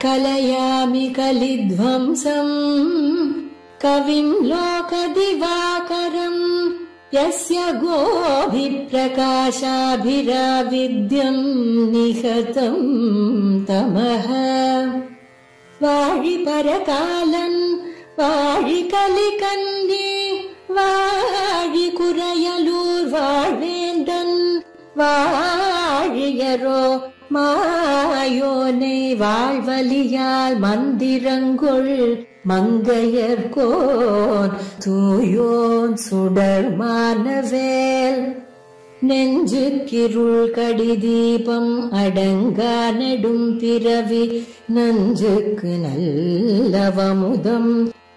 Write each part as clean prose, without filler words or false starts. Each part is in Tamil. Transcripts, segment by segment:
कलयामि कलिध्वंसं कविं लोकदिवाकरं यस्य गोभिप्रकाशाभिराविद्यं निहतं तमः वाळिपरकालन् वाळिकलिकन्ये वाळिकुरयलूर् वाळवेन्दन् வாழியரோ மாயோனை வாழ்வலியால் மந்திரங்கொள் மங்கையர்கோன் தூயோன் சுடர் மானவேல் நெஞ்சுக்கிருள் கடிதீபம் அடங்கா நெடும் பிறவி நஞ்சுக்கு நல்லவமுதம்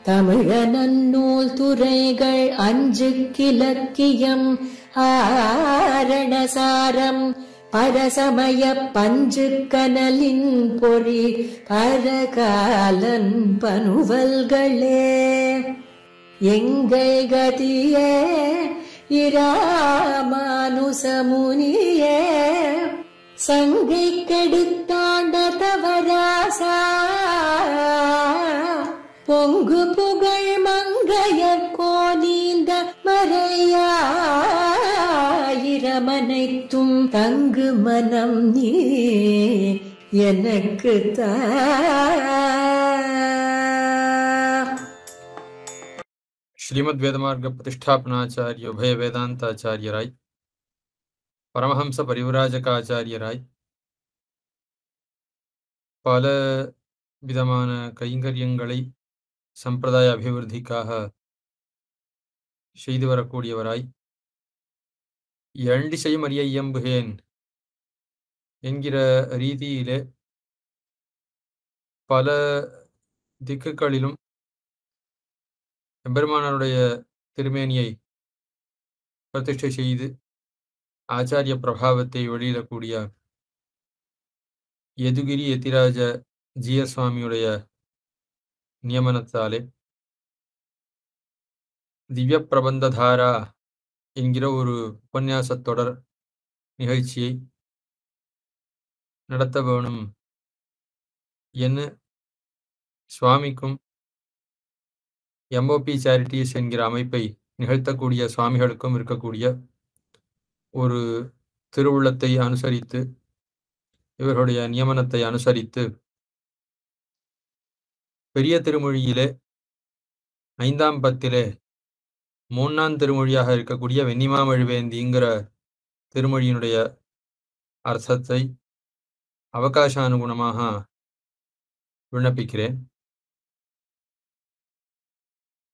தமிழ நன்னூல் துறைகள் அஞ்சுக்கிலக்கியம் ஆரணசாரம் பரசமய பஞ்சு கனலின் பொறி பரகாலன் பனுவல்களே எங்கள் கதியே இராமானுசமுனியே சங்கை கெடுத்தாண்ட தவராசா பொங்கு புகழ் மங்கையர் கோனீந்த மறையாயிரமனைத்தும் தங்கு மனம் நீ எனக்கு தா. ஸ்ரீமத் வேதமார்க்க பிரதிஷ்டாபனாச்சாரிய உபய வேதாந்தாச்சாரியராய் பரமஹம்ச பரிவிராஜகாச்சாரியராய் பல விதமான கைங்கரியங்களை சம்பிரதாய அபிவிருத்திக்காக செய்து வரக்கூடியவராய் எண்டி செய்யும் அறிய இயம்புகேன் என்கிற ரீதியிலே பல திக்குகளிலும் எம்பெருமானாருடைய திருமேனியை பிரதிஷ்டை செய்து ஆச்சாரிய பிரபாவத்தை வெளியிடக்கூடிய யதுகிரி யதிராஜ ஜியர் சுவாமியுடைய நியமனத்தாலே திவ்ய பிரபந்ததாரா என்கிற ஒரு உபன்யாச தொடர் நிகழ்ச்சியை நடத்த வேணும் என்று சுவாமிக்கும் எம்ஓபி சேரிட்டிஸ் என்கிற அமைப்பை நிகழ்த்தக்கூடிய சுவாமிகளுக்கும் இருக்கக்கூடிய ஒரு திருவுள்ளத்தை அனுசரித்து இவர்களுடைய நியமனத்தை அனுசரித்து பெரிய திருமொழியிலே 5ஆம் பத்திலே 3ஆம் திருமொழியாக இருக்கக்கூடிய வெண்ணிமாமழுவேந்திங்கிற திருமொழியினுடைய அர்த்தத்தை அவகாசானுகுணமாக விண்ணப்பிக்கிறேன்.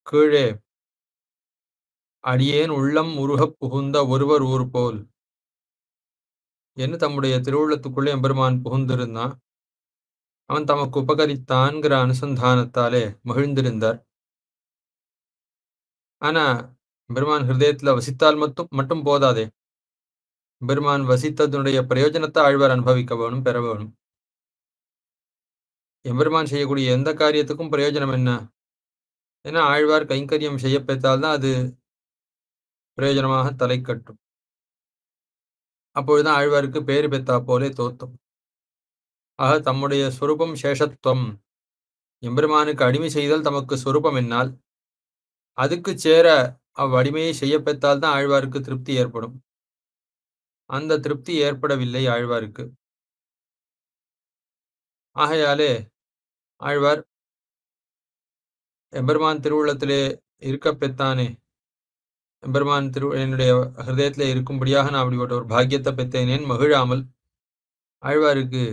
கீழே அடியேன் உள்ளம் உருகப் புகுந்த ஒருவர் ஊர் போல் என்று தம்முடைய திருவுள்ளத்துக்குள்ளே எம்பெருமான் புகுந்திருந்தான். அவன் தமக்கு உபகரித்தான்கிற அனுசந்தானத்தாலே மகிழ்ந்திருந்தார். ஆனா பெருமான் ஹிருதயத்துல வசித்தால் மட்டும் போதாதே, பெருமான் வசித்ததனுடைய பிரயோஜனத்தை ஆழ்வார் அனுபவிக்க வேணும், பெற வேணும். எம்பெருமான் செய்யக்கூடிய எந்த காரியத்துக்கும் பிரயோஜனம் என்ன? ஏன்னா ஆழ்வார் கைங்கரியம் செய்ய பெற்றால்தான் அது பிரயோஜனமாக தலை கட்டும். அப்பொழுதுதான் ஆழ்வாருக்கு பேறு பெற்றா போலே தோத்தும். ஆக தம்முடைய சொரூபம் சேஷத்துவம், எம்பெருமானுக்கு அடிமை செய்தல் தமக்கு சொரூபம் என்னால் அதுக்கு சேர அவ்வடிமையை செய்ய பெற்றால்தான் ஆழ்வாருக்கு திருப்தி ஏற்படும். அந்த திருப்தி ஏற்படவில்லை ஆழ்வாருக்கு. ஆகையாலே ஆழ்வார் எம்பெருமான் திருவுள்ளத்திலே இருக்க பெற்றானே, எம்பெருமான் என்னுடைய ஹிருதயத்திலே இருக்கும்படியாக நான் அப்படிப்பட்ட ஒரு பாக்கியத்தை பெற்றேனேன்னு மகிழாமல் ஆழ்வாருக்கு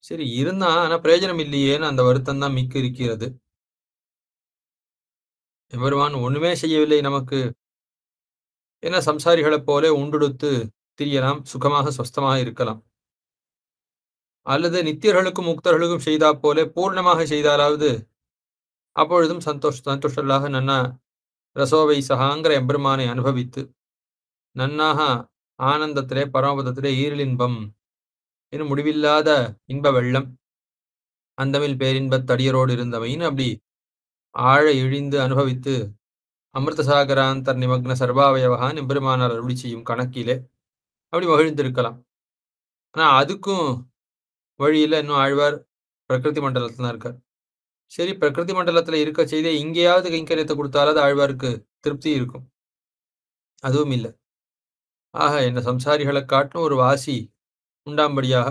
சரி இருந்தா ஆனா பிரயோஜனம் இல்லையேன்னு அந்த வருத்தம் தான் மிக்க இருக்கிறது. எம்பெருமான் ஒண்ணுமே செய்யவில்லை நமக்கு. ஏன்னா சம்சாரிகளைப் போல உண்டுடுத்து திரியலாம், சுகமாக சொஸ்தமாக இருக்கலாம். அல்லது நித்தியர்களுக்கும் முக்தர்களுக்கும் செய்தா போல பூர்ணமாக செய்தாலாவது அப்பொழுதும் சந்தோஷலாக நன்னா ரசோவை சகாங்கிற எம்பெருமானை அனுபவித்து நன்னாக ஆனந்தத்திலே பரமபதத்திலே ஈரலின்பம் இன்னும் முடிவில்லாத இன்ப வெள்ளம் அந்தமில் பேரின்பத் தடியரோடு இருந்தவைன்னு அப்படி ஆழ இழிந்து அனுபவித்து அமிர்தசாகராந்தர் நிமக்ன சர்வாவயவகான் எம்பெருமானார் அருளி செய்யும் கணக்கிலே அப்படி மகிழ்ந்திருக்கலாம். ஆனா அதுக்கும் வழியில இன்னும் ஆழ்வார் பிரகிருதி மண்டலத்துல தான் இருக்கார். சரி, பிரகிருதி மண்டலத்துல இருக்க செய்தே இங்கேயாவது கைங்கரியத்தை கொடுத்தாலாவது ஆழ்வாருக்கு திருப்தி இருக்கும். அதுவும் இல்லை. ஆக என்ன சம்சாரிகளை காட்டிலும் ஒரு வாசி உண்டாம்படியாக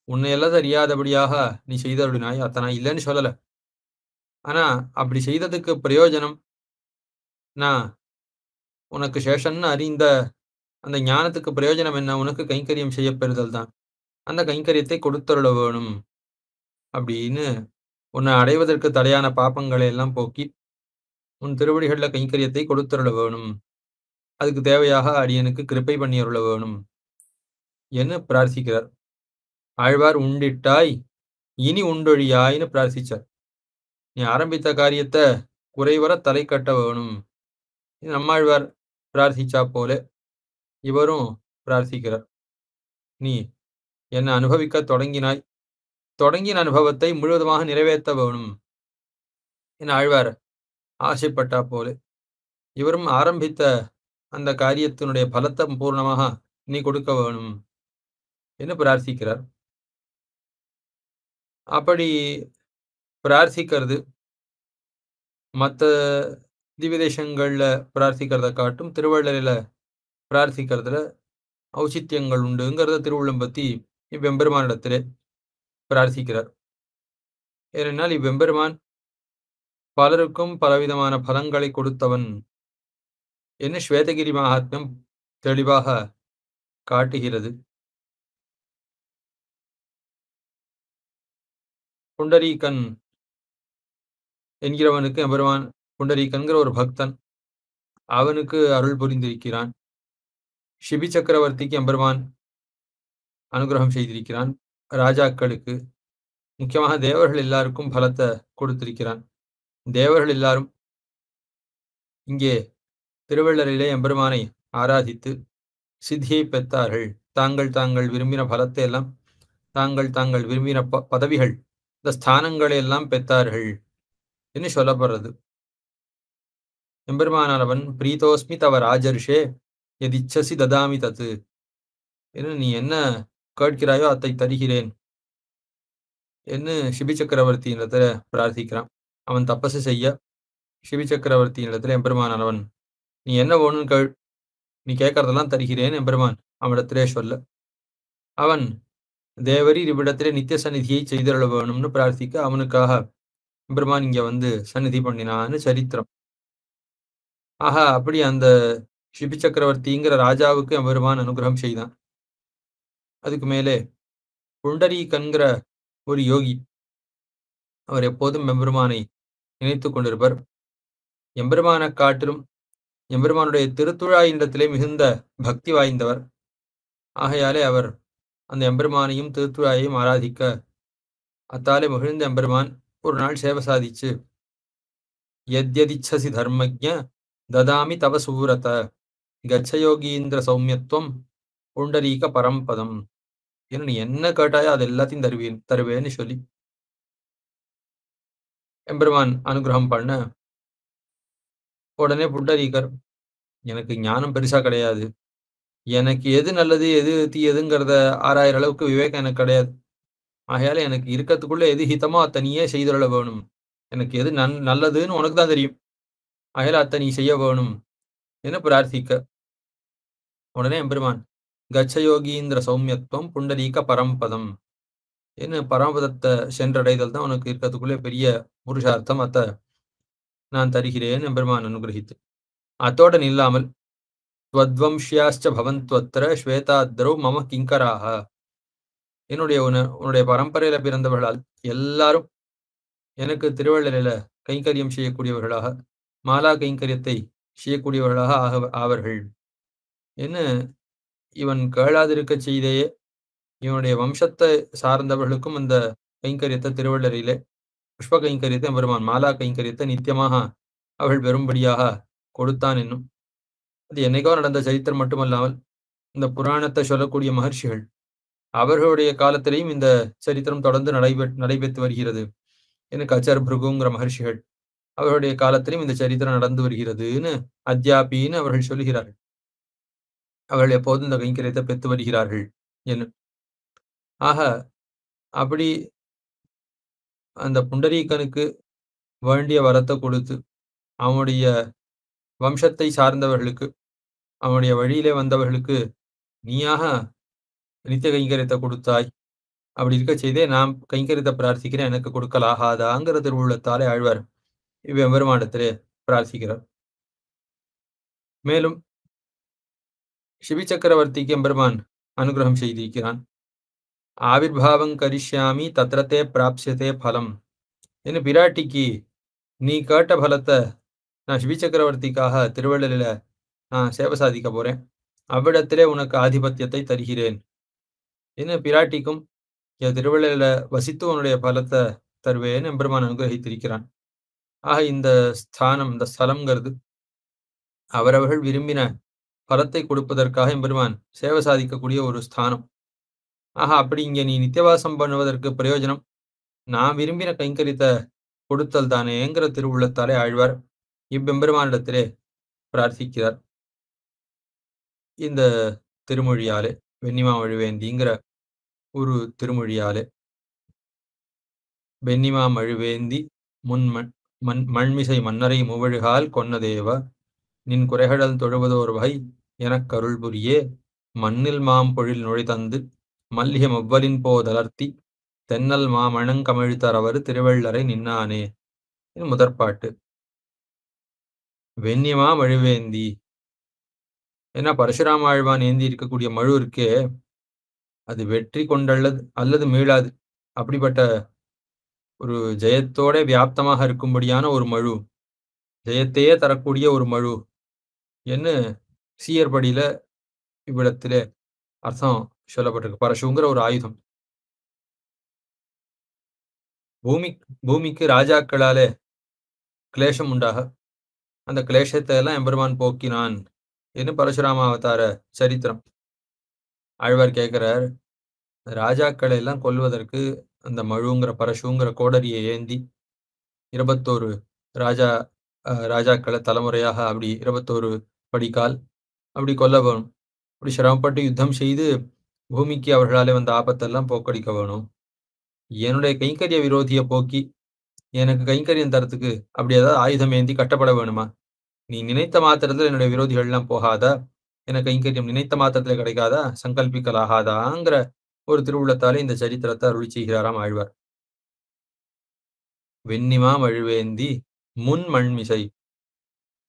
உன்னை எல்லாம் அறியாதபடியாக நீ செய்தருளினாய். அத்த நான் இல்லைன்னு சொல்லல. ஆனா அப்படி செய்ததுக்கு பிரயோஜனம் நான் உனக்கு சேஷன்னு அறிந்த அந்த ஞானத்துக்கு பிரயோஜனம் என்ன? உனக்கு கைங்கரியம் செய்ய பெறுதல் தான். அந்த கைங்கரியத்தை கொடுத்தருள வேணும் அப்படின்னு உன்னை அடைவதற்கு தடையான பாப்பங்களை எல்லாம் போக்கி உன் திருவடிகளில் கைங்கரியத்தை கொடுத்தருள வேணும். அதுக்கு தேவையாக அடியனுக்கு கிருப்பை பண்ணி அருள வேணும் என்று பிரார்த்திக்கிறார். ஆழ்வார் உண்டிட்டாய் இனி உண்டொழியாய்னு பிரார்த்திச்சார். நீ ஆரம்பித்த காரியத்தை குறைவர தலை கட்ட வேணும். நம்மாழ்வார் பிரார்த்திச்சா போல இவரும் பிரார்த்திக்கிறார். நீ என்னை அனுபவிக்க தொடங்கினாய், தொடங்கின அனுபவத்தை முழுவதுமாக நிறைவேற்ற வேணும் என ஆழ்வார் ஆசைப்பட்டா போல இவரும் ஆரம்பித்த அந்த காரியத்தினுடைய பலத்தை பூர்ணமாக நீ கொடுக்க வேணும் என்று பிரார்த்திக்கிறார். அப்படி பிரார்த்திக்கிறது மற்ற திவ்யதேசங்கள்ல பிரார்த்திக்கிறத காட்டும் திருவள்ளரில பிரார்த்திக்கிறதுல ஔசித்தியங்கள் உண்டுங்கிறத திருவுள்ளம் பத்தி இவ்வெம்பெருமானிடத்திலே பிரார்த்திக்கிறார். ஏனென்றால் இவ்வெம்பெருமான் பலருக்கும் பலவிதமான பலங்களை கொடுத்தவன் என்று ஸ்வேதகிரி மகாத்மியம் தெளிவாக காட்டுகிறது. புண்டரீகன் என்கிறவனுக்கு எம்பெருமான் புண்டரீகன்கிற ஒரு பக்தன் அவனுக்கு அருள் புரிந்திருக்கிறான். சிபி சக்கரவர்த்திக்கு எம்பெருமான் அனுகிரகம் செய்திருக்கிறான். ராஜாக்களுக்கு முக்கியமாக தேவர்கள் எல்லாருக்கும் பலத்தை கொடுத்திருக்கிறான். தேவர்கள் எல்லாரும் இங்கே திருவள்ளரிலே எம்பெருமானை ஆராதித்து சித்தியை பெற்றார்கள். தாங்கள் தாங்கள் விரும்பின பலத்தை எல்லாம் தாங்கள் தாங்கள் விரும்பின பதவிகள் இந்த ஸ்தானங்களை எல்லாம் பெற்றார்கள் என்று சொல்லப்படுறது. எம்பெருமானவன் பிரீதோஸ்மி தவ ராஜர்ஷே எதிச்சசி ததாமி தத்து என்று நீ என்ன கேட்கிறாயோ அதை தருகிறேன் என்று சிபி சக்கரவர்த்தியினிடத்துல பிரார்த்திக்கிறான். அவன் தபசு செய்ய சிபி சக்கரவர்த்தியினிடத்துல எம்பெருமானவன் நீ என்ன வேணும்னு கேள், நீ கேட்கறதெல்லாம் தருகிறேன் எம்பெருமான் அவனிடத்திலே சொல்ல அவன் தேவரி இவ்விடத்திலே நித்திய சந்நிதியை செய்தருள வேணும்னு பிரார்த்திக்க அவனுக்காக எம்பெருமான் இங்க வந்து சந்நிதி பண்ணினான்னு சரித்திரம். ஆக அப்படி அந்த சிபி சக்கரவர்த்திங்கிற ராஜாவுக்கு எம்பெருமான் அனுகிரகம் செய்தான். அதுக்கு மேலே புண்டரீகன்கிற ஒரு யோகி அவர் எப்போதும் எம்பெருமானை நினைத்து கொண்டிருப்பர். எம்பெருமானை காட்டிலும் எம்பெருமானுடைய திருத்துழாயினிடத்திலே மிகுந்த பக்தி வாய்ந்தவர். ஆகையாலே அவர் அந்த எம்பெருமானையும் திருத்துழாயையும் ஆராதிக்க அத்தாலே மகிழ்ந்த எம்பெருமான் ஒரு நாள் சேவை சாதிச்சு யத்யதிச்சசி தர்மஜ்ஞ ததாமி தவ சூரத கச்சயோகீந்திர சௌமியத்துவம் புண்டரீக பரம்பதம் ஏன்னா நீ என்ன கேட்டாயோ அது எல்லாத்தையும் தருவேன்னு சொல்லி எம்பெருமான் அனுகிரகம் பண்ண உடனே புண்டரீகர் எனக்கு ஞானம் பெருசா கிடையாது, எனக்கு எது நல்லது எது தீயதுங்கிறத ஆராயிற அளவுக்கு விவேகம் எனக்கு கிடையாது. ஆகையால எனக்கு இருக்கிறதுக்குள்ள எது ஹிதமோ அத்தனையே செய்தொள்ள வேணும். எனக்கு எது நல்லதுன்னு உனக்கு தான் தெரியும். ஆகையால அத்தை நீ செய்ய வேணும் என பிரார்த்திக்க உடனே எம்பெருமான் கச்சயோகீந்திர சௌமியத்துவம் புண்டரீக பரம்பதம் என்ன பரமபதத்தை சென்றடைதல் தான் உனக்கு இருக்கிறதுக்குள்ளே பெரிய புருஷார்த்தம், அத்தை நான் தருகிறேன் எம்பெருமான் அனுகிரகித்து. அத்தோட நில்லாமல் துவத்வம்ஷ்யாச்ச பவந்த்வத்ர ஸ்வேதாத்ரௌ மம கிங்கராக உன்னுடைய பரம்பரையில பிறந்தவர்களால் எல்லாரும் எனக்கு திருவள்ளரில கைங்கரியம் செய்யக்கூடியவர்களாக மாலா கைங்கரியத்தை செய்யக்கூடியவர்களாக ஆவர்கள் என்ன இவன் கேளாதிருக்க செய்தேயே இவனுடைய வம்சத்தை சார்ந்தவர்களுக்கும் அந்த கைங்கரியத்தை திருவள்ளரிலே புஷ்ப கைங்கரியத்தை பெருமான் மாலா கைங்கரியத்தை நித்தியமாக அவள் பெறும்படியாக கொடுத்தான் என்னும் அது என்னைக்கோ நடந்த சரித்திரம் மட்டுமல்லாமல் இந்த புராணத்தை சொல்லக்கூடிய மகர்ஷிகள் அவர்களுடைய காலத்திலேயும் இந்த சரித்திரம் தொடர்ந்து நடைபெற்று வருகிறது. எனக்கு அச்சர் பிருகுங்கிற மகர்ஷிகள் அவர்களுடைய காலத்திலும் இந்த சரித்திரம் நடந்து வருகிறதுன்னு அத்தியாபின்னு அவர்கள் சொல்லுகிறார்கள். அவர்கள் எப்போதும் இந்த கைங்கரியத்தை பெற்று வருகிறார்கள் என்ன. ஆக அப்படி அந்த புண்டரீகனுக்கு வேண்டிய வரத்தை கொடுத்து அவனுடைய வம்சத்தை சார்ந்தவர்களுக்கு அவனுடைய வழியிலே வந்தவர்களுக்கு நீயாக நித்திய கைங்கரியத்தை கொடுத்தாய். அப்படி இருக்க செய்தே நாம் கைங்கரியத்தை பிரார்த்திக்கிறேன், எனக்கு கொடுக்கலாகாதாங்கிற திருவுள்ளத்தாலே ஆழ்வார் இவ்வெம்பெருமானிடத்திலே பிரார்த்திக்கிறார். மேலும் சிவி சக்கரவர்த்திக்கு எம்பெருமான் அனுகிரகம் செய்திருக்கிறான். ஆவிர்பாவம் கரிஷ்யாமி தத்ரத்தே பிராப்சியதே பலம் என்று பிராட்டிக்கு நீ கேட்ட பலத்தை நான் சிவி சக்கரவர்த்திக்காக திருவள்ளலில நான் சேவை சாதிக்க போறேன், அவ்விடத்திலே உனக்கு ஆதிபத்தியத்தை தருகிறேன் என்று பிராட்டிக்கும் திருவள்ளில வசித்து உன்னுடைய பலத்தை தருவேன் எம்பெருமான் அனுகிரகித்திருக்கிறான். ஆக இந்த ஸ்தானம், இந்த ஸ்தலம்ங்கிறது அவரவர்கள் விரும்பின பலத்தை கொடுப்பதற்காக எம்பெருமான் சேவை சாதிக்கக்கூடிய ஒரு ஸ்தானம். ஆக அப்படி இங்கே நீ நித்தியவாசம் பண்ணுவதற்கு பிரயோஜனம் நான் விரும்பின கைங்கரியத்தை கொடுத்தல் தானேங்கிற திருவுள்ளத்தாலே ஆழ்வார் இவ்வெம்பெருமானிடத்திலே பிரார்த்திக்கிறார். இந்த திருமொழியாலே வெண்ணிமா மழுவேந்திங்கிற ஒரு திருமொழியாலே வெண்ணிமா மழுவேந்தி மண்மிசை மன்னரை மூவழுகால் கொன்னதேவ நின் குறைகடல் தொழுவதோர் வகை எனக் கருள் புரியே மண்ணில் மாம் பொழில் நுழைதந்து மல்லிகை மவ்வலின் போதலர்த்தி தென்னல் மாமணங்கமிழ்த்தரவர் திருவள்ளரை நின்னானே. இது முதற்பாட்டு. வெண்ணிமா மழுவேந்தி ஏன்னா பரசுராம ஆழ்வான் ஏந்தி இருக்கக்கூடிய மழு இருக்கே அது வெற்றி கொண்டல்லது அல்லது மீளாது. அப்படிப்பட்ட ஒரு ஜெயத்தோட வியாப்தமாக இருக்கும்படியான ஒரு மழு, ஜெயத்தையே தரக்கூடிய ஒரு மழு என்ன சீயற்படியில இவ்விடத்திலே அர்த்தம் சொல்லப்பட்டிருக்கு. பரசுங்கிற ஒரு ஆயுதம் பூமிக்கு ராஜாக்களாலே கிளேஷம் உண்டாக அந்த கிளேஷத்தை எல்லாம் எம்பெருமான் போக்கினான் என்று பரசுராம அவதார சரித்திரம். ஆழ்வார் கேட்கிறார், ராஜாக்களை எல்லாம் கொல்வதற்கு அந்த மழுங்கிற பரசுங்கிற கோடரியை ஏந்தி 21 ராஜாக்களை தலைமுறையாக அப்படி 21 படிக்கால் அப்படி கொல்ல வேணும். அப்படி சிரமப்பட்டு யுத்தம் செய்து பூமிக்கு அவர்களாலே வந்த ஆபத்தெல்லாம் போக்கடிக்க வேணும். என்னுடைய கைங்கரிய விரோதியை போக்கி எனக்கு கைங்கரியம் தரத்துக்கு அப்படி ஏதாவது ஆயுதம் ஏந்தி கட்டப்பட வேணுமா? நீ நினைத்த மாத்திரத்தில் என்னுடைய விரோதிகள் எல்லாம் போகாதா? எனக்கு கைங்கரியம் நினைத்த மாத்திரத்தில் கிடைக்காதா? சங்கல்பிக்கலாகாதாங்கிற ஒரு திருவுள்ளத்தாலே இந்த சரித்திரத்தை அருளி செய்கிறாராம் ஆழ்வார். வெண்ணிமா மழுவேந்தி முன் மண்மிசை.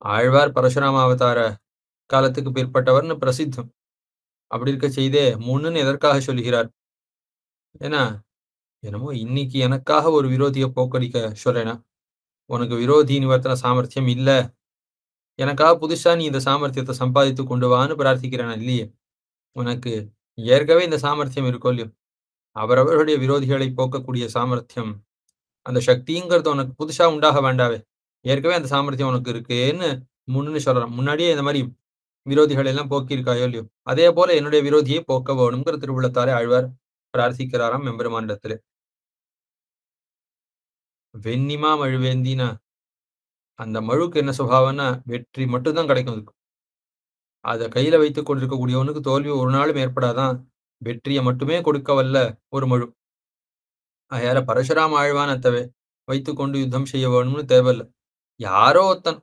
ஆழ்வார் பரசுராம அவதார காலத்துக்கு பிற்பட்டவர்னு பிரசித்தம். அப்படி இருக்க செய்தே முன்னு எதற்காக சொல்கிறார்? ஏன்னா என்னமோ இன்னைக்கு எனக்காக ஒரு விரோதியை போக்கடிக்க சொல்றேனா, உனக்கு விரோதி நிவர்த்தன சாமர்த்தியம் இல்ல, எனக்காக புதுசா நீ இந்த சாமர்த்தியத்தை சம்பாதித்து கொண்டு வான்னு பிரார்த்திக்கிறேனா இல்லையே. உனக்கு ஏற்கனவே இந்த சாமர்த்தியம் இருக்கோ இல்லையோ, அவரவர்களுடைய விரோதிகளை போக்கக்கூடிய சாமர்த்தியம், அந்த சக்திங்கிறது உனக்கு புதுசா உண்டாக வேண்டாவே, ஏற்கனவே அந்த சாமர்த்தியம் உனக்கு இருக்குன்னு முன்னு சொல்றான். முன்னாடியே இந்த மாதிரி விரோதிகள் எல்லாம் போக்கியிருக்காயோ இல்லையோ, அதே போல என்னுடைய விரோதியை போக்க வேணுங்கிற திருவுள்ளத்தாலே ஆழ்வார் பிரார்த்திக்கிறாராம் எம்பெருமானிடத்திலே. வெண்ணிமா மழுவேந்தினா அந்த மழுக்கு என்ன சுபாவம்னா வெற்றி மட்டும்தான் கிடைக்கும். அதுக்கு அதை கையில வைத்துக் கொண்டிருக்கக்கூடியவனுக்கு தோல்வி ஒரு நாளும் ஏற்படாதான். வெற்றியை மட்டுமே கொடுக்க வல்ல ஒரு மழு. அயால பரசுராம ஆழ்வான் அத்தவை வைத்துக் கொண்டு யுத்தம் செய்ய வேணும்னு தேவையில்லை. யாரோ ஒருத்தன்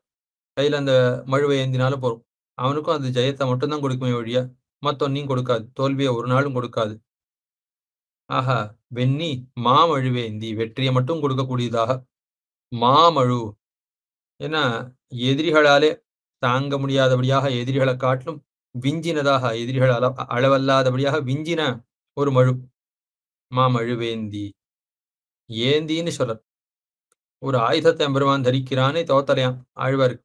கையில அந்த மழுவை ஏந்தினாலும் போறோம், அவனுக்கும் அது ஜெயத்தை மட்டும்தான் கொடுக்குமே ஒழிய மத்தொன்னையும் கொடுக்காது, தோல்வியை ஒரு நாளும் கொடுக்காது. ஆஹா, வெண்ணி மாமழுவேந்தி வெற்றியை மட்டும் கொடுக்கக்கூடியதாக மாமழு. ஏன்னா எதிரிகளாலே தாங்க முடியாதபடியாக எதிரிகளை காட்டிலும் விஞ்சினதாக, எதிரிகள் அளவல்லாதபடியாக விஞ்சின ஒரு மழு மாமழுவேந்தி. ஏந்தின்னு சொல்ற ஒரு ஆயுதத்தை எம்பெருமான் தரிக்கிறானே தோத்தலையாம் ஆழ்வாருக்கு.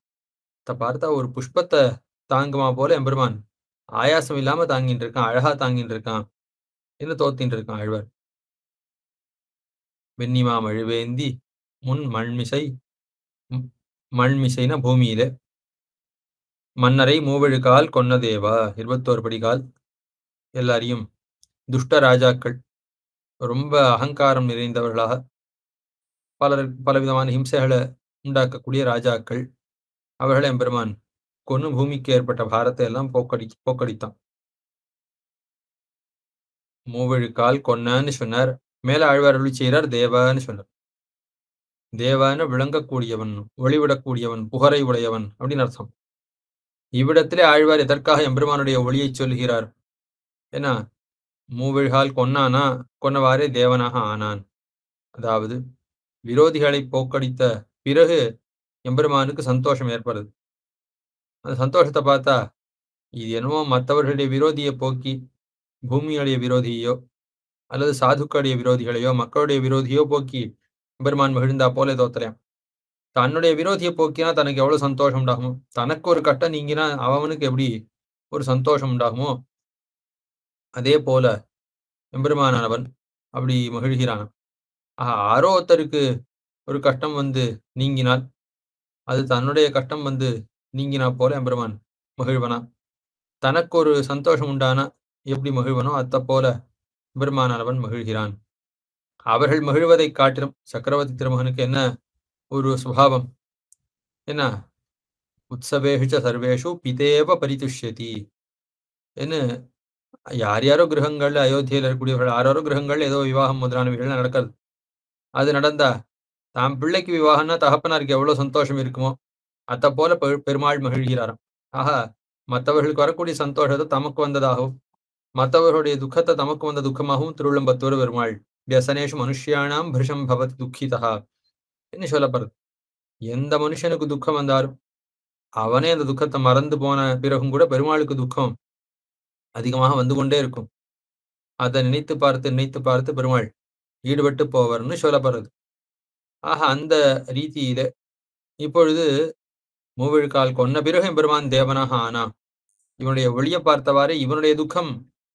பார்த்தா ஒரு புஷ்பத்தை தாங்குமா போல எம்பெருமான் ஆயாசம் இல்லாம தாங்கிட்டு இருக்கான், அழகா தாங்கிட்டு இருக்கான் என்ன தோத்தின்னு இருக்கான் ஆழ்வார். வெண்ணிமா மழுவேந்தி முன் மண்மிசை, மண்மிசைனா பூமியில, மன்னரை மூவழுகால் கொன்னதேவா 21 படிகால் எல்லாரையும் துஷ்ட ராஜாக்கள், ரொம்ப அகங்காரம் நிறைந்தவர்களாக பலவிதமான ஹிம்சைகளை உண்டாக்கக்கூடிய ராஜாக்கள், அவர்களை எம்பெருமான் கொன்னு பூமிக்கு ஏற்பட்ட பாரத்தை எல்லாம் போக்கடித்தான். மூவழுக்கால் கொன்னான்னு சொன்னார். மேல ஆழ்வார் அருளி செய்கிறார் தேவான்னு சொன்னார். தேவான விளங்கக்கூடியவன், ஒளிவிடக்கூடியவன், புகரை உடையவன் அப்படின்னு அர்த்தம். இவ்விடத்திலே ஆழ்வார் எதற்காக எம்பெருமானுடைய ஒளியைச் சொல்கிறார்? ஏன்னா மூவிழ்கால் கொன்னானா, கொன்னவாறே தேவனாக ஆனான். அதாவது விரோதிகளை போக்கடித்த பிறகு எம்பெருமானுக்கு சந்தோஷம் ஏற்படுது. அந்த சந்தோஷத்தை பார்த்தா இது என்னமோ மற்றவர்களுடைய விரோதியை போக்கி பூமியுடைய விரோதியையோ அல்லது சாதுக்களுடைய விரோதிகளையோ மக்களுடைய விரோதியோ போக்கி எம்பெருமான் மகிழ்ந்தா போல தோத்தலையாம். தன்னுடைய விரோதியை போக்கினா தனக்கு எவ்வளவு சந்தோஷம் உண்டாகுமோ, தனக்கு ஒரு கட்டம் நீங்கினா அவனுக்கு எப்படி ஒரு சந்தோஷம் உண்டாகுமோ அதே போல எம்பெருமானவன் அப்படி மகிழ்கிறான். ஆரோ ஒருத்தருக்கு ஒரு கஷ்டம் வந்து நீங்கினால் அது தன்னுடைய கஷ்டம் வந்து நீங்கினா போல எம்பெருமான் மகிழ்வனா. தனக்கு ஒரு சந்தோஷம் உண்டானா எப்படி மகிழ்வனோ அத்த போல எம்பெருமானவன் மகிழ்கிறான். அவர்கள் மகிழ்வதை காட்டிலும் சக்கரவர்த்தி திருமகனுக்கு என்ன ஒரு சுபாவம்? என்ன உற்சவேஷு சர்வேஷு பிதேவ பரிதுஷ்யதி என்ன யார் யாரோ கிரகங்கள்ல அயோத்தியில் இருக்கக்கூடியவர்கள் ஆறாரோ கிரகங்கள் ஏதோ விவாகம் முதலானவைகள் நடக்கிறது. அது நடந்தா தாம் பிள்ளைக்கு விவாகம்னா தகப்பனாருக்கு எவ்வளவு சந்தோஷம் இருக்குமோ அத்த போல பெருமாள் மகிழ்கிறாராம். ஆக மற்றவர்களுக்கு வரக்கூடிய சந்தோஷத்தை தமக்கு வந்ததாகவும் மற்றவர்களுடைய துக்கத்தை தமக்கு வந்த துக்கமாகவும் திருவிழம்பத்தோடு பெருமாள் வியசனேஷு மனுஷியானாம் பிருஷம் பவதி துக்கிதா என்று சொல்லப்படுது. எந்த மனுஷனுக்கு துக்கம் வந்தாலும் அவனே அந்த துக்கத்தை மறந்து போன பிறகும் கூட பெருமாளுக்கு துக்கம் அதிகமாக வந்து கொண்டே இருக்கும். அதை நினைத்து பார்த்து பெருமாள் ஈடுபட்டு போவார்னு சொல்லப்படுறது. ஆக அந்த ரீதியில இப்பொழுது மூவிழுக்கால் கொன்ன பிறகு எம்பெருமான் தேவனாக ஆனா. இவனுடைய ஒளியை பார்த்தவாறே இவனுடைய துக்கம்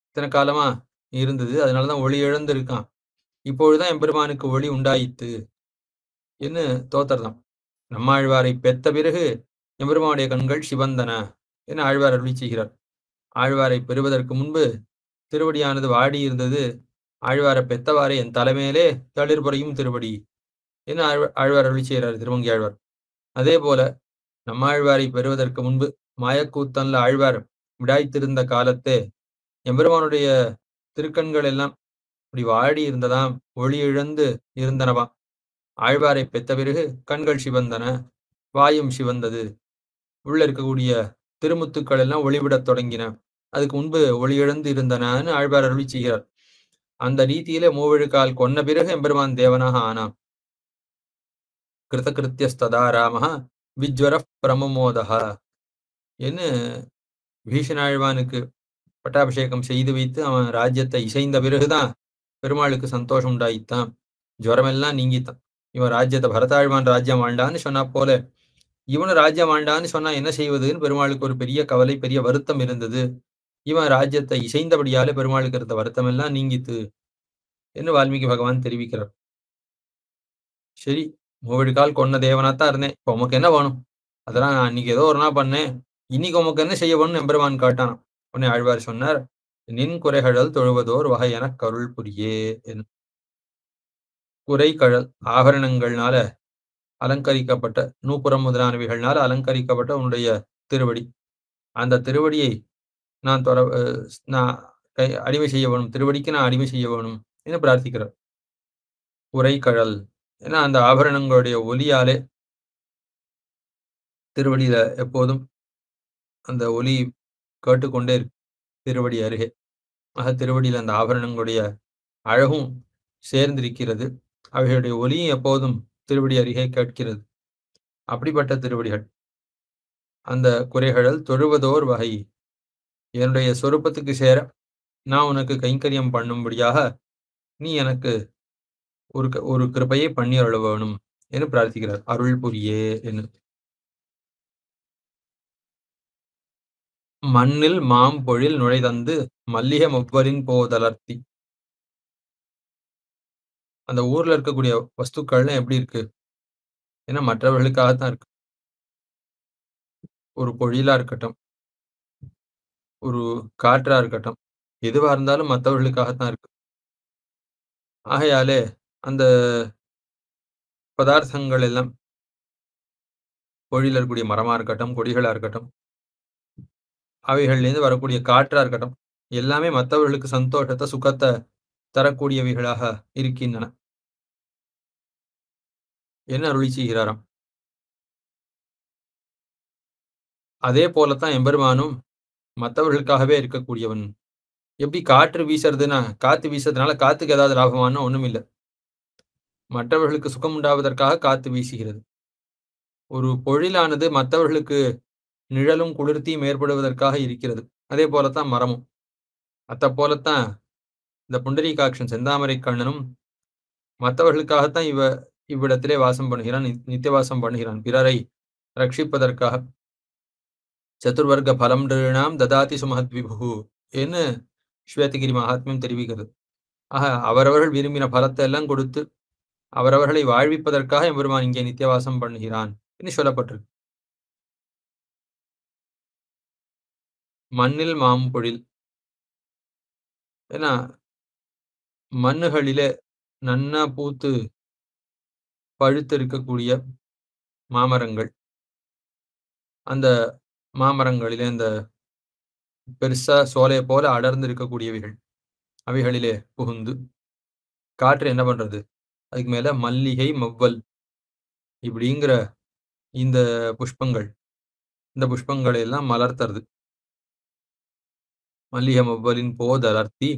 இத்தனை காலமா இருந்தது. அதனாலதான் ஒளி இழந்து இருக்கான். இப்பொழுதுதான் எம்பெருமானுக்கு ஒளி உண்டாயித்து என்று தோத்தர்தான். நம்மாழ்வாரை பெத்த பிறகு எம்பெருமானுடைய கண்கள் சிவந்தன என ஆழ்வார் அருளி செய்கிறார். ஆழ்வாரை பெறுவதற்கு முன்பு திருவடியானது வாடி இருந்தது. ஆழ்வாரை பெத்தவாறே என் தலைமையிலே தளிர்புறையும் திருவடி என ஆழ்வார் அருளி செய்கிறார் திருமங்கி ஆழ்வார். அதே போல நம்மாழ்வாரை பெறுவதற்கு முன்பு மாயக்கூத்தன்ல ஆழ்வார் விடாய்த்திருந்த காலத்தே எம்பெருமானுடைய திருக்கண்கள் எல்லாம் இப்படி வாடி இருந்ததாம், ஒளி இழந்து இருந்தனவாம். ஆழ்வாரை பெத்த பிறகு கண்கள் சிவந்தன, வாயும் சிவந்தது, உள்ள இருக்கக்கூடிய திருமுத்துக்கள் எல்லாம் ஒளிவிடத் தொடங்கின. அதுக்கு முன்பு ஒளி இழந்து இருந்தனன்னு ஆழ்வார் அருளி செய்கிறார். அந்த ரீதியிலே மூவிழுக்கால் கொன்ன பிறகு எம்பெருமான் தேவனாக ஆனாம். கிருதகிருத்தியஸ்ததா ராமஹ விஜ்வர பிரமமோதஹ என்று பீஷணாழ்வானுக்கு பட்டாபிஷேகம் செய்து வைத்து அவன் ராஜ்யத்தை இசைந்த பிறகுதான் பெருமாளுக்கு சந்தோஷம் உண்டாயித்தான், ஜுவரமெல்லாம் நீங்கித்தான். இவன் ராஜ்யத்தை பரதாழ்வான் ராஜ்யம் ஆண்டான்னு சொன்னா போல இவனு ராஜ்யம் ஆண்டான்னு சொன்னா என்ன செய்வதுன்னு பெருமாளுக்கு ஒரு பெரிய கவலை, பெரிய வருத்தம் இருந்தது. இவன் ராஜ்யத்தை இசைந்தபடியாலே பெருமாளுக்கு இருந்த வருத்தம் எல்லாம் நீங்கித்து என்று வால்மீகி பகவான் தெரிவிக்கிறார். சரி, மூவிழுக்கால் கொன்ன தேவனாத்தான் இருந்தேன், இப்போ உமக்கு என்ன வேணும்? அதெல்லாம் நான் அன்னைக்கு ஏதோ ஒரு நாள் பண்ணேன், இன்னைக்கு உமக்கு என்ன செய்ய வேணும்னு எம்பெருமான் காட்டானான். உடனே ஆழ்வார் சொன்னார், நின் குறைகழல் தொழுவதோர் வகை என கருள் புரியே. குறைகழல் ஆபரணங்கள்னால அலங்கரிக்கப்பட்ட நூப்புறம் முதலானவைகள்னால அலங்கரிக்கப்பட்ட உன்னுடைய திருவடி, அந்த திருவடியை நான் அடிமை செய்ய வேணும், திருவடிக்கு நான் அடிமை செய்ய வேணும் என்று பிரார்த்திக்கிறார். குறைகழல் ஏன்னா அந்த ஆபரணங்களுடைய ஒலியாலே திருவடியில எப்போதும் அந்த ஒலி கேட்டுக்கொண்டே இருக்கு திருவடி அருகே. ஆக திருவடியில் அந்த ஆபரணங்களுடைய அழகும் சேர்ந்திருக்கிறது, அவைகளுடைய ஒலியும் எப்போதும் திருவடி அருகே கேட்கிறது. அப்படிப்பட்ட திருவடிகள். அந்த குறைகழல் தொழுவதோர் வகை, என்னுடைய சொரூபத்துக்கு சேர நான் உனக்கு கைங்கரியம் பண்ணும்படியாக நீ எனக்கு ஒரு கிருபையை பண்ணி அருள வேணும் என்று பிரார்த்திக்கிறார். அருள் புரியே என்று. மண்ணில் மாம் பொழில் நுழைதந்து மல்லிகை மொவ்வரின் போதலர்த்தி. அந்த ஊர்ல இருக்கக்கூடிய வஸ்துக்கள்லாம் எப்படி இருக்கு? ஏன்னா மற்றவர்களுக்காகத்தான் இருக்கு. ஒரு பொழிலா இருக்கட்டும், ஒரு காற்றா இருக்கட்டும், எதுவா இருந்தாலும் மற்றவர்களுக்காகத்தான் இருக்கு. ஆகையாலே அந்த பதார்த்தங்கள் எல்லாம் பொழில இருக்கக்கூடிய மரமா இருக்கட்டும், கொடிகளா இருக்கட்டும், அவைகள்லேருந்து வரக்கூடிய காற்றா இருக்கட்டும், எல்லாமே மற்றவர்களுக்கு சந்தோஷத்தை, சுகத்தை தரக்கூடியவைகளாக இருக்கின்றன. என்ன அருளி செய்கிறாராம். அதே போலத்தான் எம்பெருமானும் மத்தவர்களுக்காகவே இருக்கக்கூடியவன். எப்படி காற்று வீசுறதுன்னா, காத்து வீசுறதுனால காத்துக்கு ஏதாவது லாபமான்னா ஒண்ணும் இல்ல. மற்றவர்களுக்கு சுகம் உண்டாவதற்காக காத்து வீசுகிறது. ஒரு பொழிலானது மத்தவர்களுக்கு நிழலும் குளிர்ச்சியும் ஏற்படுவதற்காக இருக்கிறது. அதே போலத்தான் மரமும். அத போலத்தான் இந்த புண்டரீகாட்சன் செந்தாமரை கண்ணனும் மத்தவர்களுக்காகத்தான் இவ்விடத்திலே வாசம் பண்ணுகிறான். நித்திய வாசம் பண்ணுகிறான். பிறரை ரட்சிப்பதற்காக. சதுர்வர்க்க பலம் நிருணாம் ததாதி சுமஹத் விபு என்று ஸ்வேதகிரி மகாத்மியம் தெரிவிக்கிறது. ஆக அவரவர்கள் விரும்பின பலத்தை எல்லாம் கொடுத்து அவரவர்களை வாழ்விப்பதற்காக எம்பெருமான் இங்கே நித்தியவாசம் பண்ணுகிறான் என்று சொல்லப்பட்டிருக்கு. மண்ணில் மாம்பொழில். ஏன்னா மண்ணுகளிலே நன்னா பூத்து பழுத்து இருக்கக்கூடிய மாமரங்கள், அந்த மாமரங்களிலே இந்த பெருசா சோலையை போல அடர்ந்து இருக்கக்கூடியவைகள், அவைகளிலே புகுந்து காற்று என்ன பண்றது? அதுக்கு மேல மல்லிகை மவ்வல் இப்படிங்கிற இந்த புஷ்பங்கள், இந்த புஷ்பங்களை எல்லாம் மலர்த்தறது. மல்லிகை மவ்வலின் போதலர்த்தி.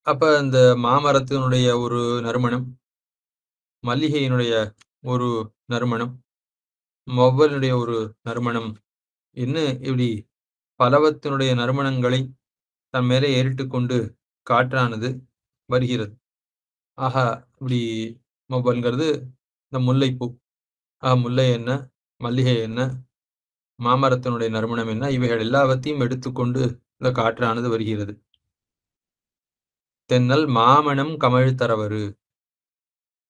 அப்ப இந்த மாமரத்தினுடைய ஒரு நறுமணம், மல்லிகையினுடைய ஒரு நறுமணம், மவ்வலினுடைய ஒரு நறுமணம் இன்னும் இப்படி பலவத்தினுடைய நறுமணங்களை தன் மேலே ஏறிட்டு கொண்டு காற்றானது வருகிறது. ஆஹா, இப்படி மவ்வல்ங்கிறது இந்த முல்லைப்பூ. முல்லை என்ன, மல்லிகை என்ன, மாமரத்தினுடைய நறுமணம் என்ன, இவைகள் எல்லாவற்றையும் எடுத்துக்கொண்டு இந்த காற்றானது வருகிறது. தென்னல் மாமணம் கமழ்த்தரவரு.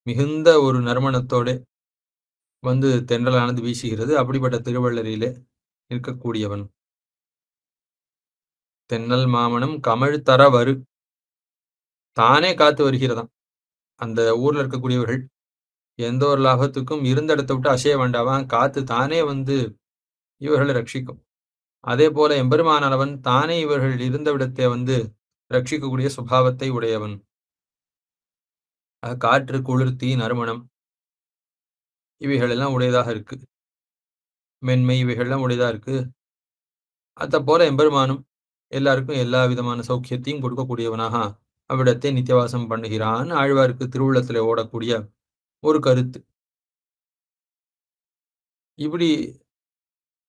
மிகுந்த ஒரு நறுமணத்தோட வந்து தென்றலானது வீசுகிறது. அப்படிப்பட்ட திருவள்ளரிலே இருக்கக்கூடியவன். தென்னல் மாமணம் கமழ்த்தரவரு. தானே காத்து வருகிறதாம். அந்த ஊர்ல இருக்கக்கூடியவர்கள் எந்த ஒரு லாபத்துக்கும் இருந்த இடத்தை விட்டு அசைய வேண்டாவான். காத்து தானே வந்து இவர்களை ரட்சிக்கும். அதே போல எம்பெருமானவன் தானே இவர்கள் இருந்த விடத்தை வந்து ரட்சிக்கக்கூடிய சுபாவத்தை உடையவன். காற்று, குளிர்த்தி, நறுமணம் இவைகள் எல்லாம் உடையதாக இருக்கு. மென்மை இவைகள்லாம் உடையதா இருக்கு. அத போல எம்பெருமானும் எல்லாருக்கும் எல்லா விதமான சௌக்கியத்தையும் கொடுக்கக்கூடியவனாக அவ்விடத்தை நித்தியவாசம் பண்ணுகிறான். ஆழ்வாருக்கு திருவுள்ளத்திலே ஓடக்கூடிய ஒரு கருத்து. இப்படி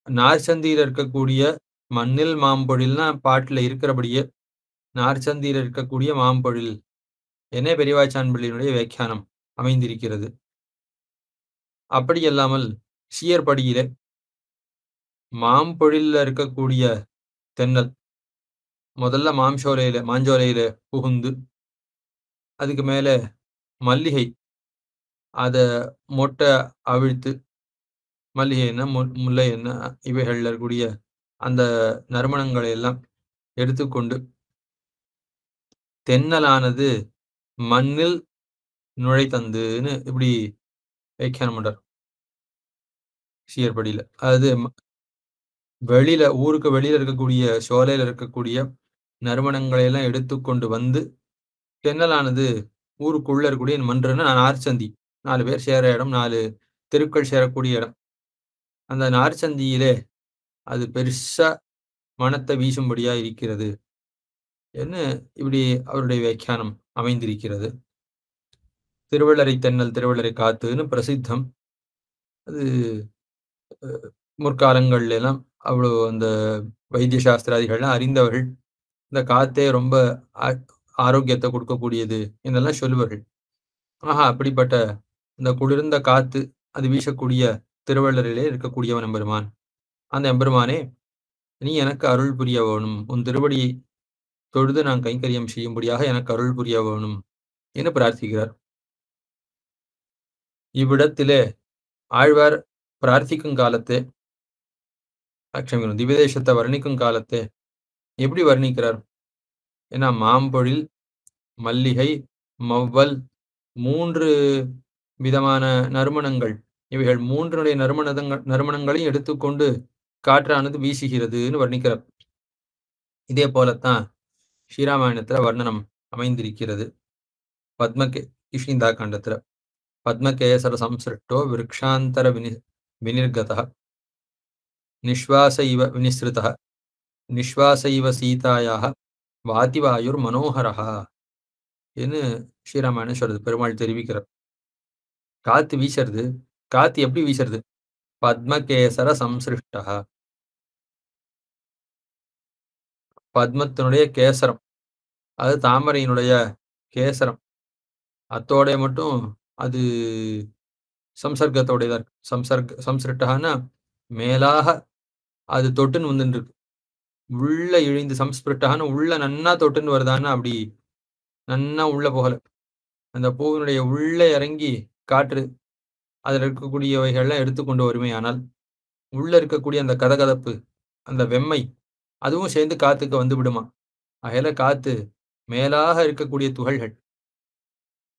நார்ச்சந்தியில இருக்கக்கூடிய மண்ணில் மாம்பொழில்னா பாட்டுல இருக்கிறபடியே நார்ச்சந்தியில இருக்கக்கூடிய மாம்பொழில் என்ன பெரியவாச்சான் பிள்ளையினுடைய வியாக்கியானம் அமைந்திருக்கிறது. அப்படி அல்லாமல் சீயர்படியிலே மாம்பொழில்ல இருக்கக்கூடிய தென்னல் முதல்ல மாஞ்சோலையில புகுந்து அதுக்கு மேல மல்லிகை அத மொட்டை அவிழ்த்து, மல்லிகை என்ன முல்லை என்ன இவைகள்ல இருக்கக்கூடிய அந்த நறுமணங்களை எல்லாம் எடுத்துக்கொண்டு தென்னலானது மண்ணில் நுழைத்தந்துன்னு இப்படி வியாக்கியானம் பண்றார் சீயர்படியில. அதாவது வெளியில ஊருக்கு வெளியில இருக்கக்கூடிய சோலையில இருக்கக்கூடிய நறுமணங்களை எல்லாம் எடுத்துக்கொண்டு வந்து தென்னலானது ஊருக்குள்ள இருக்கக்கூடிய மன்றுன்னா நார்ச்சந்தி, 4 பேர் சேர இடம், 4 தெருக்கள் சேரக்கூடிய இடம். அந்த நார்ச்சந்தியிலே அது பெருசா மனத்தை வீசும்படியா இருக்கிறது என்ன இப்படி அவருடைய வியாக்கியானம் அமைந்திருக்கிறது. திருவள்ளரை தென்னல் திருவள்ளரை காத்துன்னு பிரசித்தம். அது முற்காலங்கள்ல எல்லாம் அவ்வளோ அந்த வைத்திய சாஸ்திராதிகள்லாம் அறிந்தவர்கள் இந்த காத்தே ரொம்ப ஆரோக்கியத்தை கொடுக்கக்கூடியது என்றெல்லாம் சொல்லுவார்கள். அப்படிப்பட்ட இந்த குளிர்ந்த காத்து அது வீசக்கூடிய திருவள்ளரிலே இருக்கக்கூடியவன் எம்பெருமான். அந்த எம்பெருமானே, நீ எனக்கு அருள் புரிய வேணும், உன் திருவடியை தொழுது நான் கைங்கரியம் செய்யும்படியாக எனக்கு அருள் புரிய வேணும் என்று பிரார்த்திக்கிறார். இவ்விடத்திலே ஆழ்வார் பிரார்த்திக்கும் காலத்தே திவ்யதேசத்தை வர்ணிக்கும் காலத்தே எப்படி வர்ணிக்கிறார்? ஏன்னா மாம்பொழில், மல்லிகை, மவ்வல் 3 விதமான நறுமணங்கள், இவைகள் 3னுடைய நறுமணங்களையும் எடுத்துக்கொண்டு காற்றானது வீசுகிறதுன்னு வர்ணிக்கிறார். இதே போலத்தான் ஸ்ரீராமாயணத்துல வர்ணனம் அமைந்திருக்கிறது பத்ம கிஷ்கிந்தா காண்டத்துல. பத்மகேசர சம்சிருஷ்டோ விருக்ஷாந்தர வினிர்கதः நிஸ்வாச இவ வினிஸ்ருதः நிஸ்வாச இவ சீதாயாக வாதிவாயுர் மனோகரஹ என்று ஸ்ரீராமாயணம் சொல்றது. பெருமாள் தெரிவிக்கிறார். காத்து வீசறது. காத்து எப்படி வீசறது? பத்மகேசர சம்சிருஷ்டா, பத்மத்தினுடைய கேசரம், அது தாமரையினுடைய கேசரம், அத்தோடைய மட்டும் அது சம்சர்க்கத்தோடையதா இருக்கு. சம்சிருஷ்டான்னா மேலாக அது தொட்டுன்னு வந்துட்டு இருக்கு. உள்ள இழிந்து சம்ஸ்பிருஷ்டான்னு உள்ள நன்னா தொட்டுன்னு வருதான்னா அப்படி நன்னா உள்ள போகல. அந்த பூவினுடைய உள்ள இறங்கி காற்று அதில் இருக்கக்கூடியவைகள்லாம் எடுத்துக்கொண்டு வருமே. ஆனால் உள்ள இருக்கக்கூடிய அந்த கதகதப்பு, அந்த வெம்மை, அதுவும் சேர்ந்து காத்துக்கு வந்து விடுமா. அகையில காத்து மேலாக இருக்கக்கூடிய துகள்கள்,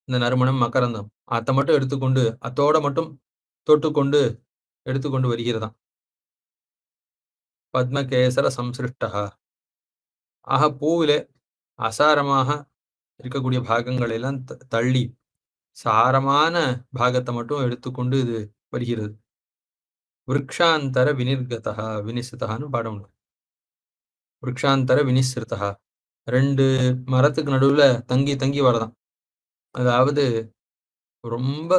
இந்த நறுமணம், மகரந்தம், அதை மட்டும் எடுத்துக்கொண்டு அத்தோட மட்டும் தொட்டுக்கொண்டு எடுத்துக்கொண்டு வருகிறதாம். பத்மகேசர சம்சிருஷ்டா. ஆக பூவிலே அசாரமாக இருக்கக்கூடிய பாகங்களை எல்லாம் தள்ளி சாரமான பாகத்தை மட்டும் எடுத்துக்கொண்டு இது வருகிறது. விருக்ஷாந்தர வினிர்கதா வினிஸ்ருதான்னு பாடம். விருக்ஷாந்தர வினிஸ்ருதா, 2 மரத்துக்கு நடுவுல தங்கி தங்கி வரதான். அதாவது ரொம்ப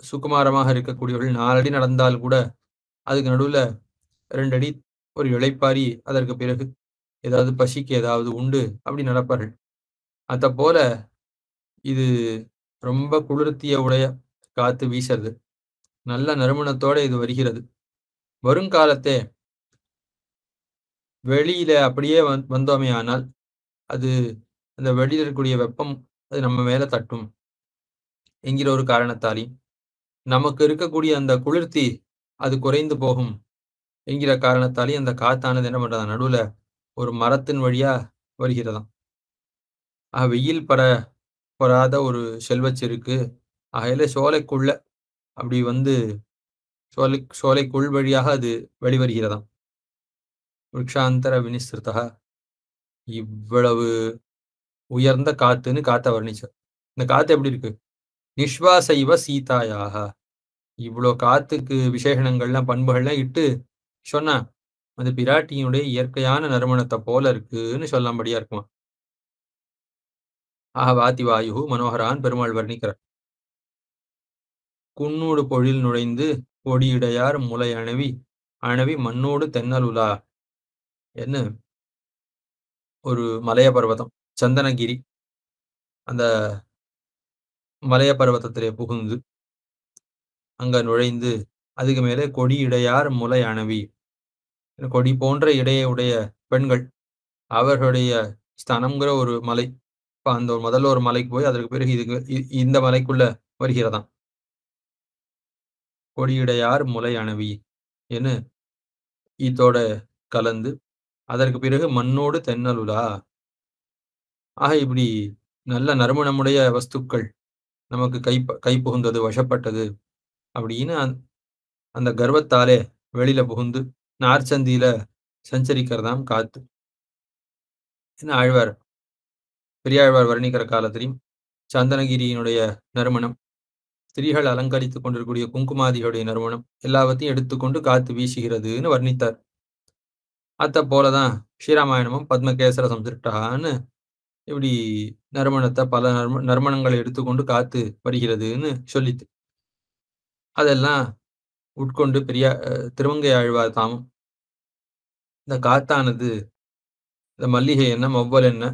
சுகுமாரமாக இருக்கக்கூடியவர்கள் 4 அடி நடந்தால் கூட அதுக்கு நடுவுல 2 அடி ஒரு இளைப்பாரி அதற்கு பிறகு ஏதாவது பசிக்கு ஏதாவது உண்டு அப்படி நடப்பார்கள். அத போல இது ரொம்ப குளிர்த்திய உடைய காத்து வீசறது. நல்ல நறுமணத்தோட இது வருகிறது. வருங்காலத்தே வெளியில அப்படியே வந்தோமே ஆனால் அது அந்த வெளியில இருக்கக்கூடிய வெப்பம் அது நம்ம மேல தட்டும் என்கிற ஒரு காரணத்தாலே நமக்கு இருக்கக்கூடிய அந்த குளிர்த்தி அது குறைந்து போகும் என்கிற காரணத்தாலே அந்த காத்தானது என்ன பண்றதா, நடுவுல ஒரு மரத்தின் வழியா வருகிறதாம். வெயில் படாத ஒரு செல்வச்சிருக்கு. அகையில சோலைக்குள்ள அப்படி வந்து சோலைக்குள் வழியாக அது வெளிவருகிறதாம். விருக்ஷாந்தர வினிஸ்ருதா. இவ்வளவு உயர்ந்த காத்துன்னு காத்த வர்ணிச்சார். இந்த காத்து எப்படி இருக்கு? நிஸ்வாச இவ சீதாயாக. இவ்வளோ காத்துக்கு விசேஷணங்கள்லாம் பண்புகள்லாம் இட்டு சொன்னா அது பிராட்டியினுடைய இயற்கையான நறுமணத்தை போல இருக்குன்னு சொல்லம்படியா இருக்குமா. வாதி வாயு மனோகரான் பெருமாள் வர்ணிக்கிறார். குன்னூடு பொழில் நுழைந்து கொடியிடையார் முலை அணவி மண்ணோடு தென்னலுலா என்ன ஒரு மலைய பர்வதம், சந்தனகிரி. அந்த மலைய பர்வதத்திலே புகுந்து அங்க நுழைந்து அதுக்கு மேலே கொடியிடையார் முலை அணவி, கொடி போன்ற இடையே உடைய பெண்கள், அவர்களுடைய ஸ்தனம்ங்கிற ஒரு மலை. இப்ப அந்த முதல்ல ஒரு மலைக்கு போய் அதற்கு பிறகு இந்த மலைக்குள்ள வருகிறதாம். கொடியிடையார் முலை அணவி என்று ஈத்தோட கலந்து அதற்கு பிறகு மண்ணோடு தென்னலுலா. இப்படி நல்ல நறுமணமுடைய வஸ்துக்கள் நமக்கு கை புகுந்தது, வசப்பட்டது அப்படின்னு அந்த கர்வத்தாலே வெளியில புகுந்து நார்ச்சந்தியில சஞ்சரிக்கிறதாம் காத்து. ஆழ்வார் பெரியாழ்வார் வர்ணிக்கிற காலத்திலையும் சந்தனகிரியினுடைய நறுமணம், ஸ்திரீகள் அலங்கரித்துக் கொண்டிருக்கூடிய குங்குமாதிகளுடைய நறுமணம் எல்லாவற்றையும் எடுத்துக்கொண்டு காத்து வீசுகிறதுன்னு வர்ணித்தார். அத்த போலதான் ஸ்ரீராமாயணமும் பத்மகேசர சம்சிருஷ்டான்னு இப்படி நறுமணத்தை பல நறுமணங்களை எடுத்துக்கொண்டு காத்து வருகிறதுன்னு சொல்லித்து. அதெல்லாம் உட்கொண்டு திருமங்கை ஆழ்வார் தாமும் இந்த காத்தானது இந்த மல்லிகை என்ன, மொவ்வல் என்ன,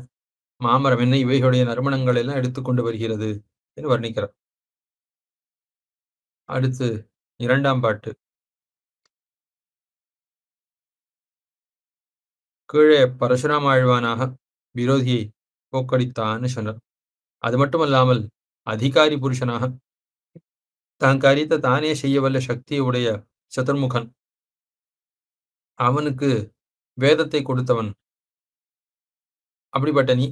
மாமரம் என்ன, இவைகளுடைய நறுமணங்கள் எல்லாம் எடுத்துக்கொண்டு வருகிறது என்று வர்ணிக்கிறார். அடுத்து 2ஆம் பாட்டு. கீழே பரசுராம ஆழ்வானாக விரோதியை போக்கடித்தான்னு சொன்னார். அது மட்டுமல்லாமல் அதிகாரி புருஷனாக தான் காரியத்தை தானே செய்யவல்ல சக்தியை உடைய சதுர்முகன், அவனுக்கு வேதத்தை கொடுத்தவன். அப்படிப்பட்ட நீ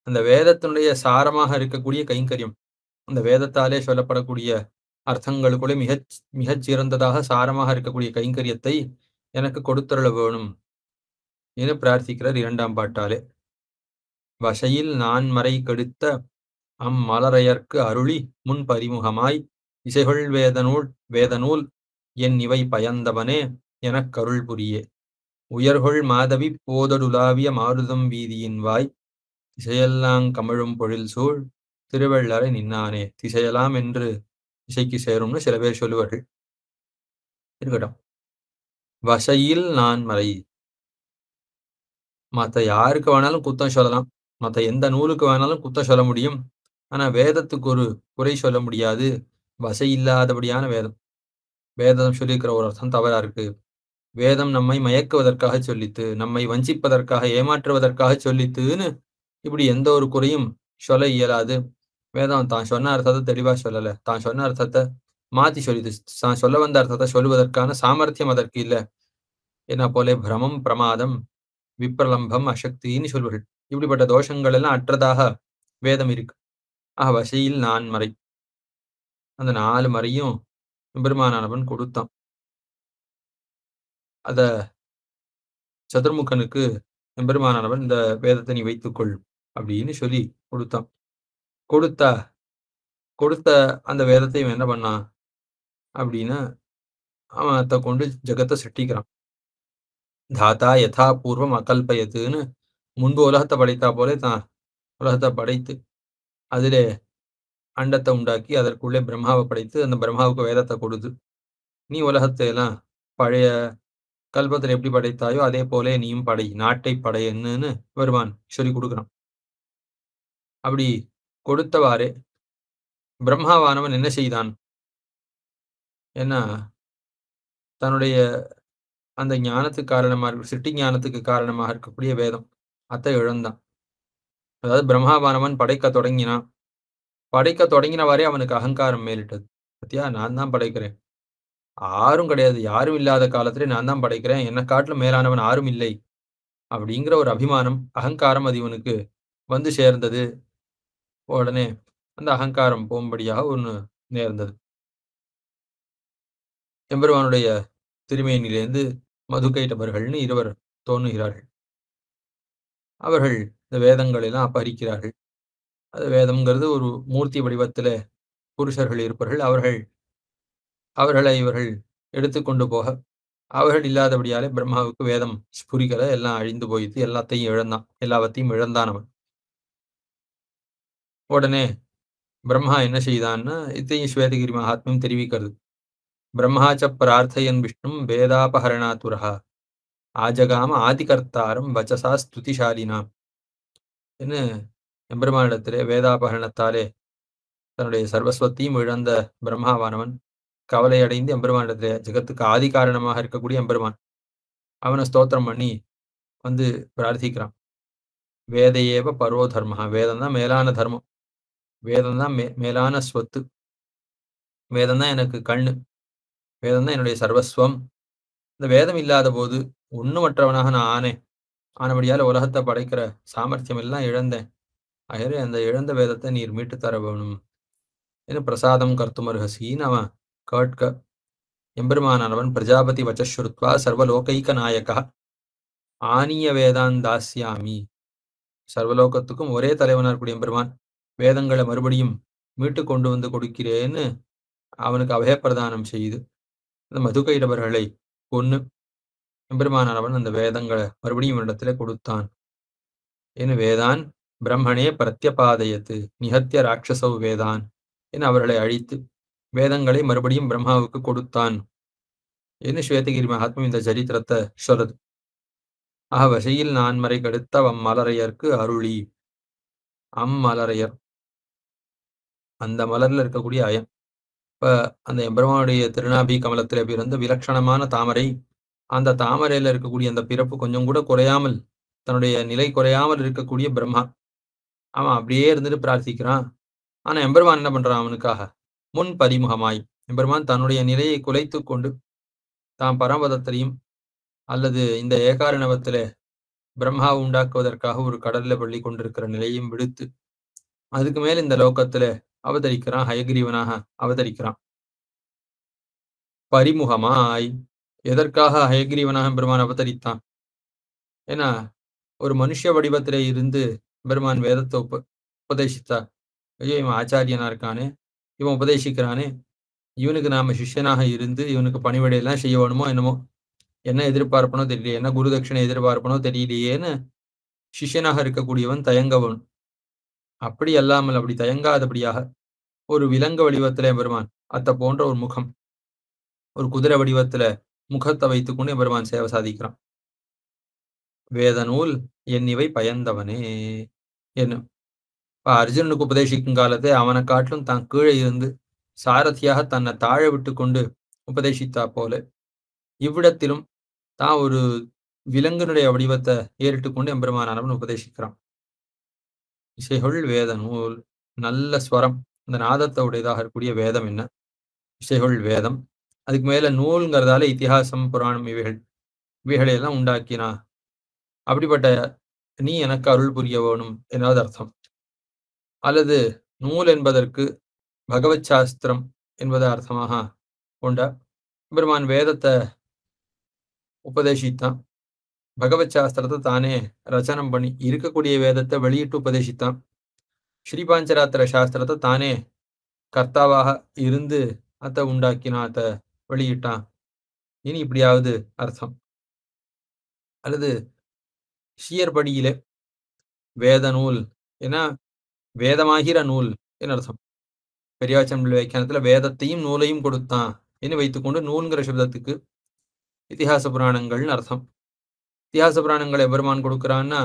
அந்த வேதத்தினுடைய சாரமாக இருக்கக்கூடிய கைங்கரியம், அந்த வேதத்தாலே சொல்லப்படக்கூடிய அர்த்தங்களுக்குள்ளே மிகச் சிறந்ததாக சாரமாக இருக்கக்கூடிய கைங்கரியத்தை எனக்கு கொடுத்தருள வேணும் என்று பிரார்த்திக்கிறார் 2ஆம் பாட்டாலே. வசையில் நான் மறை கெடுத்த அம்மலரையர்க்கு அருளி முன் பரிமுகமாய் இசைகொள் வேதநூல் என் இவை பயந்தவனே எனக் கருள் புரியே. உயர்கொள் மாதவி போதடுலாவிய மாருதம் வீதியின் வாய் திசையெல்லாங் கமழும் பொழில் சூழ் திருவள்ளரை நின்னானே. திசையெல்லாம் என்று இசைக்கு சேரும்னு சில பேர் சொல்லுவார்கள். இருக்கட்டும். வசையில் நான் மறை. மற்ற யாருக்கு வேணாலும் குத்தம் சொல்லலாம். மற்ற எந்த நூலுக்கு வேணாலும் குத்தம் சொல்ல முடியும். ஆனா வேதத்துக்கு ஒரு குறை சொல்ல முடியாது. வசை இல்லாதபடியான வேதம். வேதம் சொல்லியிருக்கிற ஒரு அர்த்தம் தவறா இருக்கு. வேதம் நம்மை மயக்குவதற்காக சொல்லித்து, நம்மை வஞ்சிப்பதற்காக, ஏமாற்றுவதற்காக சொல்லித்துன்னு இப்படி எந்த ஒரு குறையும் சொல்ல இயலாது. வேதம் தான் சொன்ன அர்த்தத்தை தெளிவா சொல்லல. தான் சொன்ன அர்த்தத்தை மாத்தி சொல்லிது. தான் சொல்ல வந்த அர்த்தத்தை சொல்லுவதற்கான சாமர்த்தியம் அதற்கு இல்லை. என்ன போல பிரமம், பிரமாதம், விப்ரலம்பம், அசக்தின்னு சொல்வார்கள். இப்படிப்பட்ட தோஷங்கள் எல்லாம் அற்றதாக வேதம் இருக்கு. வசையில் நான் மறை. அந்த 4 மறையும் எம்பெருமானானவன் கொடுத்தான். அத சதுர்முகனுக்கு எம்பெருமானானவன் இந்த வேதத்தை நீ வைத்துக்கொள் அப்படின்னு சொல்லி கொடுத்தான். கொடுத்த அந்த வேதத்தை இவன் என்ன பண்ணான் அப்படின்னா, அவன் அதை கொண்டு ஜெகத்தை சிருஷ்டிக்கிறான். தாத்தா யதா பூர்வம் அகல்பயத்துன்னு முன்பு உலகத்தை படைத்தா போல தான் உலகத்தை படைத்து அதிலே அண்டத்தை உண்டாக்கி அதற்குள்ளே பிரம்மாவை படைத்து அந்த பிரம்மாவுக்கு வேதத்தை கொடுத்து நீ உலகத்தை எல்லாம் பழைய கல்பத்தில் எப்படி படைத்தாயோ அதே போல நீயும் படை, நாட்டை படைன்னு வருவான் சொல்லி கொடுக்குறான். அப்படி கொடுத்தவாறே பிரம்மாவானவன் என்ன செய்தான்? ஏன்னா தன்னுடைய அந்த ஞானத்துக்கு காரணமாக இருக்க சிட்டி ஞானத்துக்கு காரணமாக இருக்கக்கூடிய வேதம் அத்தை இழந்தான். அதாவது பிரம்மாவானவன் படைக்க தொடங்கினவாறே அவனுக்கு அகங்காரம் மேலிட்டது. பத்தியா, நான் தான் படைக்கிறேன், யாரும் கிடையாது, யாரும் இல்லாத காலத்திலே நான் தான் படைக்கிறேன், என்னை காட்டிலும் மேலானவன் யாரும் இல்லை அப்படிங்கிற ஒரு அபிமானம், அகங்காரம் அது இவனுக்கு வந்து சேர்ந்தது. உடனே அந்த அகங்காரம் போகும்படியாக ஒன்று நேர்ந்தது. எம்பெருமானுடைய திருமேனிலிருந்து மதுக்கைட்டவர்கள்னு இருவர் தோன்றுகிறார்கள். அவர்கள் இந்த வேதங்கள் எல்லாம் அப்பரிக்கிறார்கள். அது வேதம்ங்கிறது ஒரு மூர்த்தி வடிவத்தில் புருஷர்கள் இருப்பார்கள். அவர்களை இவர்கள் எடுத்துக்கொண்டு போக அவர்கள் இல்லாதபடியாலே பிரம்மாவுக்கு வேதம் ஸ்புரிக்கல, எல்லாம் அழிந்து போயிட்டு எல்லாவற்றையும் இழந்தான் அவன். உடனே பிரம்மா என்ன செய்தான்னா, இத்தையும் ஸ்வேதகிரி மகாத்மியம் தெரிவிக்கிறது. பிரம்மாச்ச பிரார்த்தையன் விஷ்ணும் வேதாபஹரணாத்துரஹா ஆஜகாம ஆதிகர்த்தாரம் வச்சசா ஸ்துதிசாலினாம் என்று எம்பெருமானிடத்திலே வேதாபகரணத்தாலே தன்னுடைய சர்வஸ்வத்தையும் இழந்த பிரம்மாவானவன் கவலை அடைந்து எம்பெருமானிடத்திலே ஜெகத்துக்கு ஆதி காரணமாக இருக்கக்கூடிய எம்பெருமான் அவனை ஸ்தோத்திரம் பண்ணி வந்து பிரார்த்திக்கிறான். வேதையேவ பரோ தர்மஹா, வேதம் தான் மேலான தர்மம், வேதம் தான் மேலான ஸ்வத்து, வேதம் தான் எனக்கு கண்ணு, வேதம் தான் என்னுடைய சர்வஸ்வம். இந்த வேதம் இல்லாத போது ஒண்ணுமற்றவனாக நான் ஆனபடியால் உலகத்தை படைக்கிற சாமர்த்தியம் எல்லாம் இழந்தேன். ஆகவே அந்த இழந்த வேதத்தை நீர் மீட்டு தர வேணும் என்று பிரசாதம் கர்த்துமர்ஹசின்னு அவன் கேட்க, எம்பெருமானவன் பிரஜாபதி வச்சஸ்ருத்வா சர்வலோகைக்க நாயகா ஆனிய வேதான் தாஸ்யாமி, சர்வலோகத்துக்கும் ஒரே தலைவனாக இருக்கக்கூடிய எம்பெருமான் வேதங்களை மறுபடியும் மீட்டு கொண்டு வந்து கொடுக்கிறேன்னு அவனுக்கு அபயப்பிரதானம் செய்து அந்த மதுகைடவர்களை கொன்னு எம்பெருமானவன் அந்த வேதங்களை மறுபடியும் இடத்துல கொடுத்தான். ஏன்னு வேதான் பிரம்மனே பிரத்யபாதயத்து நிஹத்திய ராட்சசௌ வேதான் என அவர்களை அழித்து வேதங்களை மறுபடியும் பிரம்மாவுக்கு கொடுத்தான் என்று ஸ்வேதகிரி மகாத்மா இந்த சரித்திரத்தை சொல்றது. வசையில் நான்மறை கடுத்த அம்மலரையர்க்கு அருளி, அம்மலரையர் அந்த மலர்ல இருக்கக்கூடிய அயன். இப்ப அந்த எம்பெருமானுடைய திருநாபி கமலத்திலே பிறந்த விலட்சணமான தாமரை, அந்த தாமரையில இருக்கக்கூடிய அந்த பிறப்பு கொஞ்சம் கூட குறையாமல், தன்னுடைய நிலை குறையாமல் இருக்கக்கூடிய பிரம்மா அவன் அப்படியே இருந்துட்டு பிரார்த்திக்கிறான். ஆனா எம்பெருமான் என்ன பண்றான்? அவனுக்காக முன் பரிமுகமாய் எம்பெருமான் தன்னுடைய நிலையை குலைத்து கொண்டு தாம் பரமபதத்திலையும் அல்லது இந்த ஏகாரணவத்திலே பிரம்மாவை உண்டாக்குவதற்காக ஒரு கடல்ல பள்ளி கொண்டிருக்கிற நிலையும் விடுத்து அதுக்கு மேல் இந்த லோகத்துல அவதரிக்கிறான், ஹயகிரீவனாக அவதரிக்கிறான். பரிமுகமாய் எதற்காக ஹயகிரீவனாக பெருமான் அவதரித்தான்? ஏன்னா ஒரு மனுஷ வடிவத்திலே இருந்து பெருமான் வேதத்தை உபதேசித்தா, ஐயோ இவன் ஆச்சாரியனா இருக்கானே, இவன் உபதேசிக்கிறானே, இவனுக்கு நாம சிஷ்யனாக இருந்து இவனுக்கு பணிவிடையெல்லாம் செய்ய வேணுமோ என்னமோ, என்ன எதிர்பார்ப்பனோ தெரியலையே, என்ன குரு தட்சிணை எதிர்பார்ப்பனோ தெரியலையேன்னு சிஷ்யனாக இருக்கக்கூடியவன் தயங்க வேணும். அப்படி அல்லாமல் அப்படி தயங்காதபடியாக ஒரு விலங்கு வடிவத்திலே எம்பெருமான் அத்த போன்ற ஒரு முகம், ஒரு குதிரை வடிவத்தில முகத்தை வைத்துக்கொண்டு எம்பெருமான் சேவை சாதிக்கிறான். வேத நூல் என்னிவை பயந்தவனே என்னும். இப்ப அர்ஜுனனுக்கு உபதேசிக்கும் காலத்தை அவனை காட்டிலும் தான் கீழே இருந்து சாரதியாக தன்னை தாழ விட்டு கொண்டு உபதேசித்தா போல இவ்விடத்திலும் தான் ஒரு விலங்கினுடைய வடிவத்தை ஏறிட்டுக் கொண்டு எம்பெருமானவன் உபதேசிக்கிறான். இசைகொள் வேத நூல், நல்ல ஸ்வரம், இந்த நாதத்தை உடையதாக இருக்கக்கூடிய வேதம் என்ன? இசைகொள் வேதம். அதுக்கு மேல நூல்ங்கிறதால இதிகாசம், புராணம் இவைகளை எல்லாம் உண்டாக்கினா. அப்படிப்பட்ட நீ எனக்கு அருள் புரிய வேணும் என்னாவது அர்த்தம். அல்லது நூல் என்பதற்கு பகவத் சாஸ்திரம் என்பதை அர்த்தமாக கொண்ட பெருமான் வேதத்தை உபதேசித்தான். பகவத் சாஸ்திரத்தை தானே ரச்சனம் பண்ணி இருக்கக்கூடிய வேதத்தை வெளியிட்டு உபதேசித்தான். ஸ்ரீபாஞ்சராத்திர சாஸ்திரத்தை தானே கர்த்தாவாக இருந்து அத்தை உண்டாக்கினான், அத்தை வெளியிட்டான். இனி இப்படியாவது அர்த்தம். அல்லது ஷியர்படியிலே வேத நூல் ஏன்னா வேதமாகிற நூல் என்ன அர்த்தம்? பெரியாச்சம் வியாக்கியானத்துல வேதத்தையும் நூலையும் கொடுத்தான் என்று வைத்துக்கொண்டு நூல்கிற சப்தத்துக்கு இதிகாச புராணங்கள்னு அர்த்தம். இதிகாச புராணங்களை எம்பெருமான் கொடுக்கிறான்னா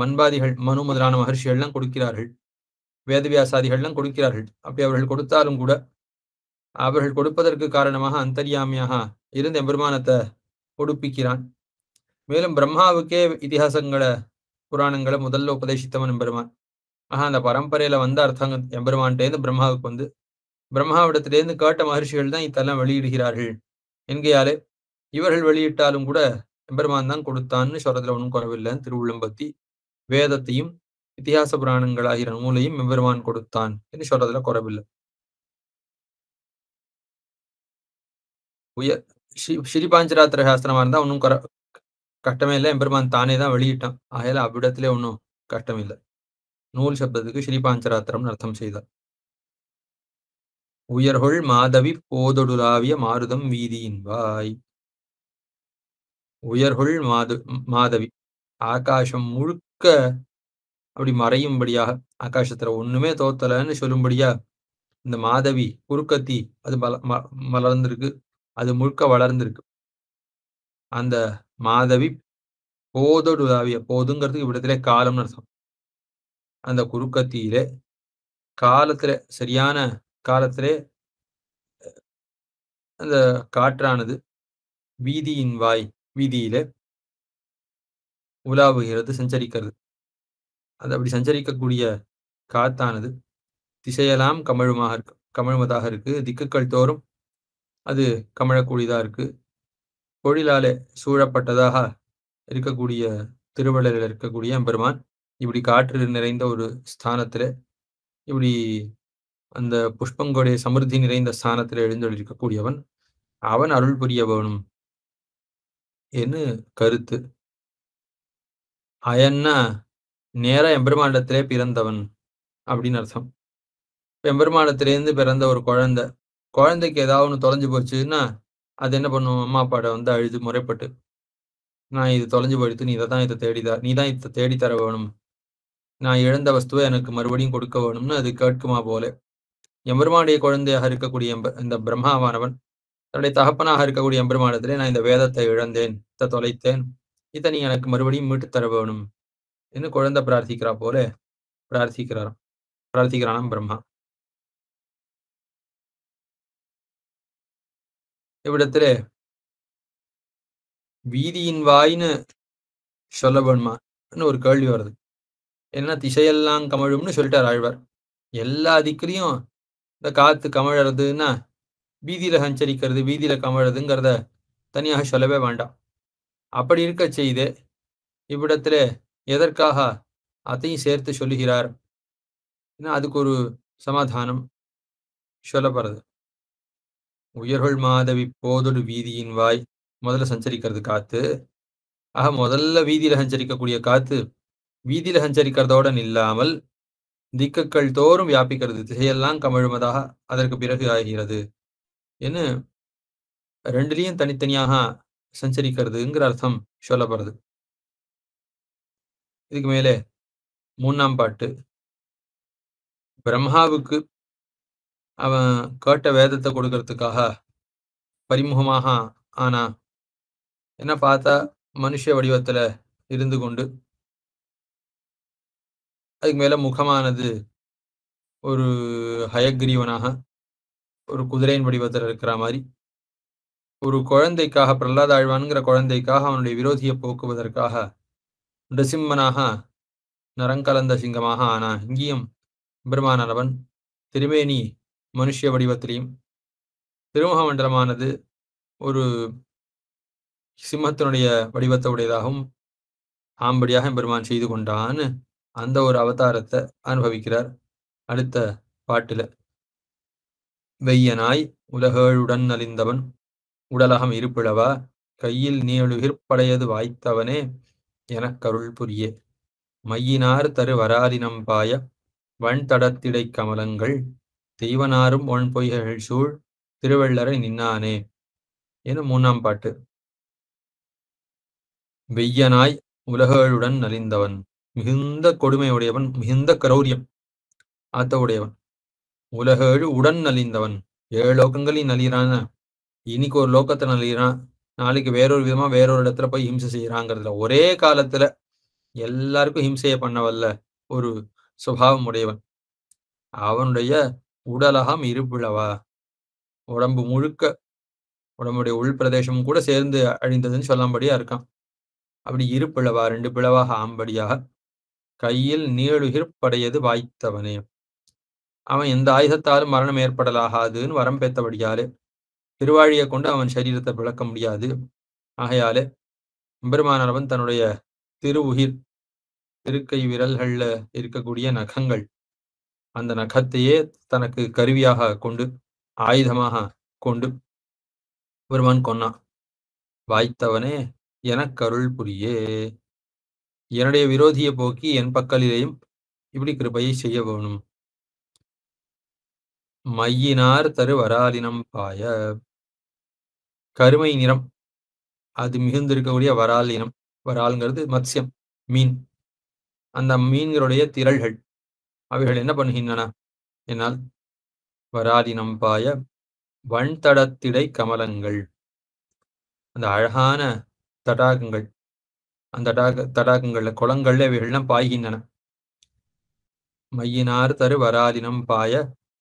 மன்பாதிகள், மனு முதலான மகர்ஷிகள்லாம் கொடுக்கிறார்கள், வேதவியாசாதிகள்லாம் கொடுக்கிறார்கள். அப்படி அவர்கள் கொடுத்தாலும் கூட அவர்கள் கொடுப்பதற்கு காரணமாக அந்தர்யாமியாக இருந்து எம்பெருமானத்தை கொடுப்பிக்கிறான். மேலும் பிரம்மாவுக்கே இதிகாசங்களை புராணங்களை முதல்ல உபதேசித்தவன் எம்பெருமான். அந்த பரம்பரையில வந்த அர்த்தங்க எம்பெருமான்டேந்து பிரம்மாவுக்கு வந்து பிரம்மாவிடத்திலேருந்து கேட்ட மகர்ஷிகள் தான் இதெல்லாம் வெளியிடுகிறார்கள் என்கையாலே இவர்கள் வெளியிட்டாலும் கூட எம்பெருமான் தான் கொடுத்தான்னு சொல்றதுல ஒன்றும் குறவில்லைன்னு திருவுள்ளம்பத்தி வேதத்தையும் இதிகாச புராணங்களாகிற நூலையும் எம்பெருமான் கொடுத்தான் என்று சொல்றதுல குறவில்லை. ஸ்ரீபாஞ்சராத்திர சாஸ்திரமா இருந்தா ஒன்றும் கஷ்டமே இல்லை, எம்பெருமான் தானே தான் வெளியிட்டான். ஆகையால அவ்விடத்திலே ஒன்றும் கஷ்டம் இல்லை. நூல் சப்தத்துக்கு ஸ்ரீபாஞ்சராத்திரம்னு அர்த்தம் செய்தார். உயர்கொள் மாதவி போதொடுலாவிய மாருதம் வீதியின் வாய். உயர்கொள் மாதவி ஆகாசம் முழுக்க அப்படி மறையும்படியாக, ஆகாசத்துல ஒண்ணுமே தோத்தலன்னு சொல்லும்படியா இந்த மாதவி குறுக்கத்தி அது மலர்ந்திருக்கு, அது முழுக்க வளர்ந்திருக்கு. அந்த மாதவி போதொடுலாவிய, போதுங்கிறதுக்கு இவ்விடத்திலே காலம்னு அர்த்தம். அந்த குறுக்கத்தியிலே காலத்துல சரியான காலத்திலே அந்த காற்றானது வீதியின் வாய், வீதியிலே உலாவுகிறது, சஞ்சரிக்கிறது. அது அப்படி சஞ்சரிக்கக்கூடிய காத்தானது திசையெல்லாம் கமழுவதாக இருக்கு. திக்குக்கள் தோறும் அது கமழக்கூடியதா இருக்கு. பொழிலாலே சூழப்பட்டதாக இருக்கக்கூடிய திருவள்ளில் இருக்கக்கூடிய எம்பெருமான் இப்படி காற்று நிறைந்த ஒரு ஸ்தானத்துல, இப்படி அந்த புஷ்பங்களுடைய சமிருத்தி நிறைந்த ஸ்தானத்தில் எழுந்தொழிருக்கக்கூடியவன், அவன் அருள் புரிய வேணும் என்று கருத்து. அயன்னா நேரா எம்பெருமானிடத்திலே பிறந்தவன் அப்படின்னு அர்த்தம். எம்பெருமானிடத்திலேருந்து பிறந்த ஒரு குழந்தைக்கு ஏதாவது ஒன்று தொலைஞ்சு போச்சுன்னா அது என்ன பண்ணும்? அம்மா அப்பாட்ட வந்து அழுது முறைப்பட்டு, நான் இது தொலைஞ்சு போயிடுத்து, நீ தான் இதை தேடி தர வேணும், நான் இழந்த வஸ்துவை எனக்கு மறுபடியும் கொடுக்க வேணும்னு அது கேட்குமா போல எம்பெருமானுடைய குழந்தையாக இருக்கக்கூடிய இந்த பிரம்மாவானவன் தன்னுடைய தகப்பனாக இருக்கக்கூடிய எம்பெருமானத்திலே நான் இந்த வேதத்தை இழந்தேன், இதை தொலைத்தேன், இதை நீ எனக்கு மறுபடியும் மீட்டு தர வேணும் என்று குழந்தை பிரார்த்திக்கிறா போல பிரார்த்திக்கிறானாம் பிரம்மா. இவ்விடத்திலே வீதியின் வாயின்னு சொல்ல வேணுமா ஒரு கேள்வி வருது. என்ன திசையெல்லாம் கமழும்னு சொல்லிட்டார் ஆழ்வார். எல்லா திக்கிலையும் இந்த காத்து கமழறதுன்னா வீதியில சஞ்சரிக்கிறது, வீதியில கமழுதுங்கிறத தனியாக சொல்லவே வேண்டாம். அப்படி இருக்க செய்து இவ்விடத்திலே எதற்காக அதையும் சேர்த்து சொல்லுகிறார்? அதுக்கு ஒரு சமாதானம் சொல்லப்படுறது. உயர்கொள் மாதவி போதொடு வீதியின் வாய், முதல்ல சஞ்சரிக்கிறது காத்து. முதல்ல வீதியில சஞ்சரிக்கக்கூடிய காத்து வீதியில சஞ்சரிக்கிறதோட இல்லாமல் திக்குகள் தோறும் வியாபிக்கிறது, திசையெல்லாம் கமழுமதாக அதற்கு பிறகு ஆகிறது என்று ரெண்டுலயும் தனித்தனியாக சஞ்சரிக்கிறதுங்கிற அர்த்தம் சொல்லப்படுறது. இதுக்கு மேலே 3ஆம் பாட்டு, பிரம்மாவுக்கு அவன் கேட்ட வேதத்தை கொடுக்கறதுக்காக பரிமுகமாக ஆனா என்ன பார்த்தா மனுஷ வடிவத்துல இருந்து கொண்டு, அதுக்கு மேல முகமானது ஒரு ஹயக்ரீவனாக ஒரு குதிரையின் வடிவத்தில் இருக்கிற மாதிரி, ஒரு குழந்தைக்காக பிரகலாத ஆழ்வான்கிற குழந்தைக்காக அவனுடைய விரோதியை போக்குவதற்காக நிருசிம்மனாக நரங்கலந்த சிங்கமாக ஆனா இங்கேயும் பெருமானவன் திருமேனி மனுஷ வடிவத்திலையும் திருமுக மண்டலமானது ஒரு சிம்மத்தினுடைய வடிவத்தை உடையதாகவும் ஆம்படியாக பெருமான் செய்து கொண்டான்னு அந்த ஒரு அவதாரத்தை அனுபவிக்கிறார். அடுத்த பாட்டுல, வெய்யனாய் உலகேழுடன் நலிந்தவன் உடலகம் இருப்பிழவா கையில் நீழுகிற்படையது வாய்த்தவனே எனக்கருள் புரியே மையினார் தரு வராலினம் பாய வண்தடத்திடை கமலங்கள் தெய்வனாரும் ஒன் பொய்கள் சூழ் திருவள்ளரை நின்னானே என 3ஆம் பாட்டு. வெய்யனாய் உலகேழுடன் நலிந்தவன், மிகுந்த கொடுமையுடையவன், மிகுந்த கரௌரியம் ஆத்த உடையவன். உலகேழு உடன் நலிந்தவன், 7 லோகங்களையும் நலிகிறான். இன்னைக்கு ஒரு லோகத்தை நலிகிறான், நாளைக்கு வேறொரு விதமா வேறொரு இடத்துல போய் ஹிம்சை செய்யறாங்கிறதுல ஒரே காலத்துல எல்லாருக்கும் ஹிம்சையை பண்ண வல்ல ஒரு சுபாவம் உடையவன். அவனுடைய உடலகம் இருப்பிழவா, உடம்பு முழுக்க உடம்புடைய உள் பிரதேசம் கூட சேர்ந்து அழிந்ததுன்னு சொல்லும்படியா இருக்கான். அப்படி இருப்பிழவா 2 பிளவாக ஆம்படியாக கையில் நீளுகிற்படையது வாய்த்தவனே, அவன் எந்த ஆயுதத்தாலும் மரணம் ஏற்படலாகாதுன்னு வரம் பெற்றபடியாலே திருவாழியை கொண்டு அவன் சரீரத்தை விளக்க முடியாது. ஆகையாலே பெருமானவன் தன்னுடைய திருவுயிர் திருக்கை விரல்கள்ல இருக்கக்கூடிய நகங்கள், அந்த நகத்தையே தனக்கு கருவியாக கொண்டு ஆயுதமாக கொண்டு பெருமான் கொன்னான். வாய்த்தவனே எனக்கருள் புரியே, என்னுடைய விரோதியை போக்கி என் பக்கலிலேயும் இப்படி கிருபையை செய்ய வேணும். மையினார் தரு வராலினம் பாய, கருமை நிறம் அது மிகுந்திருக்கக்கூடிய வரால் இனம். வரால்ங்கிறது மத்ஸ்யம், மீன். அந்த மீன்களுடைய திரள்கள் அவைகள் என்ன பண்ணுகின்றன என்னால் வராலினம் பாய வண்தடத்திடை கமலங்கள், அந்த அழகான தடாகங்கள், அந்த தடாகங்கள்ல குளங்கள்ல இவைகள்லாம் பாய்கின்றன. மையினார் தரு வராலினம் பாய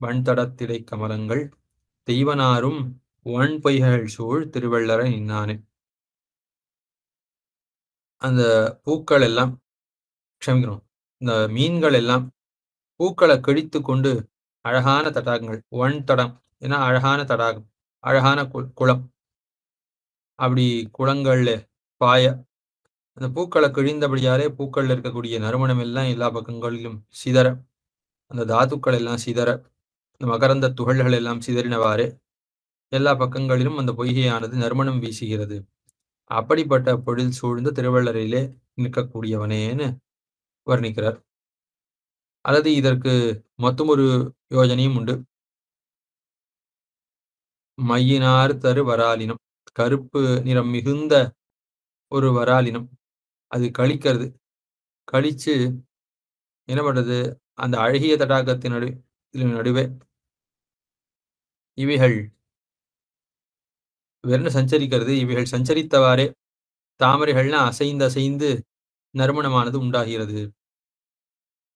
வண்தடத்திடை கமலங்கள் தெய்வனாரும் ஒன் பொய்கள் சூழ் திருவள்ளரை நின்னானே. அந்த பூக்கள் எல்லாம் க்ஷமிக்கணும், இந்த மீன்கள் எல்லாம் பூக்களை கிழித்து கொண்டு அழகான தடாகங்கள், ஒன் தடம் ஏன்னா அழகான தடாகம், அழகான குளம், அப்படி குளங்கள்ல பாய அந்த பூக்களை கிழிந்தபடியாலே பூக்கள்ல இருக்கக்கூடிய நறுமணம் எல்லாம் எல்லா பக்கங்களிலும் சிதற, அந்த தாத்துக்கள் எல்லாம் சிதற, அந்த மகரந்த துகள்கள் எல்லாம் சிதறினவாறே எல்லா பக்கங்களிலும் அந்த பொய்கையானது நறுமணம் வீசுகிறது. அப்படிப்பட்ட பொழில் சூழ்ந்த திருவள்ளரிலே நிற்கக்கூடியவனேன்னு வர்ணிக்கிறார். அல்லது இதற்கு மொத்தம் ஒரு யோஜனையும் உண்டு. மையினார் தரு வராலினம், கருப்பு நிறம் மிகுந்த ஒரு வராலினம், அது கழிக்கிறது. கழிச்சு என்ன பண்றது, அந்த அழகிய தடாகத்தின் நடுவே இவைகள் வெறும் சஞ்சரிக்கிறது. இவைகள் சஞ்சரித்தவாறே தாமரைகள்லாம் அசைந்து அசைந்து நறுமணமானது உண்டாகிறது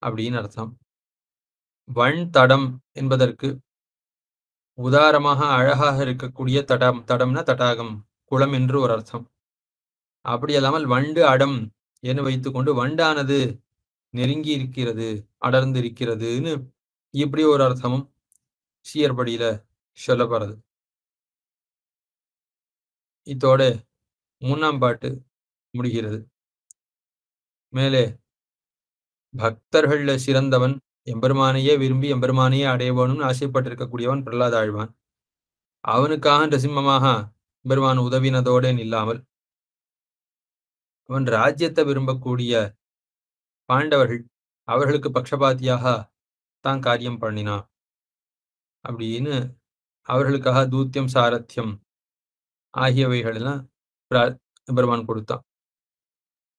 அப்படின்னு அர்த்தம். வண் தடம் என்பதற்கு உதாரமாக அழகாக இருக்கக்கூடிய தடம், தடம்னா தடாகம், குளம் என்று ஒரு அர்த்தம். அப்படி அல்லாமல் வண்டு அடம் என வைத்துக்கொண்டு வண்டானது நெருங்கி இருக்கிறது, அடர்ந்து இருக்கிறதுன்னு இப்படி ஒரு அர்த்தமும் சீர்படியில சொல்லப்படுறது. இதோட 3ஆம் பாட்டு முடிகிறது. மேலே பக்தர்கள்ல சிறந்தவன், எம்பெருமானையே விரும்பி எம்பெருமானையே அடையவனும் ஆசைப்பட்டிருக்கக்கூடியவன் பிரகலாத ஆழ்வான். அவனுக்காக நரசிம்மமாக பெருமான் உதவினதோடு நில்லாமல் அவன் ராஜ்யத்தை விரும்பக்கூடிய பாண்டவர்கள், அவர்களுக்கு பக்ஷபாத்தியாக தான் காரியம் பண்ணினா அப்படின்னு அவர்களுக்காக தூத்தியம் சாரத்தியம் ஆகியவைகள் எல்லாம் பெருமான் கொடுத்தான்.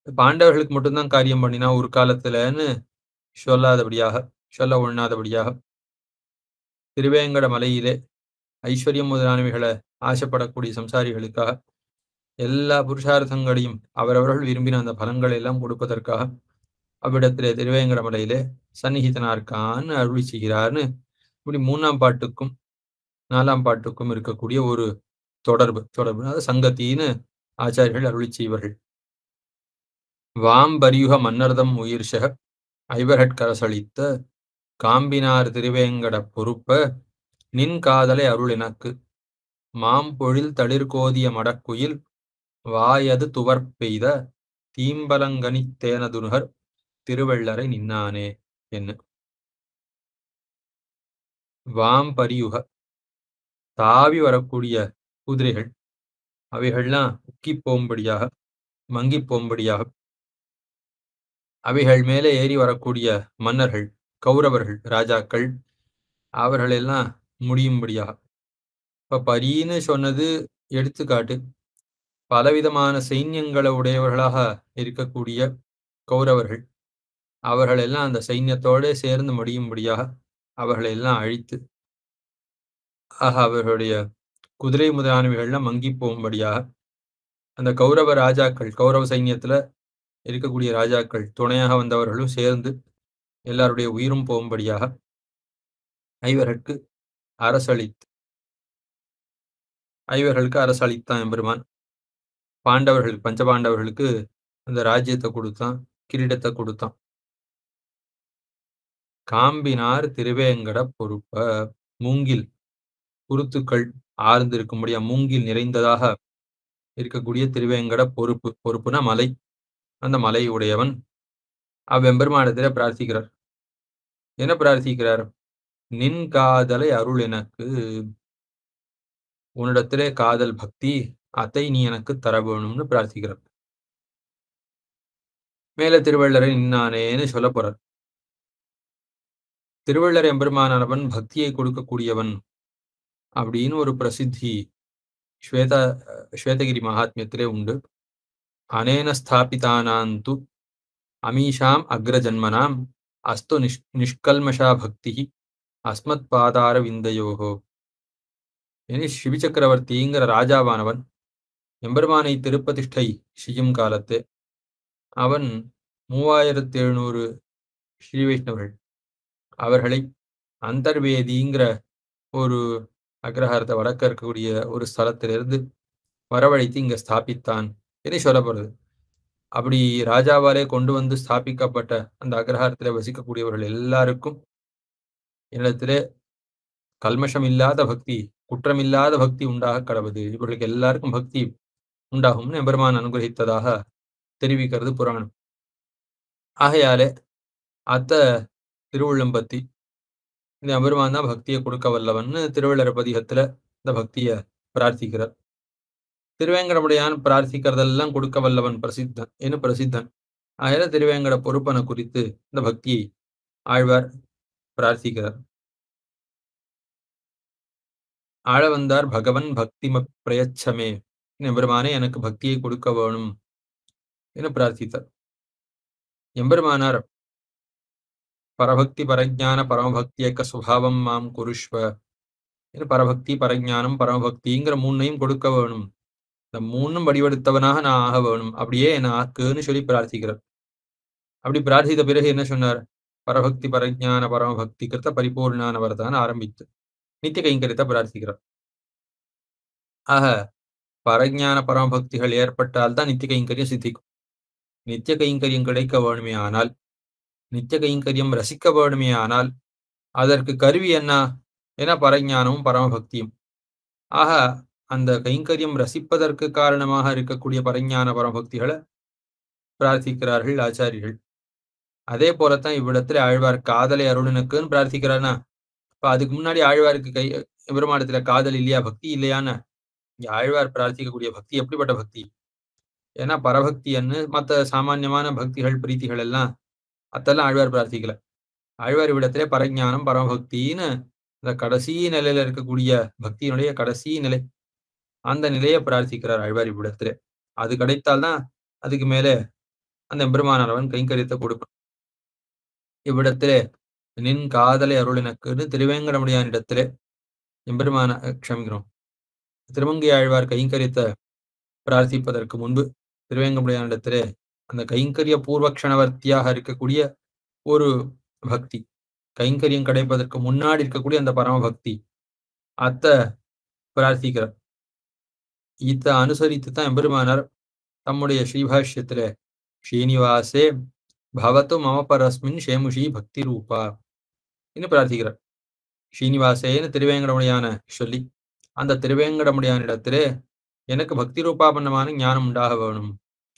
பாண்டவர்களுக்கு மட்டும்தான் காரியம் பண்ணினா ஒரு காலத்துலன்னு சொல்ல ஒண்ணாதபடியாக திருவேங்கட மலையிலே ஐஸ்வர்யம் முதலானவைகளை ஆசைப்படக்கூடிய சம்சாரிகளுக்காக எல்லா புருஷார்த்தங்களையும் அவரவர்கள் விரும்பின அந்த பலன்களை எல்லாம் கொடுப்பதற்காக அவ்விடத்திலே திருவேங்கட மலையிலே சந்நிகிதனா இருக்கான்னு அருளி செய்கிறார்னு இப்படி 3ஆம் பாட்டுக்கும் 4ஆம் பாட்டுக்கும் இருக்கக்கூடிய ஒரு தொடர்பு அதாவது சங்கத்தின்னு ஆச்சாரியர்கள் அருளி செய்வார்கள். வாம்பரியுக மன்னர்தம் உயிர்ஷக ஐவர்கரசளித்த காம்பினார் திருவேங்கட பொறுப்ப நின் காதலை அருள் எனக்கு மாம்பொழில் தளிர்கோதிய மடக்குயில் வாயது துவர் பெய்த தீம்பலங்கனி தேனதுனுகர் திருவள்ளரை நின்னானே என்ன. வாம்பரியுக தாவி வரக்கூடிய குதிரைகள் அவைகள்லாம் உக்கி போகும்படியாக மங்கி போகும்படியாக அவைகள் மேலே ஏறி வரக்கூடிய மன்னர்கள் கௌரவர்கள் ராஜாக்கள் அவர்களெல்லாம் முடியும்படியாக. இப்ப பரின்னு சொன்னது எடுத்துக்காட்டு. பலவிதமான சைன்யங்களை உடையவர்களாக இருக்கக்கூடிய கௌரவர்கள் அவர்களெல்லாம் அந்த சைன்யத்தோடு சேர்ந்து முடியும்படியாக அவர்களை எல்லாம் அழித்து அவர்களுடைய குதிரை முதலானவைகள்லாம் மங்கி போகும்படியாக அந்த கௌரவ ராஜாக்கள் கௌரவ சைன்யத்துல இருக்கக்கூடிய ராஜாக்கள் துணையாக வந்தவர்களும் சேர்ந்து எல்லாருடைய உயிரும் போகும்படியாக ஐவர்களுக்கு அரசளித்தான் எம்பெருமான். பாண்டவர்களுக்கு பஞ்சபாண்டவர்களுக்கு அந்த ராஜ்யத்தை கொடுத்தான், கிரீடத்தை கொடுத்தான். காம்பினார் திருவேங்கட பொறுப்ப மூங்கில் குருத்துக்கள் ஆர்ந்திருக்கும்படியா மூங்கில் நிறைந்ததாக இருக்கக்கூடிய திருவேங்கட பொறுப்புனா மலை. அந்த மலை உடையவன் அவ்வெம்பெருமானிடத்திலே பிரார்த்திக்கிறார். என்ன பிரார்த்திக்கிறார்? நின் காதலை அருள் எனக்கு, உன்னிடத்திலே காதல் பக்தி அதை நீ எனக்கு தர வேணும்னு பிரார்த்திக்கிறார். மேல திருவள்ளரை நின்னானேன்னு சொல்ல போறார். திருவள்ளரை எம்பெருமானவன் பக்தியை கொடுக்கக்கூடியவன் அப்படின்னு ஒரு பிரசித்தி ஸ்வேதகிரி மகாத்மியத்திலே உண்டு. அனேன ஸ்தாபிதானாந்து அமீஷாம் அக்ரஜன்மனாம் அஸ்து நிஷ்கல்மஷா பக்தி அஸ்மத் பாதார விந்தயோகோ. இனி சிவி சக்கரவர்த்திங்கிற ராஜாவானவன் எம்பெருமானை திருப்பதிஷ்டை செய்யும் காலத்து அவன் 3700 ஸ்ரீ வைஷ்ணவர்கள் அவர்களை அந்தர்வேதிங்கிற ஒரு அக்ரஹாரத்தை வடக்க இருக்கக்கூடிய ஒரு ஸ்தலத்திலிருந்து வரவழைத்து இங்க ஸ்தாபித்தான் என்று சொல்லப்படுறது. அப்படி ராஜாவாலே கொண்டு வந்து ஸ்தாபிக்கப்பட்ட அந்த அக்ரஹாரத்திலே வசிக்கக்கூடியவர்கள் எல்லாருக்கும் என்னிடத்திலே கல்மஷம் இல்லாத பக்தி, குற்றமில்லாத பக்தி உண்டாக கடவுது, இவர்களுக்கு எல்லாருக்கும் பக்தி உண்டாகும்னு எம்பெருமான் அனுகிரகித்ததாக தெரிவிக்கிறது புராணம். ஆகையாலே அத்த திருவுள்ளம்பத்தி இந்த எம்பெருமான் தான் பக்தியை கொடுக்க வல்லவன்னு திருவள்ளர பதிகத்துல இந்த பக்தியை பிரார்த்திக்கிறார். திருவேங்கடமுடையான் பிரார்த்திக்கிறதெல்லாம் கொடுக்க வல்லவன் பிரசித்தன். ஆகையால திருவேங்கட பொறுப்பனை குறித்து இந்த பக்தியை ஆழ்வார் பிரார்த்திக்கிறார். ஆழ வந்தார் பகவன் பக்திம பிரயச்சமே, எம்பெருமானே எனக்கு பக்தியை கொடுக்க வேணும் என பிரார்த்தித்தார். எம்பெருமானார் பரபக்தி பரஜான பரமபக்தியக்க சுபாவம் மாம் குருஷ்வ என பரபக்தி பரஜானம் பரமபக்திங்கிற 3ஐயும் கொடுக்க வேணும், இந்த 3ம் வடிவெடுத்தவனாக நான் ஆக வேணும், அப்படியே என்ன ஆக்குன்னு சொல்லி பிரார்த்திக்கிறார். அப்படி பிரார்த்தித்த பிறகு என்ன சொன்னார்? பரபக்தி பரஜான பரமபக்தி கிருத்த பரிபூர்ணான வரதான ஆரம்பித்து நித்திய கைங்கரியத்தை பிரார்த்திக்கிறார். ஆக பரஜான பரமபக்திகள் ஏற்பட்டால்தான் நித்திய கைங்கரியம் சித்திக்கும். நித்திய கைங்கரியம் கிடைக்க வேணுமே ஆனால், நித்திய கைங்கரியம் ரசிக்க வேணுமே ஆனால் அதற்கு கருவி என்ன? என பரஞானமும் பரமபக்தியும். ஆக அந்த கைங்கரியம் ரசிப்பதற்கு காரணமாக இருக்கக்கூடிய பரஞான பரமபக்திகளை பிரார்த்திக்கிறார்கள் ஆச்சாரியர்கள். அதே போலத்தான் இவ்விடத்துல ஆழ்வார் காதலை அருளனுக்குன்னு பிரார்த்திக்கிறார்னா, இப்ப அதுக்கு முன்னாடி ஆழ்வாருக்கு பெருமாடத்துல காதல் இல்லையா, பக்தி இல்லையான்னு ஆழ்வார் பிரார்த்திக்கக்கூடிய பக்தி எப்படிப்பட்ட பக்தி? ஏன்னா பரபக்தின்னு மற்ற சாமான்யமான பக்திகள் பிரீத்திகள் எல்லாம் அதெல்லாம் ஆழ்வார் பிரார்த்திக்கல. ஆழ்வார் இவ்விடத்திலே பரஞானம் பரமபக்தின்னு இந்த கடைசி நிலையில இருக்கக்கூடிய பக்தியினுடைய கடைசி நிலை, அந்த நிலையை பிரார்த்திக்கிறார் ஆழ்வார் இவ்விடத்திலே. அது கிடைத்தால்தான் அதுக்கு மேலே அந்த எம்பெருமானவன் கைங்கரியத்தை கொடுப்பான். இவ்விடத்திலே நின் காதலை அருள் எனக்குன்னு திருவேங்கடமுடியானிடத்திலே எம்பெருமான க்ஷமிக்கிறோம், திருமங்கை ஆழ்வார் கைங்கரியத்தை பிரார்த்திப்பதற்கு முன்பு திருவேங்கடமுடியானிடத்திலே அந்த கைங்கரிய பூர்வக்ஷணவர்த்தியாக இருக்கக்கூடிய ஒரு பக்தி, கைங்கரியம் கிடைப்பதற்கு முன்னாடி இருக்கக்கூடிய அந்த பரம பக்தி அத்த பிரார்த்திக்கிறார். இத்த அனுசரித்து தான் எம்பெருமானார் தம்முடைய ஸ்ரீபாஷ்யத்திலே ஸ்ரீனிவாசே பவத்து மம பரஸ்மின் ஷேமுஷி பக்தி ரூபா என்று பிரார்த்திக்கிறார். ஸ்ரீனிவாசேன்னு திருவேங்கடமுடியான சொல்லி அந்த திருவேங்கடமுடியானிடத்திலே எனக்கு பக்தி ரூபாபன்னமான ஞானம் உண்டாக வேணும்,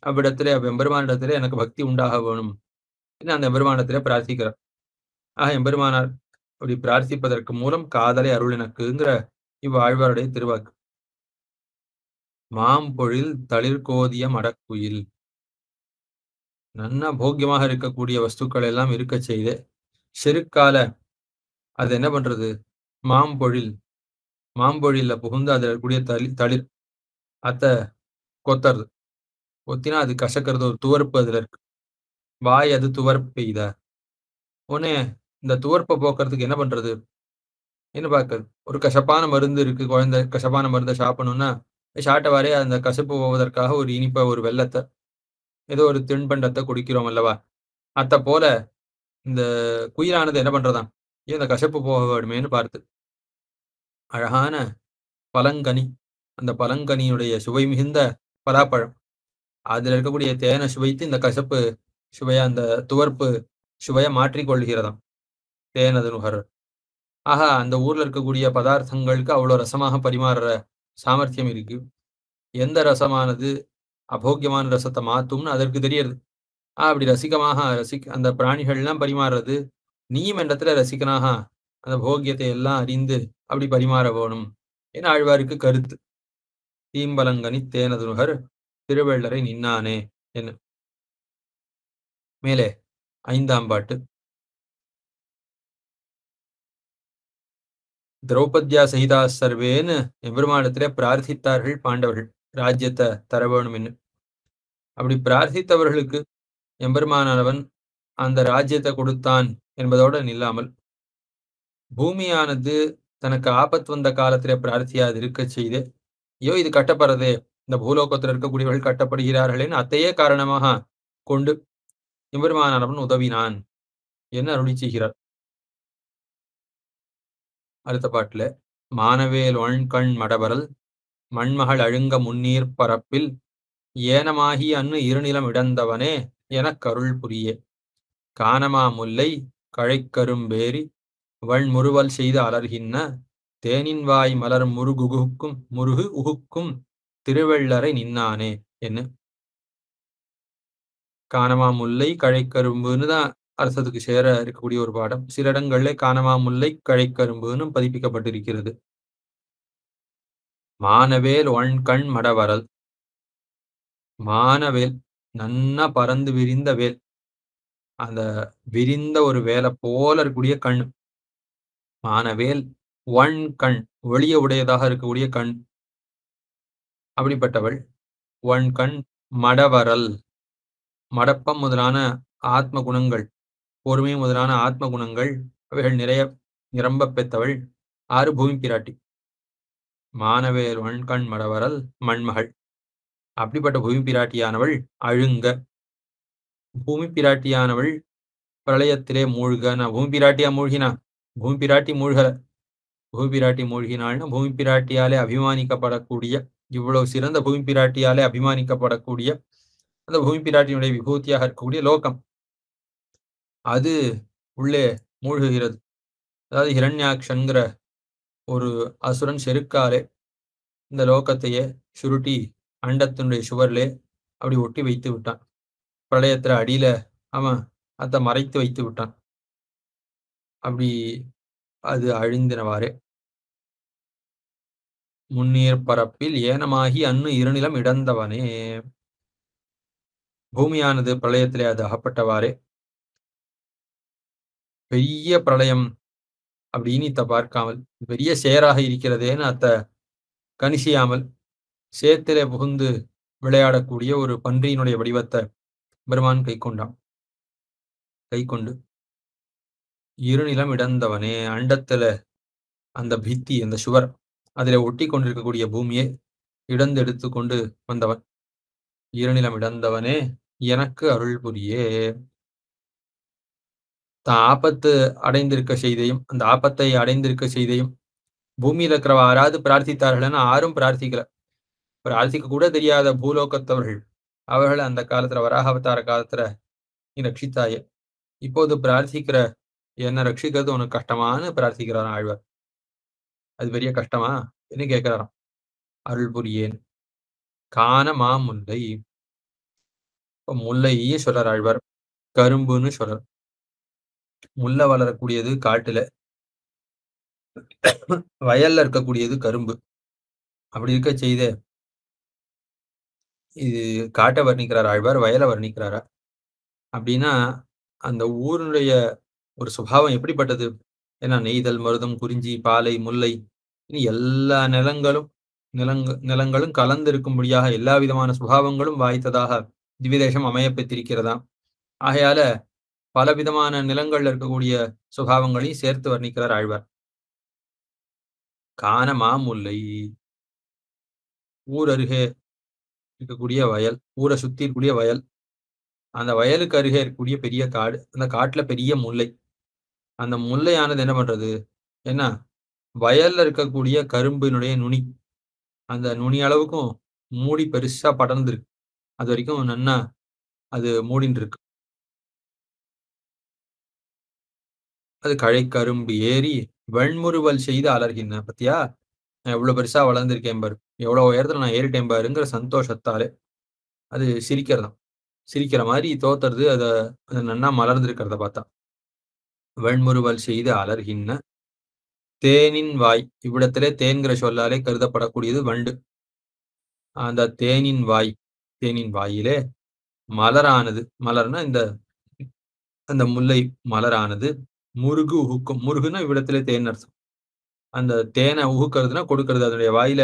அவ்விடத்திலே எம்பெருமானிடத்திலே எனக்கு பக்தி உண்டாக வேணும் என்று அந்த எம்பெருமானிடத்திலே பிரார்த்திக்கிறார். ஆக எம்பெருமானார் அப்படி பிரார்த்திப்பதற்கு மூலம் காதலை அருள் எனக்குங்கிற இவ்வாழ்வாருடைய திருவாக்கு. மாம்பொழில் தளிர்கோதிய மடக்குயில், நன்னா போக்கியமாக இருக்கக்கூடிய வஸ்துக்கள் எல்லாம் இருக்க செய்து செருக்கால அது என்ன பண்றது, மாம்பொழில்ல புகுந்து அதுல இருக்கக்கூடிய தளிர் அத்த கொத்துறது, கொத்தினா அது கசக்கிறது, ஒரு துவர்ப்பு அதுல இருக்கு, வாய் அது துவர்ப்பெய்த உடனே இந்த துவர்ப்பை போக்குறதுக்கு என்ன பண்றது என்ன பார்க்கறது, ஒரு கசப்பான மருந்து இருக்கு, குழந்தை கசப்பான மருந்தை சாப்பிடணும்னா சாட்டவாரே அந்த கசப்பு போவதற்காக ஒரு இனிப்பை ஒரு வெள்ளத்தை ஏதோ ஒரு தின்பண்டத்தை குடிக்கிறோம் அல்லவா, அத்த போல இந்த குயிலானது என்ன பண்றதாம், ஏன் இந்த கசப்பு போக வேண்டுமேன்னு பார்த்து அழகான பழங்கனி, அந்த பழங்கனியுடைய சுவை மிகுந்த பலாப்பழம் அதுல இருக்கக்கூடிய தேனை சுவைத்து இந்த கசப்பு சுவையா அந்த துவர்ப்பு சுவையை மாற்றிக்கொள்கிறதாம் தேனது நுகர். ஆக அந்த ஊர்ல இருக்கக்கூடிய பதார்த்தங்களுக்கு அவ்வளவு ரசமாக பரிமாறுற சாமர்த்தியம் இருக்கு. எந்த ரசமானது அபோக்கியமான ரசத்தை மாத்தும்னு அதற்கு தெரியுது. அப்படி ரசிகமாக அந்த பிராணிகள்லாம் பரிமாறுறது, நீயும் இடத்துல ரசிகனாக அந்த போக்கியத்தை எல்லாம் அறிந்து அப்படி பரிமாற வேணும் என ஆழ்வாருக்கு கருத்து. தீம்பலங்கனி தேனது நுகர் திருவள்ளரை நின்னானே என்ன. மேலே 5ஆம் பாட்டு. திரௌபத்யா சகிதா சர்வேன்னு எம்பெருமானிடத்திலே பிரார்த்தித்தார்கள் பாண்டவர்கள் ராஜ்யத்தை தர வேணும் என்று. அப்படி பிரார்த்தித்தவர்களுக்கு எம்பெருமானவன் அந்த ராஜ்யத்தை கொடுத்தான் என்பதோடு நில்லாமல் பூமியானது தனக்கு ஆபத்து வந்த காலத்திலே பிரார்த்தியாது இருக்க செய்து, ஐயோ இது கட்டப்படுறதே, இந்த பூலோகத்தில் இருக்கக்கூடியவர்கள் கட்டப்படுகிறார்களேன்னு அத்தையே காரணமாக கொண்டு எம்பெருமானவன் உதவினான் என்ன அருளி செய்கிறார். அடுத்த பாட்டுல மானவேல் ஒண்கண் மடவரல் மண்மகள் அழுங்க முன்னீர் பரப்பில் ஏனமாகி அன்னு இருநிலம் இடந்தவனே எனக் கருள் புரியே கானமா முல்லை கழைக்கரும்பேரி வண்முறுவல் செய்து அலர்கின்ன தேனின் வாய் மலர் முருகு உகுக்கும் திருவள்ளரை நின்னானே என்ன. கானமா முல்லை கழைக்கரும்புன்னு தான் அர்த்தத்துக்கு சேர இருக்கக்கூடிய ஒரு பாடம். சில இடங்கள்ல கானமா முல்லை கழைக்கரும்புன்னு பதிப்பிக்கப்பட்டிருக்கிறது. மானவேல் ஒண்கண் மடவரல், மானவேல் நன்னா பறந்து விரிந்த வேல், அந்த விரிந்த ஒரு வேலை போல இருக்கக்கூடிய கண். மானவேல் ஒண்கண் ஒளிய உடையதாக இருக்கக்கூடிய கண், அப்படிப்பட்டவள். ஒண்கண் மடவரல், மடப்பம் முதலான ஆத்ம குணங்கள், பொறுமை முதலான ஆத்ம குணங்கள் அவைகள் நிறைய நிரம்ப பெற்றவள். 6 பூமி பிராட்டி. மானவேல் ஒண்கண் மடவரல் மண்மகள், அப்படிப்பட்ட பூமி பிராட்டியானவள் அழுங்க. பூமி பிராட்டியானவள் பிரளயத்திலே மூழ்க. நான் பூமி பிராட்டியா மூழ்கினா, பூமி பிராட்டி மூழ்கல. பூமி பிராட்டி மூழ்கினாள்னா பூமி பிராட்டியாலே அபிமானிக்கப்படக்கூடிய, இவ்வளவு சிறந்த பூமி பிராட்டியாலே அபிமானிக்கப்படக்கூடிய அந்த பூமி பிராட்டியினுடைய விபூதியாக இருக்கக்கூடிய லோகம் அது உள்ளே மூழ்குகிறது. அதாவது ஹிரண்யாக்ஷங்கிற ஒரு அசுரன் செருக்காலே இந்த லோகத்தையே சுருட்டி அண்டத்தினுடைய சுவர்லே அப்படி ஒட்டி வைத்து விட்டான். பிரளயத்துல அடியில அவன் அதை மறைத்து வைத்து விட்டான். அப்படி அது அழிந்தினவாறே. முன்னீர் பரப்பில் ஏனமாகி அன்னு இருநிலம் இடந்தவனே, பூமியானது பிரளயத்திலே அது அகப்பட்டவாறே பெரிய பிரளயம் அப்படின்னு இத்த பார்க்காமல், பெரிய சேராக இருக்கிறதேன்னு அத்த கணிசியாமல், சேத்திலே புகுந்து விளையாடக்கூடிய ஒரு பன்றியினுடைய வடிவத்தை பெருமான் கைக்கொண்டான். கைக்கொண்டு இருநிலம் இடந்தவனே, அண்டத்துல அந்த பித்தி, அந்த சுவர், அதிலே ஒட்டி கொண்டிருக்கக்கூடிய பூமியை இடந்து எடுத்துக்கொண்டு வந்தவன். இருநிலம் இடந்தவனே எனக்கு அருள் புரியே. தான் ஆபத்து அடைந்திருக்க செய்தையும், அந்த ஆபத்தை அடைந்திருக்க செய்தையும் பூமியில இருக்கிறவ யாராவது பிரார்த்தித்தார்கள்னா யாரும் பிரார்த்திக்கல. பிரார்த்திக்க கூட தெரியாத பூலோகத்தவர்கள் அவர்கள் அந்த காலத்துல வராக அவதார காலத்துல நீ ரட்சித்தாயே, இப்போது பிரார்த்திக்கிற என்ன ரட்சிக்கிறது உனக்கு கஷ்டமான்னு பிரார்த்திக்கிறாராம் ஆழ்வார். அது பெரிய கஷ்டமா என்ன கேட்கிறாராம். அருள் புரியேன் காண மாமுல்லை. இப்ப முல்லையும் சொல்றார் ஆழ்வார், கரும்புன்னு சொல்றார். முல்லை வளரக்கூடியது காட்டுல, வயல்ல இருக்கக்கூடியது கரும்பு. அப்படி இருக்க செய்த இது காட்டை வர்ணிக்கிறார் ஆழ்வார், வயலை வர்ணிக்கிறாரா அப்படின்னா அந்த ஊருடைய ஒரு சுபாவம் எப்படிப்பட்டது? ஏன்னா நெய்தல், மருதம், குறிஞ்சி, பாலை, முல்லை இனி எல்லா நிலங்களும் கலந்திருக்கும்படியாக எல்லா விதமான சுபாவங்களும் வாய்த்ததாக திவ்யதேசம் அமைய பெற்றிருக்கிறதாம். ஆகையால பல விதமான நிலங்கள்ல இருக்கக்கூடிய சுபாவங்களையும் சேர்த்து வர்ணிக்கிறார் ஆழ்வார். காண மாமுல்லை, ஊர் அருகே இருக்கக்கூடிய வயல், ஊரை சுத்தி இருக்கக்கூடிய வயல், அந்த வயலுக்கு அருகே இருக்கக்கூடிய பெரிய காடு, அந்த காட்டுல பெரிய முல்லை. அந்த முல்லையானது என்ன பண்றது? ஏன்னா வயல்ல இருக்கக்கூடிய கரும்பினுடைய நுனி, அந்த நுனி அளவுக்கும் மூடி பெருசா படர்ந்துருக்கு. அது வரைக்கும் நன்னா அது மூடின்னு இருக்கு. அது கழை கரும்பு ஏறி வெண்முறுவல் செய்து அலர்கின்ற. பத்தியா நான் எவ்வளவு பெருசா வளர்ந்திருக்கேன் பாரு, எவ்வளவு உயரத்துல நான் ஏறிட்டேன் பாருங்கிற சந்தோஷத்தாலே அது சிரிக்கிறதாம். சிரிக்கிற மாதிரி தோத்துறது. அது நன்னா மலர்ந்திருக்கிறத பார்த்தா. வெண்முறுவல் செய்து அலர்கின்ற தேனின் வாய். இவ்விடத்திலே தேன்கிற சொல்லாலே கருதப்படக்கூடியது வண்டு. அந்த தேனின் வாய், தேனின் வாயிலே மலரானது, மலர்னா இந்த அந்த முல்லை மலரானது முருகு உகுக்கும். முருகுன்னா இவ்விடத்திலே தேன் அர்த்தம். அந்த தேனை உகுக்கிறதுனா கொடுக்கிறது. அதனுடைய வாயில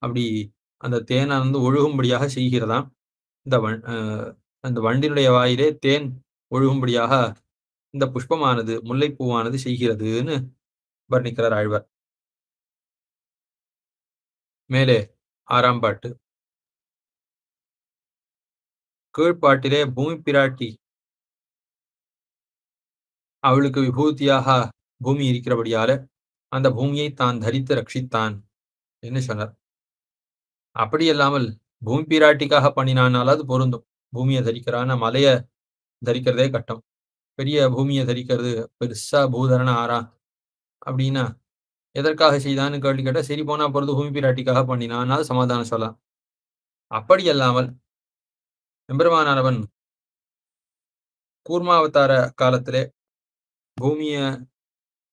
அப்படி அந்த தேனை வந்து ஒழுகும்படியாக செய்கிறதாம். அந்த வண்டினுடைய வாயிலே தேன் ஒழுகும்படியாக இந்த புஷ்பமானது, முல்லைப்பூவானது செய்கிறதுன்னு வர்ணிக்கிறார் ஆழ்வார். மேலே 6ஆம் பாட்டு. கீழ்ப்பாட்டிலே பூமி பிராட்டி அவளுக்கு விபூதியாக பூமி இருக்கிறபடியால அந்த பூமியை தான் தரித்து ரட்சித்தான் என்று சொன்னார். அப்படி இல்லாமல் பூமி பிராட்டிக்காக பண்ணினானாலாவது பொருந்தும். பூமியை தரிக்கிறான, மலைய தரிக்கிறதே கட்டம். பெரிய பூமியை தரிக்கிறது, பெருசா பூதரண ஆறா அப்படின்னா எதற்காக செய்தான்னு கேள்வி கேட்டா, சரி போனா பொறுத்து பூமி பிராட்டிக்காக பண்ணினானாவது சமாதானம் சொல்லலாம். அப்படி அல்லாமல் எம்பெருமானவன் கூர்மாவதார காலத்திலே பூமியை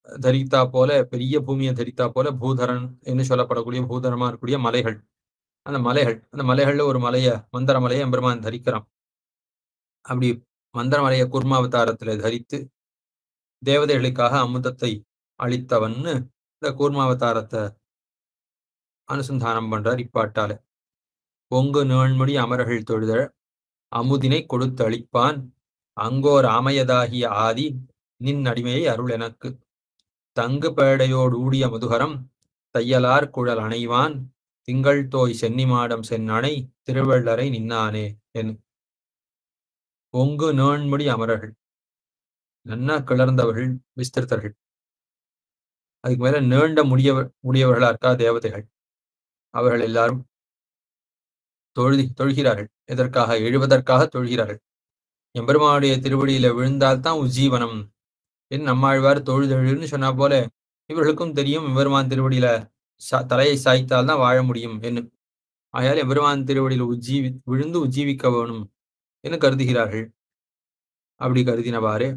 தரித்தா போல, பெரிய பூமியை தரித்தா போல பூதரன் என்று சொல்லப்படக்கூடிய பூதரமா இருக்கக்கூடிய மலைகள், அந்த மலைகள்ல ஒரு மலைய, மந்தர மலையை எம்பெருமான் தரிக்கிறான். அப்படி மந்தர மலையை கூர்மாவதாரத்துல தரித்து தேவதைகளுக்காக அமுதத்தை அளித்தவன்னு இந்த கூர்மாவதாரத்தை அனுசந்தானம் பண்றார் இப்பாட்டால. பொங்கு நேழ்மொழி அமரர்கள் தொழுதழ அமுதினை கொடுத்து அளிப்பான் அங்கோர் ஆமையதாகிய ஆதி நின் அடிமையை அருள் எனக்கு தங்கு பேடையோடு ஊடிய முதுகரம் தையலார் குழல் அணைவான் திங்கள் தோய் சென்னிமாடம் சென்னணை திருவள்ளரை நின்னானே என். பொங்கு நேழ்மொழி அமரர்கள், நன்னா கிளர்ந்தவர்கள், விஸ்திருத்தர்கள். அதுக்கு மேல நீண்ட முடியவர்களா இருக்கா தேவதைகள். அவர்கள் எல்லாரும் தொழுகிறார்கள். எதற்காக? எழுவதற்காக தொழுகிறார்கள். எம்பெருமானுடைய திருவடியில விழுந்தால்தான் உஜ்ஜீவனம் என்று நம்மாழ்வார் தொழுதெழுன்னு சொன்னா போல இவர்களுக்கும் தெரியும் எம்பெருமான் திருவடியில தலையை சாய்த்தால்தான் வாழ முடியும் என்று. ஆகையால் எம்பெருமான் திருவடியில விழுந்து உஜ்ஜீவிக்க வேணும் என்று கருதுகிறார்கள். அப்படி கருதினவாறு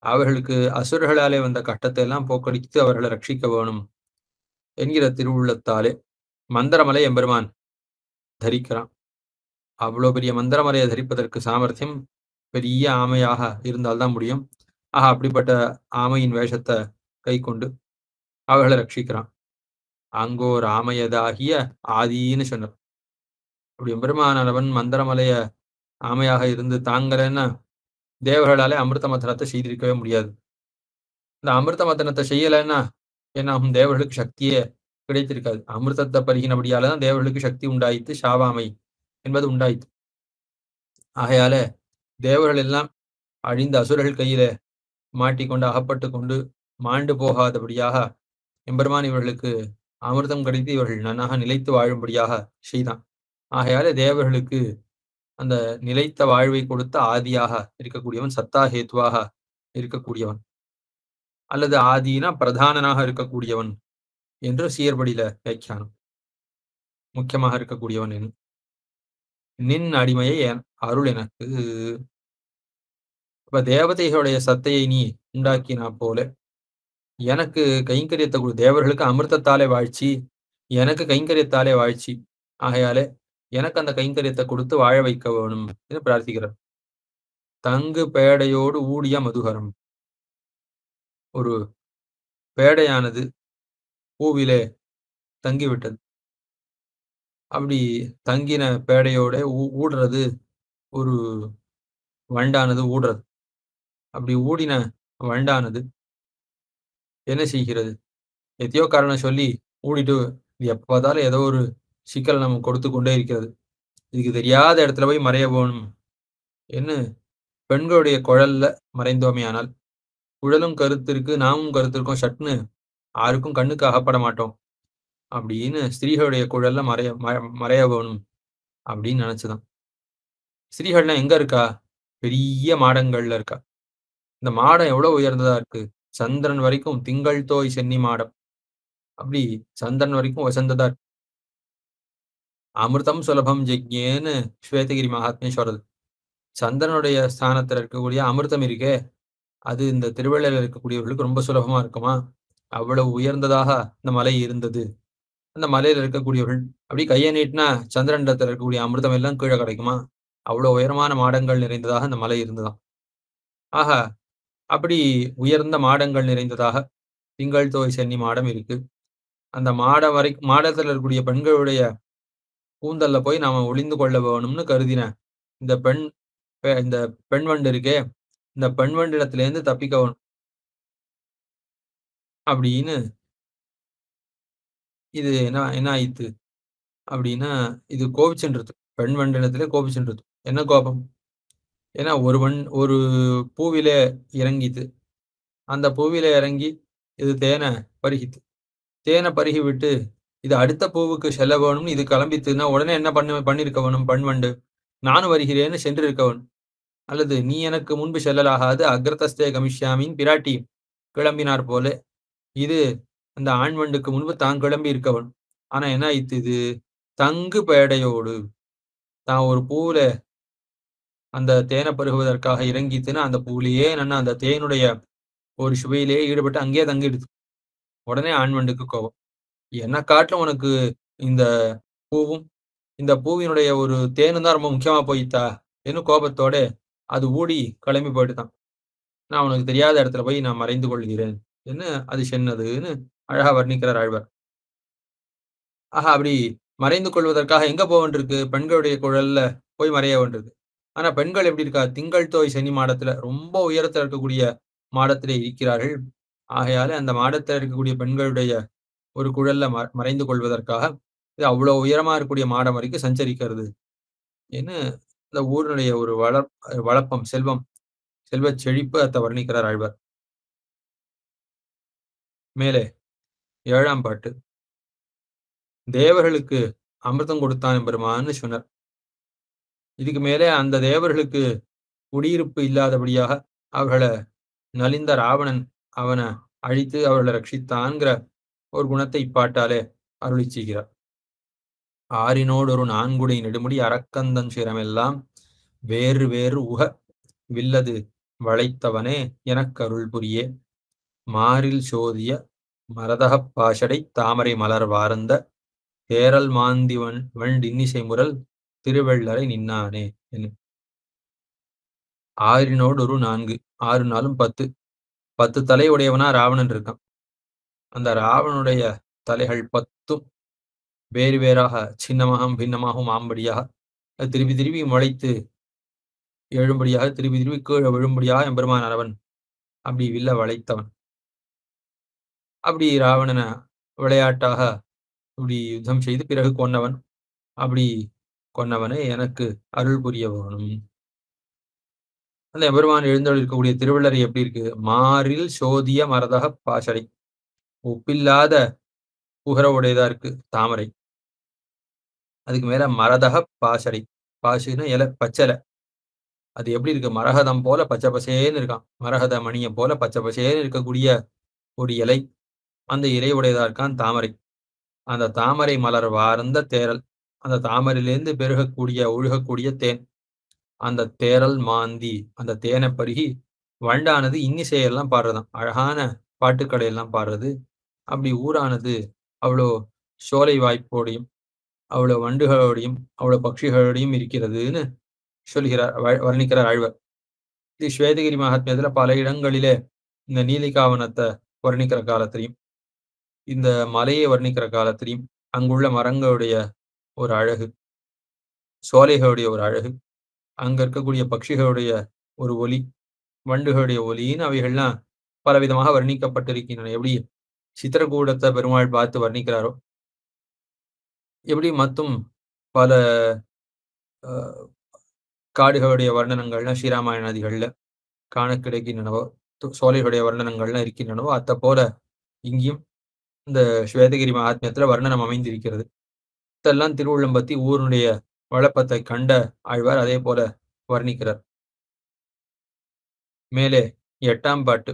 அவர்களுக்கு அசுரர்களாலே வந்த கட்டத்தை எல்லாம் போக்கடித்து அவர்களை ரட்சிக்க வேணும் என்கிற திருவுள்ளத்தாலே மந்தரமலை எம்பெருமான் தரிக்கிறான். அவ்வளோ பெரிய மந்தரமலையை தரிப்பதற்கு சாமர்த்தியம் பெரிய ஆமையாக இருந்தால்தான் முடியும். அப்படிப்பட்ட ஆமையின் வேஷத்தை கை கொண்டு அவர்களை ரட்சிக்கிறான். அங்கோர் ஆமையதாகிய ஆதின்னு சொன்னார். அப்படி எம்பெருமானவன் மந்திரமலைய ஆமையாக இருந்து தாங்கலைன்னா தேவர்களாலே அமிர்த மதனத்தை செய்திருக்கவே முடியாது. இந்த அமிர்த மதனத்தை செய்யலைன்னா ஏன்னா தேவர்களுக்கு சக்தியே கிடைத்திருக்காது. அமிர்தத்தை பருகினபடியால தான் தேவர்களுக்கு சக்தி உண்டாயித்து, சாவாமை என்பது உண்டாயிற்று. ஆகையால தேவர்கள் எல்லாம் அழிந்த அசுரர்கள் கையில மாட்டிக்கொண்டு அகப்பட்டு கொண்டு மாண்டு போகாதபடியாக எம்பெருமான் இவர்களுக்கு அமிர்தம் கிடைத்து இவர்கள் நன்னாக நிலைத்து வாழும்படியாக செய்தான். ஆகையால தேவர்களுக்கு அந்த நிலைத்த வாழ்வை கொடுத்த ஆதியாக இருக்கக்கூடியவன், சத்தா ஹேத்துவாக இருக்கக்கூடியவன், அல்லது ஆதினா பிரதானனாக இருக்கக்கூடியவன் என்று சீர்படியில வியாக்கியானம். முக்கியமாக இருக்கக்கூடியவன் நின் அடிமையை அருள் எனக்கு. இப்ப தேவதைகளுடைய சத்தையை நீ உண்டாக்கினா போல எனக்கு கைங்கரியத்தை கொடு. தேவர்களுக்கு அமிர்தத்தாலே வாழ்ச்சி, எனக்கு கைங்கரியத்தாலே வாழ்ச்சி. ஆகையாலே எனக்கு அந்த கைங்கரியத்தை கொடுத்து வாழ வைக்க வேணும் என்று பிரார்த்திக்கிறார். தங்கு பேடையோடு ஊடிய மதுகரம். ஒரு பேடையானது பூவிலே தங்கிவிட்டது. அப்படி தங்கின பேடையோட ஊடுறது ஒரு வண்டானது ஊடுறது. அப்படி ஊடின வண்டானது என்ன செய்கிறது? எத்தையோ காரணம் சொல்லி ஊடிட்டு எப்ப பார்த்தாலும் ஏதோ ஒரு சிக்கல் நம்ம கொடுத்து கொண்டே இருக்கிறது. இதுக்கு தெரியாத இடத்துல போய் மறைய வேணும் என்று பெண்களுடைய குழல்ல மறைந்தோமையானால் குழலும் கருத்திருக்கு, நாமும் கருத்திருக்கோம், சட்னு யாருக்கும் கண்ணுக்கு அகப்பட மாட்டோம் அப்படின்னு ஸ்திரீகளுடைய குழல்ல மறைய வேணும் அப்படின்னு நினைச்சுதான். ஸ்திரீகள்லாம் எங்க இருக்கா? பெரிய மாடங்கள்ல இருக்கா. இந்த மாடம் எவ்வளவு உயர்ந்ததா இருக்கு? சந்திரன் வரைக்கும் திங்கள் தோய் சென்னி மாடம். அப்படி சந்திரன் வரைக்கும் உசந்ததா இருக்கு. அமிர்தம் சுலபம் ஜெக்ஞேன்னு ஸ்வேதகிரி மகாத்மே சொல்றது. சந்திரனுடைய ஸ்தானத்துல இருக்கக்கூடிய அமிர்தம் இருக்கே, அது இந்த திருவள்ளையில இருக்கக்கூடியவர்களுக்கு ரொம்ப சுலபமா இருக்குமா? அவ்வளவு உயர்ந்ததாக இந்த மலை இருந்தது. அந்த மலையில இருக்கக்கூடியவர்கள் அப்படி கையை நீட்டினா சந்திரண்டத்துல இருக்கக்கூடிய அமிர்தம் எல்லாம் கீழே கிடைக்குமா? அவ்வளவு உயரமான மாடங்கள் நிறைந்ததாக அந்த மலை இருந்ததாம். ஆக அப்படி உயர்ந்த மாடங்கள் நிறைந்ததாக திங்கள் தோய் சென்னி மாடம் இருக்கு. அந்த மாடத்துல இருக்கக்கூடிய பெண்களுடைய கூந்தல்ல போய் நாம ஒளிந்து கொள்ள வேணும்னு கருதின இந்த பெண் வண்டு இருக்கே, இந்த பெண் வண்டிடத்துல இருந்து தப்பிக்க வேணும் அப்படின்னு இது என்ன ஆயித்து அப்படின்னா, இது கோபிச்சுன்றது. பெண் வண்டிடத்திலே கோபிச்சுன்றது. என்ன கோபம்? ஏன்னா ஒரு பூவிலே இறங்கித்து. அந்த பூவிலே இறங்கி இது தேனை பருகித்து. தேனை பருகி விட்டு இது அடுத்த பூவுக்கு செல்ல வேணும்னு இது கிளம்பித்துன்னா உடனே என்ன பண்ணிருக்க வேணும்? பெண்வண்டு நானும் வருகிறேன்னு சென்று இருக்கவன். அல்லது நீ எனக்கு முன்பு செல்லலாகாது, அக்ரதஸ்தே கமிஷ்யாமின் பிராட்டி கிளம்பினார் போல இது அந்த ஆண்வண்டுக்கு முன்பு தான் கிளம்பி இருக்கவன். ஆனா என்ன ஆயித்து? இது தங்கு பேடையோடு தான் ஒரு பூவுல அந்த தேனை பருகுவதற்காக இறங்கித்துன்னா அந்த பூவிலேயே நான் அந்த தேனுடைய ஒரு சுவையிலேயே ஈடுபட்டு அங்கேயே தங்கிடுது. உடனே ஆண்வண்டுக்கு கோபம். என்ன காட்டிலும் உனக்கு இந்த பூவும் இந்த பூவினுடைய ஒரு தேனும் தான் ரொம்ப முக்கியமா போயிட்டா என்று கோபத்தோட அது ஊடி கிளம்பி போயிட்டுதான். நான் உனக்கு தெரியாத இடத்துல போய் நான் மறைந்து கொள்கிறேன் என்ன அது சென்னதுன்னு அழகா வர்ணிக்கிறார் ஆழ்வார். ஆஹா அப்படி மறைந்து கொள்வதற்காக எங்க போக வேண்டியிருக்கு? பெண்களுடைய குழல்ல போய் மறைய வேண்டியிருக்கு. ஆனா பெண்கள் எப்படி இருக்கா? திங்கள் தோய் சனி மாடத்துல ரொம்ப உயரத்துல இருக்கக்கூடிய மாடத்திலே இருக்கிறார்கள். ஆகையால அந்த மாடத்துல இருக்கக்கூடிய பெண்களுடைய ஒரு குழல்ல மறைந்து கொள்வதற்காக இது அவ்வளவு உயரமா இருக்கக்கூடிய மாடம் வரைக்கும் சஞ்சரிக்கிறது என்று இந்த ஊரினுடைய ஒரு வளப்பம் செல்வ செழிப்பு அத்தை வர்ணிக்கிறார் ஆழ்வார். மேலே 7ஆம் பாட்டு. தேவர்களுக்கு அமிர்தம் கொடுத்தான் எம்பெருமான்னு சொன்னார். இதுக்கு மேலே அந்த தேவர்களுக்கு குடியிருப்பு இல்லாதபடியாக அவர்களை நலிந்த ராவணன் அவனை அழித்து அவர்களை ரட்சித்தான்கிற ஒரு குணத்தை இப்பாட்டாலே அருளி செய்கிறார். ஆறினோடு ஒரு 4 நெடுமுடி அரக்கந்தன் சிரமெல்லாம் வேறு வேறு உக வில்லது வளைத்தவனே எனக்கு அருள் புரியே, மாறில் சோதிய மரதகப் பாஷடை தாமரை மலர் வார்ந்த தேரல் மாந்தி வண்டின்னிசை முரல் திருவள்ளரை நின்னானே. 6 ஒரு 4 6 4 10 10 தலை உடையவனா ராவணன் இருக்கான். அந்த ராவணனுடைய தலைகள் 10ம் வேறு வேறாக சின்னமாகவும் பின்னமாகவும் ஆம்படியாக திருப்பி திருப்பி முளைத்து எழும்படியாக திருப்பி திருப்பி கீழே விழும்படியாக எம்பெருமான் அரவன் அப்படி வில்ல வளைத்தவன். அப்படி ராவணன விளையாட்டாக இப்படி யுத்தம் செய்து பிறகு கொன்னவன். அப்படி கொன்னவனை எனக்கு அருள் புரிய வேணும். அந்த எம்பெருமான் எழுந்தருள் இருக்கக்கூடிய திருவள்ளரை எப்படி இருக்கு? மாறில் சோதிய மரதக பாசறை. ஒப்பில்லாத புகர உடையதா இருக்கு தாமரை. அதுக்கு மேல மரதக பாசறை. பாசுன்னா இலை, பச்சை. அது எப்படி இருக்கு? மரகதம் போல பச்சை பசேன்னு இருக்கான். மரகத மணியை போல பச்சை பசேன்னு இருக்கக்கூடிய ஒரு இலை. அந்த இலை உடையதா இருக்கான் தாமரை. அந்த தாமரை மலர் வார்ந்த தேரல். அந்த தாமரையிலேருந்து பெருகக்கூடிய ஒழுகக்கூடிய தேன். அந்த தேரல் மாந்தி அந்த தேனை பருகி வண்டானது இன்னிசையெல்லாம் பாடுறதாம். அழகான பாட்டுக்கடையெல்லாம் பாடுறது. அப்படி ஊரானது அவ்வளோ சோலை வாய்ப்போடையும் அவ்வளோ வண்டுகளோடையும் அவ்வளோ பட்சிகளோடையும் இருக்கிறதுன்னு சொல்கிறார், வர்ணிக்கிறார் ஆழ்வார். இது ஸ்வேதகிரி மகாத்மியத்துல பல இடங்களிலே இந்த நீலிகாவனத்தை வர்ணிக்கிற காலத்திலையும் இந்த மலையை வர்ணிக்கிற காலத்திலையும் அங்குள்ள மரங்களுடைய ஒரு அழகு, சோலைகளுடைய ஒரு அழகு, அங்க இருக்கக்கூடிய பட்சிகளுடைய ஒரு ஒலி, வண்டுகளுடைய ஒலின்னு அவைகள்லாம் பலவிதமாக வர்ணிக்கப்பட்டிருக்கின்றன. எப்படி சித்திரகூடத்தை பெருமாள் பார்த்து வர்ணிக்கிறாரோ, எப்படி மற்றும் பல காடுகளுடைய வர்ணனங்கள்லாம் ஸ்ரீராமாயணாதிகள்ல காண கிடைக்கின்றனவோ, சோலைகளுடைய வர்ணனங்கள்லாம் இருக்கின்றனவோ, அத்த போல இங்கேயும் இந்த ஸ்வேதகிரி மகாத்மியத்துல வர்ணனம் அமைந்திருக்கிறது. இதெல்லாம் திருவுள்ளம்பத்தி ஊருடைய வளப்பத்தை கண்ட ஆழ்வார் அதே போல வர்ணிக்கிறார். மேலே 8ஆம் பாட்டு.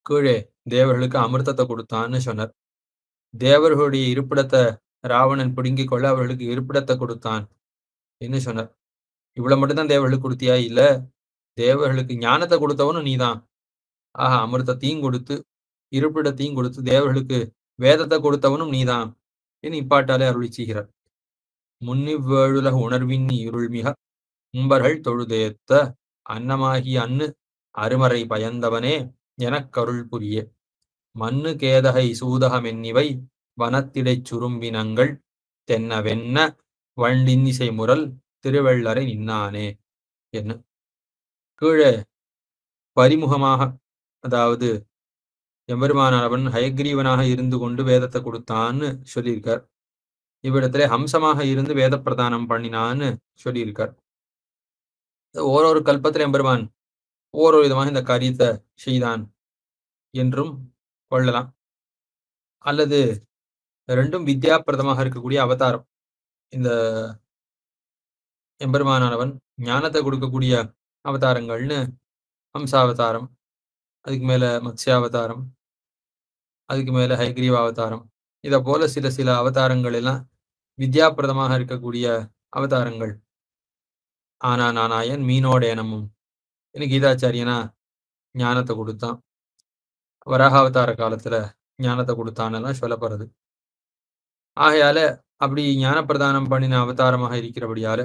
கீழே தேவர்களுக்கு அமிர்தத்தை கொடுத்தான்னு சொன்னார். தேவர்களுடைய இருப்பிடத்தை ராவணன் பிடுங்கிக் கொள்ள அவர்களுக்கு இருப்பிடத்தை கொடுத்தான் என்று சொன்னார். இவ்வளவு மட்டும்தான் தேவர்களுக்கு கொடுத்தியா? இல்ல, தேவர்களுக்கு ஞானத்தை கொடுத்தவனும் நீதான். ஆஹா, அமிர்தத்தையும் கொடுத்து இருப்பிடத்தையும் கொடுத்து தேவர்களுக்கு வேதத்தை கொடுத்தவனும் நீதான் என்று இப்பாட்டாலே அருளி செய்கிறார். முன்னிவ்வேழுலக உணர்வின் இருள்மிக உம்பர்கள் தொழுதேத்த அன்னமாகி அன்னு அருமறை பயந்தவனே எனக்கருள் புரிய மண்ணு கேதகை சூதகமென்னிவை வனத்திடைச் சுரும்பினங்கள் தென்ன வென்ன வண்டின்னிசை முரல் திருவள்ளரை நின்னானே என்ன. கீழே பரிமுகமாக, அதாவது எம்பெருமானவன் ஹயக்ரீவனாக இருந்து கொண்டு வேதத்தை கொடுத்தான்னு சொல்லியிருக்கார். இவ்விடத்திலே ஹம்சமாக இருந்து வேத பிரதானம் பண்ணினான்னு சொல்லியிருக்கார். ஓரொரு கல்பத்தில் எம்பெருமான் ஓரொரு விதமாக இந்த காரியத்தை செய்தான் என்றும் கொள்ளலாம். அல்லது ரெண்டும் வித்யாபிரதமாக இருக்கக்கூடிய அவதாரம். இந்த எம்பெருமானவன் ஞானத்தை கொடுக்கக்கூடிய அவதாரங்கள்னு ஹம்சாவதாரம், அதுக்கு மேல மத்ஸ்யாவதாரம், அதுக்கு மேல ஹயக்ரீவ அவதாரம், இதை போல சில சில அவதாரங்கள் எல்லாம் வித்யாபிரதமாக இருக்கக்கூடிய அவதாரங்கள். ஆனா நானாயன் மீனோடேனமும் எனக்கு கீதாச்சாரியனா ஞானத்தை கொடுத்தான். வராகாவதார காலத்துல ஞானத்தை கொடுத்தான்னு சொல்லப்படுறது. ஆகையால அப்படி ஞான பிரதானம் பண்ணின அவதாரமாக இருக்கிறபடியால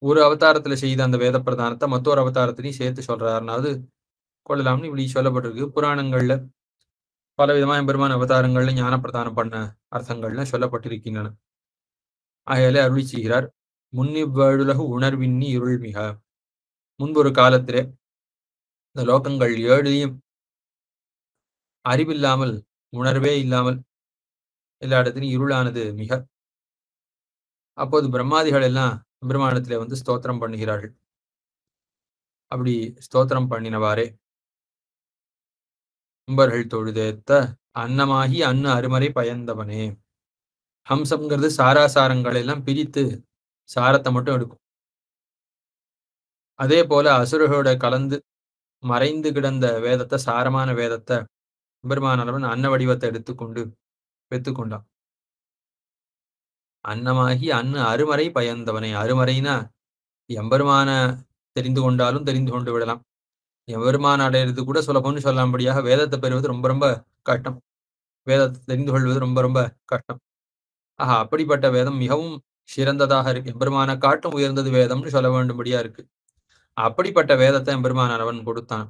ஒரு அவதாரத்துல செய்த அந்த வேத பிரதானத்தை மற்றொரு அவதாரத்திலையும் சேர்த்து சொல்றாருனாவது கொள்ளலாம்னு இப்படி சொல்லப்பட்டிருக்கு. புராணங்கள்ல பல விதமான பெருமான அவதாரங்கள்ல ஞான பிரதானம் பண்ண அர்த்தங்கள்லாம் சொல்லப்பட்டிருக்கின்றன. ஆகையாலே அருளி செய்கிறார். முன்னிவ்வேழுலகு உணர்வின்னி இருள் மிக. முன்பொரு காலத்திலே இந்த லோகங்கள் 7 அறிவில்லாமல், உணர்வே இல்லாமல் எல்லா இடத்திலும் இருளானது மிக. அப்போது பிரம்மாதிகள் எல்லாம் பிரம்மாண்டத்திலே வந்து ஸ்தோத்திரம் பண்ணுகிறார்கள். அப்படி ஸ்தோத்திரம் பண்ணினவாறே கும்பர்கள் தொழுதேத்த அன்னமாகி அன்னு அருமறை பயந்தவனே. ஹம்சம்ங்கிறது சாராசாரங்களை எல்லாம் பிரித்து சாரத்தை மட்டும் எடுக்கும். அதே போல அசுரர்களோட கலந்து மறைந்து கிடந்த வேதத்தை, சாரமான வேதத்தை எம்பெருமானவன் அன்ன வடிவத்தை எடுத்துக்கொண்டு பெற்றுக்கொண்டான். அன்னமாகி அன்னு அருமறை பயந்தவனே. அருமறைனா எம்பெருமான தெரிந்து கொண்டாலும் தெரிந்து கொண்டு விடலாம். எம்பெருமான அடையிறது கூட சுலபம்னு சொல்லாம்படியாக வேதத்தை பெறுவது ரொம்ப ரொம்ப கஷ்டம். வேதத்தை தெரிந்து கொள்வது ரொம்ப ரொம்ப கஷ்டம். ஆஹா, அப்படிப்பட்ட வேதம் மிகவும் சிறந்ததாக இருக்கு. எம்பெருமான காட்டும் உயர்ந்தது வேதம்னு சொல்ல வேண்டும்படியா இருக்கு. அப்படிப்பட்ட வேதத்தை எம்பெருமானவன் கொடுத்தான்.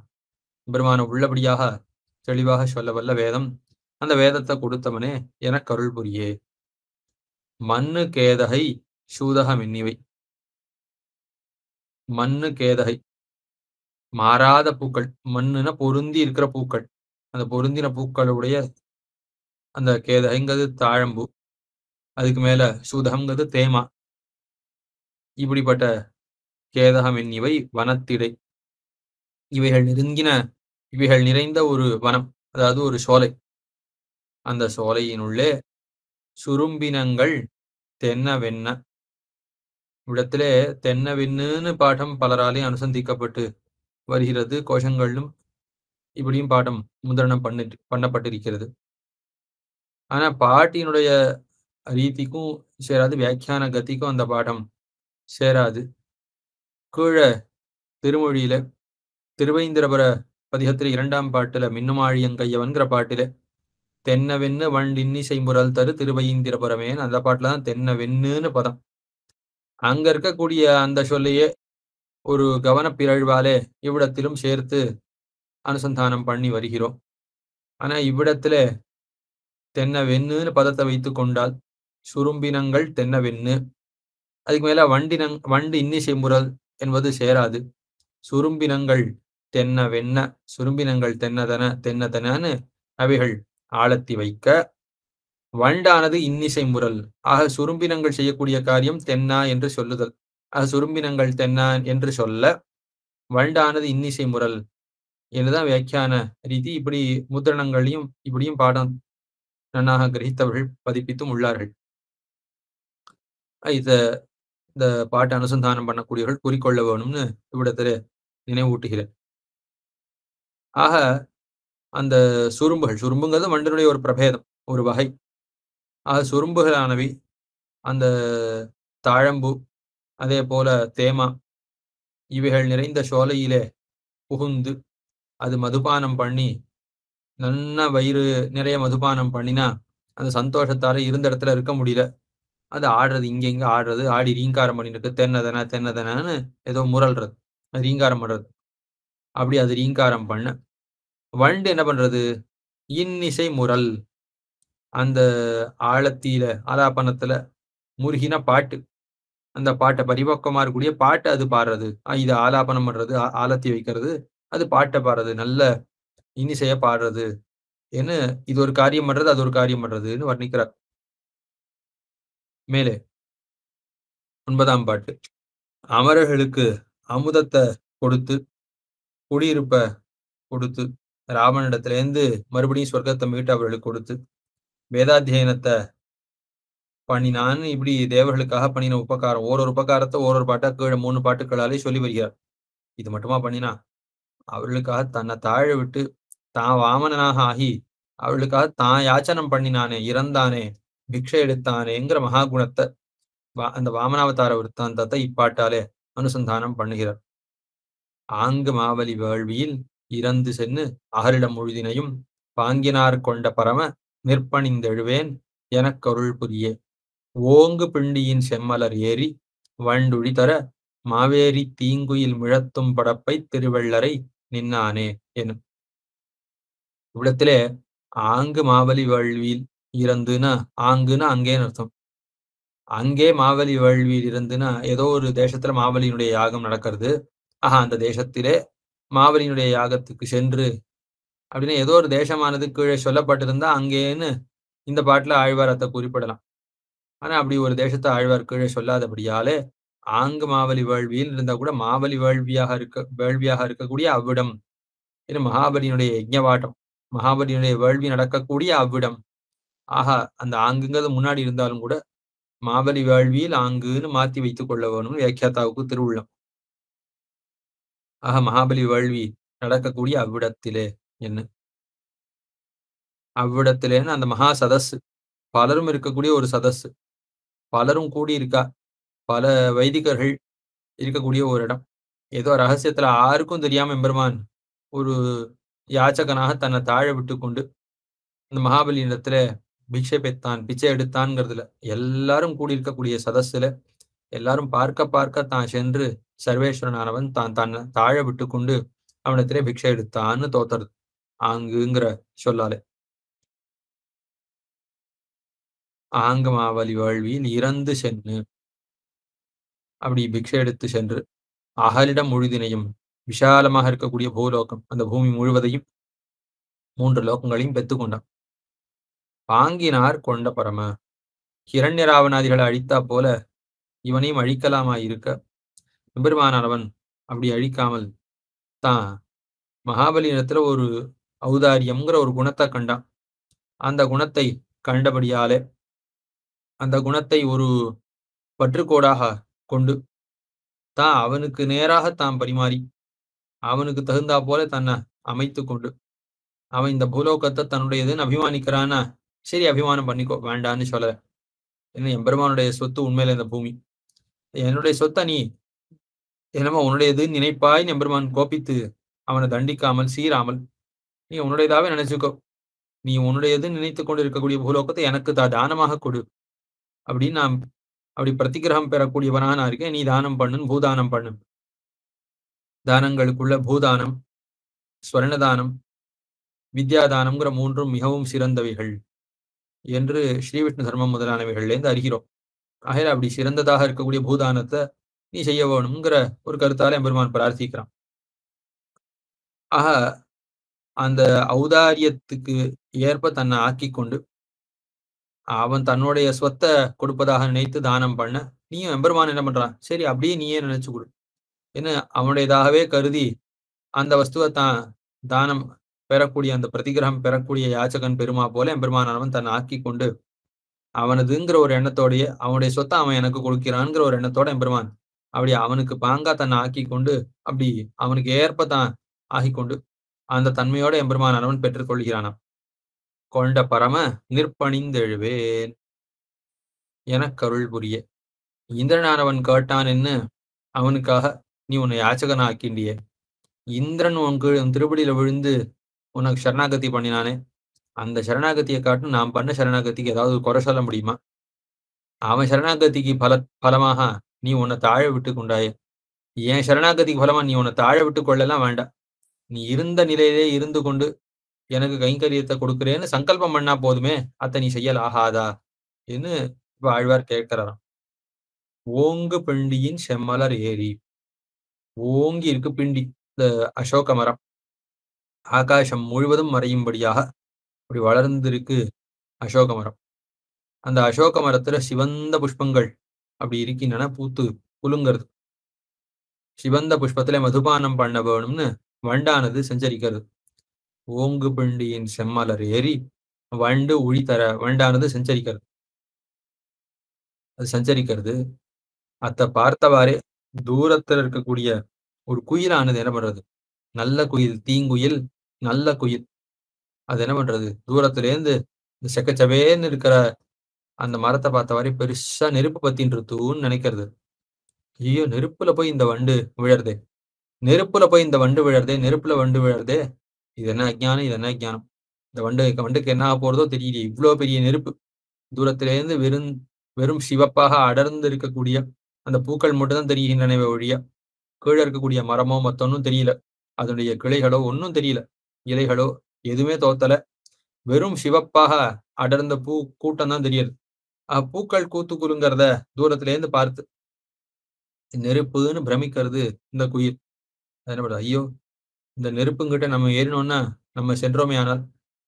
எம்பெருமான உள்ளபடியாக தெளிவாக சொல்ல வல்ல வேதம். அந்த வேதத்தை கொடுத்தவனே எனக்கு அருள் புரியே. மண்ணு கேதகை சூதகம் இன்னிவை. மண்ணு கேதகை மாறாத பூக்கள். மண்ணுனா பொருந்தி இருக்கிற பூக்கள். அந்த பொருந்தின பூக்களுடைய அந்த கேதகைங்கிறது தாழம்பூ. அதுக்கு மேல சூதகம்ங்கிறது தேமா. இப்படிப்பட்ட கேதகம் என்னிவை வனத்திடை. இவைகள் நிறைந்த ஒரு வனம், அதாவது ஒரு சோலை. அந்த சோலையினுள்ளே சுரும்பினங்கள் தென்ன வெண்ண. இவ்விடத்திலே தென்ன வெண்ணுன்னு பாடம் பலராலையும் அனுசந்திக்கப்பட்டு வருகிறது. கோஷங்களிலும் இப்படியும் பாடம் முதிரணம் பண்ணப்பட்டிருக்கிறது. ஆனா பாட்டினுடைய ரீதிக்கும் சேராது, வியாக்கியான கதிக்கும் அந்த பாடம் சேராது. கீழே திருமொழியில திருவைந்திரபுர பதிகத்தில 2ஆம் பாட்டுல மின்னுமாழியங்கையவன்கிற பாட்டில தென்ன வெண்ணு வண்டின்னிசை முரல் தரு திருவைந்திரபுரமேன்னு அந்த பாட்டுல தான் தென்ன வெண்ணுன்னு பதம். அங்க இருக்கக்கூடிய அந்த சொல்லையே ஒரு கவனப்பிறழ்வாலே இவ்விடத்திலும் சேர்த்து அனுசந்தானம் பண்ணி வருகிறோம். ஆனா இவ்விடத்துல தென்ன வெண்ணுன்னு பதத்தை வைத்து கொண்டால் சுரும்பினங்கள் தென்ன வெண்ணு, அதுக்கு மேல வண்டு இன்னிசை முரல் என்பது சேராது. சுரும்பினங்கள் தென்ன வெண்ண, சுரும்பினங்கள் தென்னதனன்னு அவைகள் ஆழத்தி வைக்க, வண்டானது இன்னிசை முரல். ஆக சுரும்பினங்கள் செய்யக்கூடிய காரியம் தென்னா என்று சொல்லுதல். ஆக சுரும்பினங்கள் தென்னா என்று சொல்ல, வண்டானது இன்னிசை முரல் என்றுதான் வியாக்கியான ரீதி. இப்படி முத்திரணங்களையும் இப்படியும் பாடம் நன்னாக கிரகித்தவர்கள் பதிப்பித்தும் உள்ளார்கள். இந்த பாட்டை அனுசந்தானம் பண்ணக்கூடியவர்கள் குறிக்கொள்ள வேணும்னு இவ்விடத்துல நினைவூட்டுகிறேன். ஆக அந்த சுரும்புங்கிறது வண்டினுடைய ஒரு பிரபேதம், ஒரு வகை. ஆக சுரும்புகளானவை அந்த தாழம்பூ, அதே போல தேமா, இவைகள் நிறைந்த சோலையிலே புகுந்து அது மதுபானம் பண்ணி நல்ல வயிறு நிறைய மதுபானம் பண்ணினா அந்த சந்தோஷத்தால இருந்த இடத்துல இருக்க முடியல. அது ஆடுறது, இங்க ஆடுறது, ஆடி ரீங்காரம் பண்ணிட்டு தென்னதனன்னு ஏதோ முரல்றது, ரீங்காரம் பண்றது. அப்படி அது ரீங்காரம் பண்ண வண்டு என்ன பண்றது? இன்னிசை முரல். அந்த ஆழத்தில ஆலாபனத்துல முருகின பாட்டு, அந்த பாட்டை பரிபக்குவமா இருக்கக்கூடிய பாட்டை அது பாடுறது. இது ஆலாபனம் பண்றது, ஆலத்தி வைக்கிறது, அது பாட்டை பாடுறது, நல்ல இன்னிசைய பாடுறது என்ன. இது ஒரு காரியம் பண்றது, அது ஒரு காரியம் பண்றதுன்னு வர்ணிக்கிறார். மேலே 9ஆம் பாட்டு. அமரர்களுக்கு அமுதத்தை கொடுத்து, குடியிருப்ப கொடுத்து, ராவணிடத்திலேருந்து மறுபடியும் சொர்க்கத்தை மீட்டு அவர்களுக்கு கொடுத்து, வேதாத்தியனத்தை பண்ணினான்னு இப்படி தேவர்களுக்காக பண்ணின உபகாரம், ஓரொரு உபகாரத்தை ஓரொரு பாட்டா கீழே 3 பாட்டுக்களாலே சொல்லி வருகிறார். இது மட்டுமா பண்ணினா? அவர்களுக்காக தன்னை தாழ விட்டு தான் வாமனனாக ஆகி அவர்களுக்காக தான் யாச்சனம் பண்ணினானே, இறந்தானே, பிக்ஷை எடுத்தானேங்கிற மகாகுணத்தை அந்த வாமனாவதார விற்த்தாந்தத்தை இப்பாட்டாலே அனுசந்தானம் பண்ணுகிறார். ஆங்கு மாவலி வேள்வியில் இறந்து சென்னு அகரிடம் முழுதினையும் பாங்கினார் கொண்ட பரம நிற்பணிந்தெழுவேன் எனக்கருள் புரியே. ஓங்கு பிண்டியின் செம்மலர் ஏறி வண்டுழி தர மாவேரி தீங்குயில் மிழத்தும் படப்பை திருவள்ளரை நின்னானே எனும். இவ்விடத்திலே ஆங்கு மாவலி வேள்வியில் இறந்துனா, ஆங்குனா அங்கேன்னு அர்த்தம். அங்கே மாவலி வேள்வியில் இருந்துன்னா ஏதோ ஒரு தேசத்துல மாவலியினுடைய யாகம் நடக்கிறது. அந்த தேசத்திலே மாவலியினுடைய யாகத்துக்கு சென்று அப்படின்னா ஏதோ ஒரு தேசமானது கீழே சொல்லப்பட்டிருந்தா அங்கேன்னு இந்த பாட்டுல ஆழ்வாரத்தை குறிப்பிடலாம். ஆனா அப்படி ஒரு தேசத்தை ஆழ்வார் கீழே சொல்லாதபடியாலே ஆங்கு மாவலி வேள்வியில் இருந்தா கூட மாவலி வேள்வியாக இருக்கக்கூடிய அவ்விடம், இது மகாபலியினுடைய யஜ்ஞவாட்டம், மகாபலியினுடைய வேள்வி நடக்கக்கூடிய அவ்விடம். அந்த ஆங்குங்கிறது முன்னாடி இருந்தாலும் கூட மாவலி வேள்வியில் ஆங்குன்னு மாத்தி வைத்துக் கொள்ள வேணும்னு வியாக்கியாத்தாவுக்கு திருவுள்ளம். மகாபலி வேள்வி நடக்கக்கூடிய அவ்விடத்திலே என்ன, அவ்விடத்திலேன்னு அந்த மகா சதஸ், பலரும் இருக்கக்கூடிய ஒரு சதஸ், பலரும் கூடி இருக்கா, பல வைதிகர்கள் இருக்கக்கூடிய ஒரு இடம். ஏதோ ரகசியத்துல யாருக்கும் தெரியாம எம்பெருமான் ஒரு யாச்சகனாக தன்னை தாழ விட்டு கொண்டு இந்த மகாபலி இடத்துல பிக்ஷை பெத்தான், பிச்சை எடுத்தான்ங்கிறதுல எல்லாரும் கூடியிருக்கக்கூடிய சதஸ்ல எல்லாரும் பார்க்க தான் சென்று சர்வேஸ்வரனானவன் தான் தன்னை தாழ விட்டு கொண்டு அவனிடத்திலே பிக்ஷை எடுத்தான்னு தோத்துறது ஆங்குங்கிற சொல்லாலே. ஆங்கமாவலி வேள்வியில் இறந்து சென்று அப்படி பிக்ஷை எடுத்து சென்று அகலிடம் முழுதினையும் விஷாலமாக இருக்கக்கூடிய பூலோகம் அந்த பூமி முழுவதையும் 3 லோகங்களையும் பெற்றுக்கொண்டான். பாங்கினார் கொண்ட பரம ஹிரண்யராவணாதிகளை அழித்தா போல இவனையும் அழிக்கலாமாயிருக்க எம்பெருமானவன் அப்படி அழிக்காமல் தான் மகாபலி இடத்துல ஒரு ஔதாரியம்ங்கிற ஒரு குணத்தை கண்டான். அந்த குணத்தை கண்டபடியாலே அந்த குணத்தை ஒரு பற்றுக்கோடாக கொண்டு தான் அவனுக்கு நேராக தான் பரிமாறி அவனுக்கு தகுந்தா போல தன்னை அமைத்து கொண்டு அவன் இந்த பூலோகத்தை தன்னுடையதுன்னு அபிமானிக்கிறான்னா சரி அபிமானம் பண்ணிக்கோ வேண்டான்னு சொல்லல. ஏன்னா எம்பெருமானுடைய சொத்து உண்மையில இந்த பூமி என்னுடைய சொத்தை நீ என்னமோ உன்னுடையதுன்னு நினைப்பாய். எம்பெருமான் கோபித்து அவனை தண்டிக்காமல் சீராமல் நீ உன்னுடையதாவே நினைச்சுக்கோ. நீ உன்னுடையதுன்னு நினைத்து கொண்டு இருக்கக்கூடிய பூலோகத்தை எனக்கு தானமாக கொடு அப்படின்னு நான் அப்படி பிரதிகிரகம் பெறக்கூடியவனா நான் இருக்கேன். நீ தானம் பண்ணுன்னு பூதானம் பண்ணு. தானங்களுக்குள்ள பூதானம் ஸ்வர்ணதானம் வித்யாதானம்ங்கிற 3ம் மிகவும் சிறந்தவைகள் என்று ஸ்ரீவிஷ்ணு தர்மம் முதலானவைகள்லேருந்து அறிகிறோம். ஆகையில அப்படி சிறந்ததாக இருக்கக்கூடிய பூதானத்தை நீ செய்ய வேணுங்கிற ஒரு கருத்தால எம்பெருமான் பிரார்த்திக்கிறான். ஆக அந்த ஔதாரியத்துக்கு ஏற்ப தன்னை ஆக்கி கொண்டு அவன் தன்னுடைய சொத்தை கொடுப்பதாக நினைத்து தானம் பண்ண நீயும் எம்பெருமான் என்ன பண்றான் சரி அப்படியே நீயே நினைச்சு கொடு என்ன அவனுடையதாகவே கருதி அந்த வஸ்துவை தான் தானம் பெறக்கூடிய அந்த பிரதிகிரகம் பெறக்கூடிய யாச்சகன் பெருமா போல எம்பெருமானவன் தன்னை ஆக்கி கொண்டு அவனதுங்கிற ஒரு எண்ணத்தோடைய அவனுடைய சொத்தை அவன் எனக்கு கொடுக்கிறான்ங்கிற ஒரு எண்ணத்தோட எம்பெருமான் அப்படி அவனுக்கு பாங்கா தன்னை ஆக்கி கொண்டு அப்படி அவனுக்கு ஏற்ப தான் ஆகிக்கொண்டு அந்த தன்மையோட எம்பெருமானவன் பெற்றுக்கொள்கிறானாம். கொண்ட பரம நிற்பணிந்தெழுவேன் எனக்கருள் புரிய இந்திரனானவன் கேட்டான்னு அவனுக்காக நீ உன்னை யாச்சகன் ஆக்கிண்டியே. இந்திரன் உன் திருப்படியில விழுந்து உனக்கு சரணாகதி பண்ணினானே அந்த சரணாகதியை காட்டும் நாம் பண்ண சரணாகதிக்கு ஏதாவது குறை சொல்ல முடியுமா? அவன் சரணாகதிக்கு பலமாக நீ உன்னை தாழ விட்டு கொண்டாயே. என் சரணாகதிக்கு பலமா நீ உன்னை தாழ விட்டு கொள்ளலாம் வேண்டாம். நீ இருந்த நிலையிலே இருந்து கொண்டு எனக்கு கைங்கரியத்தை கொடுக்கிறேன்னு சங்கல்பம் பண்ணா போதுமே அத்தை நீ செய்யல் ஆகாதா என்று இப்ப ஆழ்வார் கேட்கிறாராம். ஓங்கு பிண்டியின் செம்மலர் ஏரி ஓங்கி இருக்கு பிண்டி இந்த அசோக மரம் ஆகாசம் முழுவதும் மறையும்படியாக அப்படி வளர்ந்திருக்கு அசோக மரம். அந்த அசோக மரத்துல சிவந்த புஷ்பங்கள் அப்படி இருக்கின்றன பூத்து குலுங்கிறது. சிவந்த புஷ்பத்துல மதுபானம் பண்ண வேணும்னு வண்டானது சஞ்சரிக்கிறது. ஓங்கு பிண்டியின் செம்மலர் ஏறி வண்டு உழி தர வண்டானது சஞ்சரிக்கிறது. அது சஞ்சரிக்கிறது அத்தை பார்த்தவாறே தூரத்துல இருக்கக்கூடிய ஒரு குயிலானது என்ன பண்றது நல்ல குயில் தீங்குயில் நல்ல குயில் அது என்ன பண்றது தூரத்திலேருந்து இந்த செக்கச்சவேன்னு இருக்கிற அந்த மரத்தை பார்த்த வரை பெருசா நெருப்பு பத்தின்னு நினைக்கிறது. ஐயோ நெருப்புல போய் இந்த வண்டு விழறதே நெருப்புல போய் இந்த வண்டு விழறதே நெருப்புல வண்டு விழறதே இது என்ன அஜ்ஞானம் இது என்ன அஜ்ஞானம் இந்த வண்டுக்கு என்ன ஆக போறதோ தெரியலையே. இவ்வளவு பெரிய நெருப்பு தூரத்திலேருந்து வெறும் சிவப்பாக அடர்ந்து இருக்கக்கூடிய அந்த பூக்கள் மட்டும்தான் தெரிகின்றனவே ஒழிய கீழே இருக்கக்கூடிய மரமோ மத்தொன்னும் தெரியல. அதனுடைய கிளைகளோ ஒன்னும் தெரியல. இலைகளோ எதுவுமே தோத்தல. வெறும் சிவப்பாக அடர்ந்த பூ கூட்டம் தான் தெரியுது. பூக்கள் கூத்து குலுங்கிறத தூரத்திலேருந்து பார்த்து நெருப்புன்னு பிரமிக்கிறது இந்த குயில். என்ன பண்றது ஐயோ இந்த நெருப்புங்கிட்ட நம்ம ஏறினோம்னா நம்ம சென்றோமே ஆனால்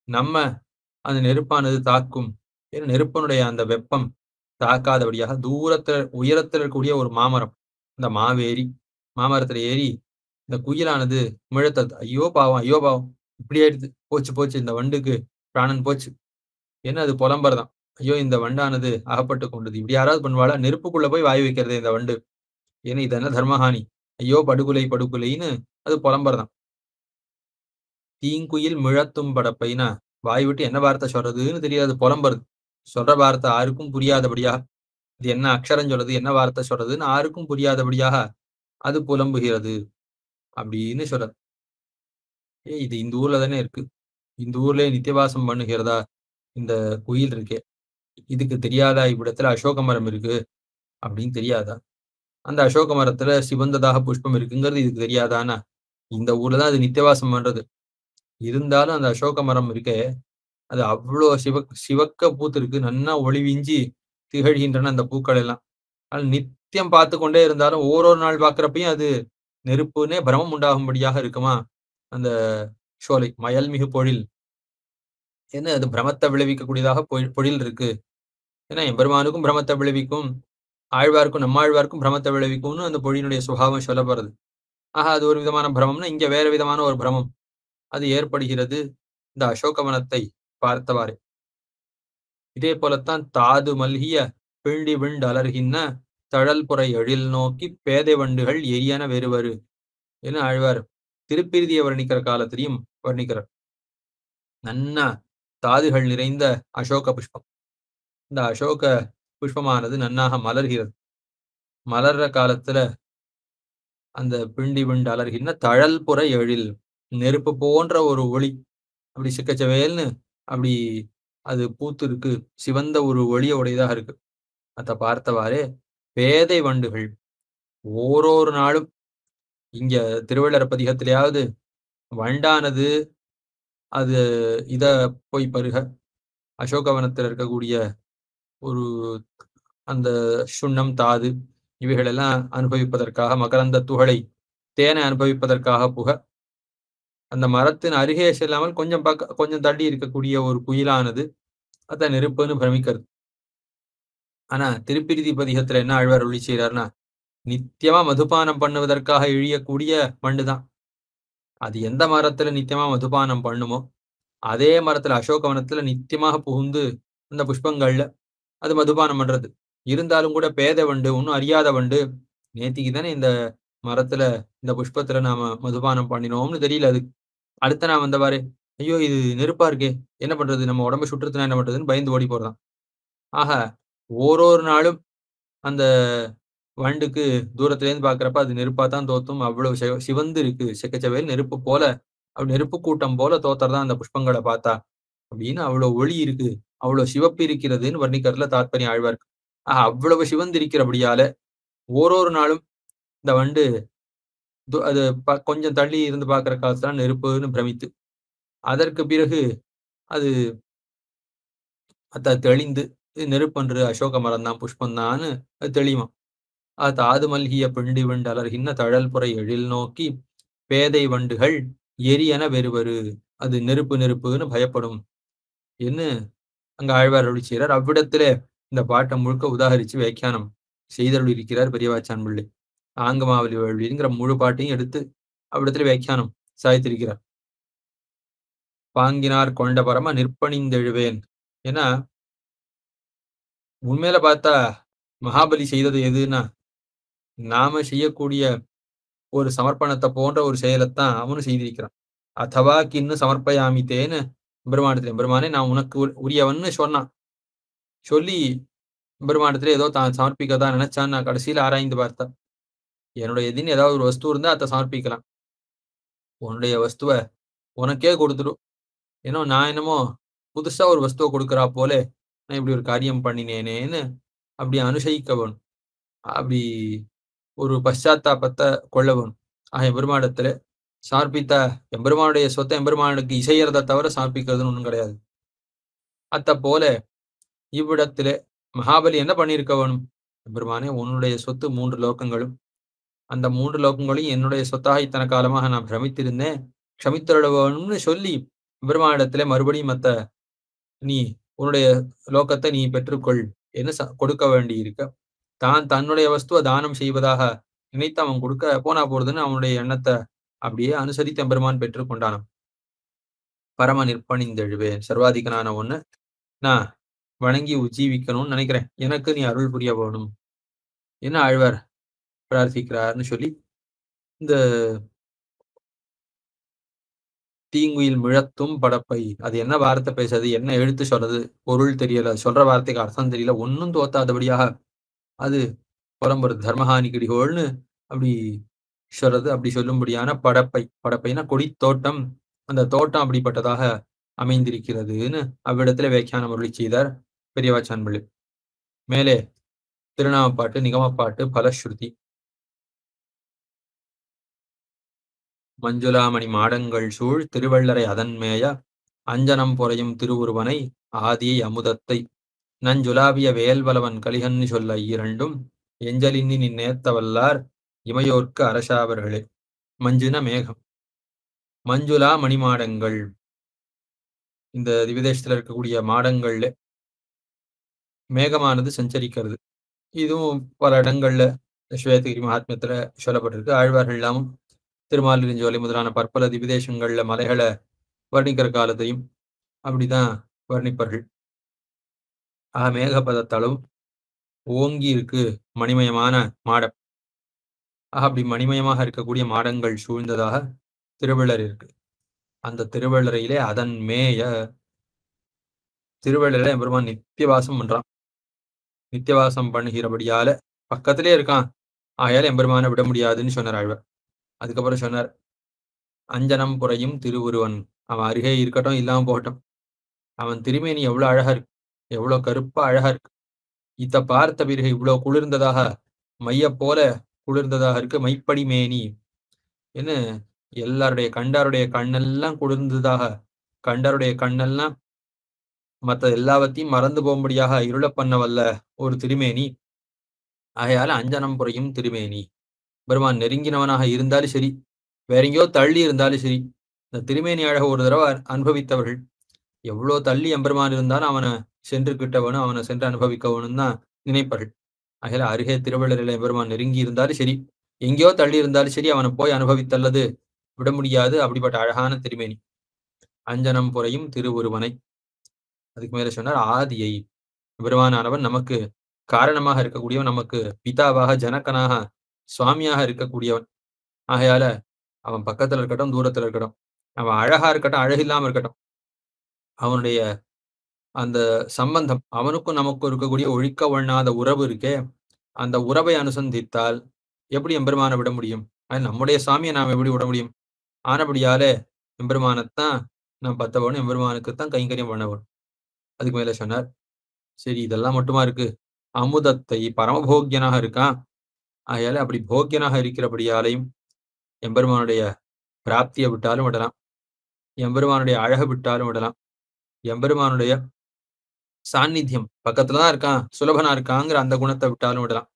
நம்ம அந்த நெருப்பானது தாக்கும். ஏன்னா நெருப்பனுடைய அந்த வெப்பம் தாக்காதபடியாக உயரத்தில் இருக்கக்கூடிய ஒரு மாமரம் இந்த மாமரத்துல ஏறி இந்த குயிலானது முழத்தது. ஐயோ பாவம் இப்படி ஆயிடுது போச்சு இந்த வண்டுக்கு பிராணன் போச்சு. என்ன அது புலம்பர்தான். ஐயோ இந்த வண்டானது அகப்பட்டு கொண்டது. இப்படி யாராவது பண்ணுவாளா நெருப்புக்குள்ள போய் வாய் வைக்கிறது இந்த வண்டு. ஏன்னா இது என்ன தர்மஹானி ஐயோ படுகொலைன்னு அது புலம்பர்தான். தீங்குயில் மிழத்தும் படப்பைனா வாய் விட்டு என்ன வார்த்தை சொல்றதுன்னு தெரியாது புலம்புறது. சொல்ற வார்த்தை யாருக்கும் புரியாதபடியாக இது என்ன அக்ஷரம் சொல்றது என்ன வார்த்தை சொல்றதுன்னு யாருக்கும் புரியாதபடியாக அது புலம்புகிறது அப்படின்னு சொல்றது. இது இந்த ஊர்ல தானே இருக்கு. இந்த ஊர்ல நித்தியவாசம் பண்ணுகிறதா இந்த குயில் இருக்கே இதுக்கு தெரியாதா இவ்விடத்துல அசோக மரம் இருக்கு அப்படின்னு தெரியாதா? அந்த அசோக மரத்துல சிவந்ததாக புஷ்பம் இருக்குங்கிறது இதுக்கு தெரியாதானா? இந்த ஊர்ல தான் அது நித்தியவாசம் பண்றது. இருந்தாலும் அந்த அசோக மரம் இருக்கே, அது அவ்ளோ சிவக்க பூத்திருக்கு. நன்னா ஒளிவிஞ்சி திகழ்கின்றன அந்த பூக்கள் எல்லாம். அது நித்தியம் பார்த்து கொண்டே இருந்தாலும் ஓரொரு நாள் பார்க்கிறப்பயும் அது நெருப்புன்னே பிரமம் உண்டாகும்படியாக இருக்குமா அந்த சோலை. மயல்மிகு பொழில். ஏன்னா அது பிரமத்த விளைவிக்கக்கூடியதாக பொழில் இருக்கு. ஏன்னா எம்பெருமானுக்கும் பிரமத்த விளைவிக்கும். ஆழ்வாருக்கும் நம்மாழ்வாருக்கும் பிரமத்த விளைவிக்கும்னு அந்த பொழியினுடைய சுபாவம் சொல்லப்படுறது. அது ஒரு விதமான பிரமம்னா, இங்க வேற விதமான ஒரு பிரமம். அது ஏற்படுகிறது இந்த அசோகவனத்தை பார்த்தவாறே. இதே போலத்தான் தாது மல்கிய பிண்டி விண்டு அலர்கின்ன தழல்புரை எழில் நோக்கி பேதை வண்டுகள் எரியன வெறுவரு என ஆழ்வார் திருப்பிரிதியை வர்ணிக்கிற காலத்திலையும் வர்ணிக்கிறார். நன்னா தாதுகள் நிறைந்த அசோக புஷ்பம். இந்த அசோக புஷ்பமானது நன்னாக மலர்கிறது. மலர்ற காலத்துல அந்த பிண்டி விண்டு அலர்கின்ன தழல்புரை எழில் நெருப்பு போன்ற ஒரு ஒளி அப்படி சிக்கச்சவேல்னு அப்படி அது பூத்து இருக்கு. சிவந்த ஒரு ஒளிய உடையதாக இருக்கு. அத பார்த்தவாறே பேதை வண்டுகள் ஓரொரு நாளும் இங்க திருவள்ளுவர் பதிகத்திலேயாவது வண்டானது அது இத போய் பருக அசோகவனத்தில் இருக்கக்கூடிய ஒரு அந்த சுண்ணம் தாது இவைகளெல்லாம் அனுபவிப்பதற்காக மகரந்த துகளை தேனை அனுபவிப்பதற்காக புக அந்த மரத்தின் அருகே செல்லாமல் கொஞ்சம் தள்ளி இருக்கக்கூடிய ஒரு குயிலானது அத நெருப்புன்னு பிரமிக்கிறது. ஆனா திருப்பிரிதி பதிகத்துல என்ன ஆழ்வார் அருளி செய்யறாருன்னா, நித்தியமா மதுபானம் பண்ணுவதற்காக இழியக்கூடிய வண்டுதான். அது எந்த மரத்துல நித்தியமா மதுபானம் பண்ணுமோ அதே மரத்துல அசோகவனத்துல நித்தியமாக புகுந்து அந்த புஷ்பங்கள்ல அது மதுபானம் பண்றது. இருந்தாலும் கூட பேதை வண்டு, ஒன்னும் அறியாத வண்டு, நேத்திக்கு தானே இந்த மரத்துல இந்த புஷ்பத்துல நாம மதுபானம் பண்ணினோம்னு தெரியல அது. அடுத்த நான் வந்தவாறு, ஐயோ இது நெருப்பா இருக்கே, என்ன பண்றது, நம்ம உடம்பு சுற்றுச்சுனா என்ன பண்றதுன்னு பயந்து ஓடி போறதான். ஆக ஓரொரு நாளும் அந்த வண்டுக்கு தூரத்துல இருந்து பாக்குறப்ப அது நெருப்பா தான் தோத்தும். அவ்வளவு சிவந்து இருக்கு, செக்கச்சவேல் நெருப்பு போல, நெருப்பு கூட்டம் போல தோத்தறதான் அந்த புஷ்பங்களை பார்த்தா அப்படின்னு. அவ்வளவு ஒளி இருக்கு, அவ்வளவு சிவப்பு இருக்கிறதுன்னு வர்ணிக்கிறதுல தாற்பயம் ஆழ்வார்க்கு. அவ்வளவு சிவந்து இருக்கிறபடியால ஓரொரு நாளும் இந்த வண்டு அது கொஞ்சம் தள்ளி இருந்து பாக்குற காலத்துல நெருப்புன்னு பிரமித்து, அதற்கு பிறகு அது தெளிந்து நெருப்பன்று அசோக மரம் தான் புஷ்பம் தான்னு அது தெளியுமா. தாது மல்கிய பிண்டி விண்டு அலர்கின்ன தழல்புரை எழில் நோக்கி பேதை வண்டுகள் எரியன வெறுவரு, அது நெருப்பு நெருப்புன்னு பயப்படும் என்று அங்க ஆழ்வார் அருளி செய்கிறார். அவ்விடத்திலே இந்த பாட்டை முழுக்க உதாகரிச்சு வியாக்கியானம் செய்தருள் இருக்கிறார் பெரியவாச்சான் பிள்ளை. ஆங்கமாவலி வேள்விங்கிற முழு பாட்டையும் எடுத்து அவ்விடத்துல வியாக்கியானம் சாய்த்திருக்கிறார். பாங்கினார் கொண்ட பரம நிற்பணிந்தெழுவேன். ஏன்னா உண்மையில பார்த்தா மகாபலி செய்தது எதுன்னா, நாம செய்யக்கூடிய ஒரு சமர்ப்பணத்தை போன்ற ஒரு செயலைத்தான் அவனும் செய்திருக்கிறான். அதவா கின்னு சமர்ப்பயாமித்தேன்னு பெருமானத்திலே, பெருமானே நான் உனக்கு உரியவன்னு சொன்னான். சொல்லி பெருமானத்திலே ஏதோ தான் சமர்ப்பிக்கதான் நினைச்சான்னு நான் கடைசியில ஆராய்ந்து பார்த்தேன். என்னுடைய எதின்னு ஏதாவது ஒரு வஸ்து இருந்தா அதை சமர்ப்பிக்கலாம். உன்னுடைய வஸ்துவ உனக்கே கொடுத்துடும். ஏன்னா நான் என்னமோ புதுசா ஒரு வஸ்துவை கொடுக்குறா போல நான் இப்படி ஒரு காரியம் பண்ணினேனேன்னு அப்படி அனுசயிக்க வேணும். அப்படி ஒரு பశ్చాத்தாபத்தை கொள்ள வேணும். எம்பெருமானிடத்துல சமர்ப்பித்த எம்பெருமானுடைய சொத்தை எம்பெருமானுக்கு இசையறதை தவிர சமர்ப்பிக்கிறதுன்னு ஒன்றும் கிடையாது. அத்த போல இவ்விடத்திலே மகாபலி என்ன பண்ணியிருக்க வேணும், எம்பெருமானே உன்னுடைய சொத்து 3 லோகங்களும், அந்த 3 லோகங்களையும் என்னுடைய சொத்தாக இத்தனை காலமாக நான் பிரமித்திருந்தேன், க்ஷமித்தருள வேணும்னு சொல்லி பெருமானிடத்திலே மறுபடியும் நீ உன்னுடைய லோகத்தை நீ பெற்றுக்கொள் என்று கொடுக்க வேண்டி இருக்க, தான் தன்னுடைய வஸ்துவை தானம் செய்வதாக நினைத்து அவன் கொடுக்க போனா போறதுன்னு அவனுடைய எண்ணத்தை அப்படியே அனுசரித்து எம்பெருமான் பெற்றுக் கொண்டானான். பரம நிற்பணிந்தெழுவேன், சர்வாதிகனான ஒண்ணு நான் வணங்கி உஜ்ஜீவிக்கணும்னு நினைக்கிறேன், எனக்கு நீ அருள் புரிய வேணும் என்ன ஆழ்வார் பிரார்த்திக்கிறார்னு சொல்லி இந்த தீங்குயில் மிழத்தும் படப்பை, அது என்ன வார்த்தை பேசுறது, என்ன எழுத்து சொல்றது, பொருள் தெரியல, சொல்ற வார்த்தைக்கு அர்த்தம் தெரியல, ஒன்னும் தோத்தாதபடியாக அது புறம்புற தர்மஹானி கிடிகோள்னு அப்படி சொல்றது. அப்படி சொல்லும்படியான படப்பை, படப்பைனா கொடி தோட்டம், அந்த தோட்டம் அப்படிப்பட்டதாக அமைந்திருக்கிறதுன்னு அவ்விடத்துல வியாக்கியானம் அருளி செய்தார் பெரியவாச்சான் பிள்ளை. மேலே திருநாமப்பாட்டு, நிகமப்பாட்டு, பலஸ்ருதி மஞ்சுளாமணி மாடங்கள் சூழ் திருவள்ளரை அதன்மேய அஞ்சனம் பொறையும் திருவுருவனை ஆதியை அமுதத்தை நஞ்சுலாவிய வேல்வலவன் கலிகன்னு சொல்ல இரண்டும் எஞ்சலின்னி நின்னேத்தவல்லார் இமையோர்க்கு அரசாவர்களே. மஞ்சுன மேகம், மஞ்சுளா மணிமாடங்கள், இந்த திவிதேசத்துல இருக்கக்கூடிய மாடங்கள்ல மேகமானது சஞ்சரிக்கிறது. இதுவும் பல இடங்கள்ல ஸ்வேதகிரி மகாத்மியத்துல சொல்லப்பட்டிருக்கு. ஆழ்வார்கள் எல்லாமும் திருமாலிருஞ்சோலை முதலான பற்பல திவிதேசங்கள்ல மலைகளை வர்ணிக்கிற காலத்தையும் அப்படிதான் வர்ணிப்பார்கள். மேகபதத்தளவு ஓங்கி இருக்கு மணிமயமான மாடம். அப்படி மணிமயமாக இருக்கக்கூடிய மாடங்கள் சூழ்ந்ததாக திருவள்ளர் இருக்கு. அந்த திருவள்ளரையிலே அதன் மேய திருவள்ளரை எம்பெருமான் நித்தியவாசம் பண்றான். நித்தியவாசம் பண்ணுகிறபடியால பக்கத்திலே இருக்கான், ஆயால எம்பெருமானை விட முடியாதுன்னு சொன்னார் ஆழ்வார். அதுக்கப்புறம் சொன்னார், அஞ்சனம் புறையும் திருவுருவன், அவன் அருகே இருக்கட்டும் இல்லாம போகட்டும், அவன் திருமேனி எவ்வளவு அழகா இருக்கு, எவ்வளவு கருப்பா அழகா இருக்கு. இத பார்த்த பிறகு இவ்வளவு குளிர்ந்ததாக, மைய போல குளிர்ந்ததாக இருக்கு. மைப்படி மேனி என்ன, எல்லாருடைய கண்டாருடைய கண்ணெல்லாம் குளிர்ந்ததாக, கண்டாருடைய கண்ணெல்லாம் மற்ற எல்லாவற்றையும் மறந்து போகும்படியாக இருள பண்ண வல்ல ஒரு திருமேனி. ஆகையால அஞ்சனம் புறையும் திருமேனி. பெருமான் நெருங்கினவனாக இருந்தாலும் சரி, வேற எங்கேயோ தள்ளி இருந்தாலும் சரி, இந்த திருமேனி அழக ஒரு தடவை அனுபவித்தவர்கள் எவ்வளோ தள்ளி எம்பெருமான் இருந்தாலும் அவனை சென்று கிட்டவனும் அவனை சென்று அனுபவிக்கவனும் தான் நினைப்பார்கள். ஆகையால அருகே திருவள்ளரில் எம்பெருமான் நெருங்கி இருந்தாலும் சரி, எங்கேயோ தள்ளி இருந்தாலும் சரி, அவனை போய் அனுபவித்தல்லது விட முடியாது. அப்படிப்பட்ட அழகான திருமேனி அஞ்சனம் புறையும் திருவுருவனை. அதுக்கு மேல சொன்னார் ஆதியை, பெருமானானவன் நமக்கு காரணமாக இருக்கக்கூடியவன், நமக்கு பிதாவாக ஜனகனாக சுவாமியாக இருக்கக்கூடியவன். ஆகையால அவன் பக்கத்துல இருக்கட்டும் தூரத்துல இருக்கட்டும், அவன் அழகா இருக்கட்டும் அழகில்லாம இருக்கட்டும், அவனுடைய அந்த சம்பந்தம், அவனுக்கும் நமக்கும் இருக்கக்கூடிய ஒழிக்க ஒண்ணாத உறவு இருக்கே, அந்த உறவை அனுசந்தித்தால் எப்படி எம்பெருமானை விட முடியும்? அது நம்முடைய சாமியை நாம் எப்படி விட முடியும்? ஆனபடியாலே எம்பெருமானத்தான் நாம் பத்தவனும், எம்பெருமானுக்குத்தான் கைங்கரியம் பண்ணவன். அதுக்கு மேல சொன்னார், சரி இதெல்லாம் மட்டுமா இருக்கு, அமுதத்தை பரமபோக்கியனாக இருக்கான். ஆகையால அப்படி போக்கியனாக இருக்கிறபடியாலையும் எம்பெருமானுடைய பிராப்தியை விட்டாலும் விடலாம், எம்பெருமானுடைய அழகு விட்டாலும் விடலாம், எம்பெருமானுடைய சாநித்தியம் பக்கத்துலதான் இருக்கான், சுலபனா இருக்காங்கிற அந்த குணத்தை விட்டாலும் விடலாம்.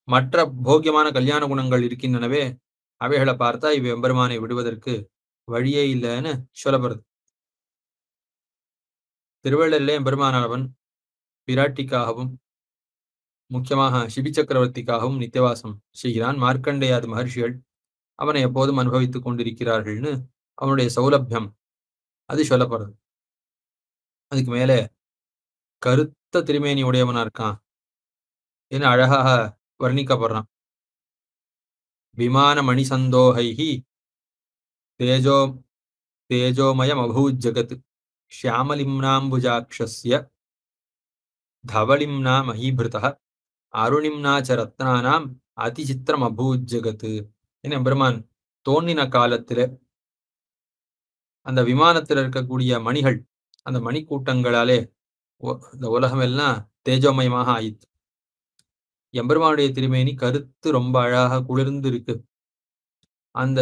மற்ற போக்கியமான கல்யாண குணங்கள் இருக்கின்றனவே, அவைகளை பார்த்தா இவ எம்பெருமானை விடுவதற்கு வழியே இல்லைன்னு சொல்லப்படுது. திருவள்ளரிலே எம்பெருமானவன் பிராட்டிக்காகவும் முக்கியமாக சிபி சக்கரவர்த்திக்காகவும் நித்தியவாசம் செய்கிறான். மார்க்கண்டேயாதி மகர்ஷிகள் அவனை எப்போதும் அனுபவித்துக் கொண்டிருக்கிறார்கள்னு அவனுடைய சௌலபியம் அது சொல்லப்படுறது. அதுக்கு மேலே கருத்த திருமேனி உடையவனா இருக்கான் என்று அழகாக வர்ணிக்கப்படுறான். விமான மணி சந்தோகைஹி தேஜோ தேஜோமயம் அபூத் ஜகத் ஷியாமலிம்னாம்புஜாக்ஷஸ்ய தவளிம்னா மஹீபிருதः அருணிம்னா ச ரத்னானாம் அதிசித்திரம் அபூத் ஜகத். என்ன பெருமான் தோன்றின காலத்திலே அந்த விமானத்தில் இருக்கக்கூடிய மணிகள், அந்த மணி கூட்டங்களாலே இந்த உலகம் எல்லாம் தேஜோமயமாக ஆயிற்று. எம்பெருமானுடைய திருமேனி கருத்து ரொம்ப அழகாக குளிர்ந்து இருக்கு. அந்த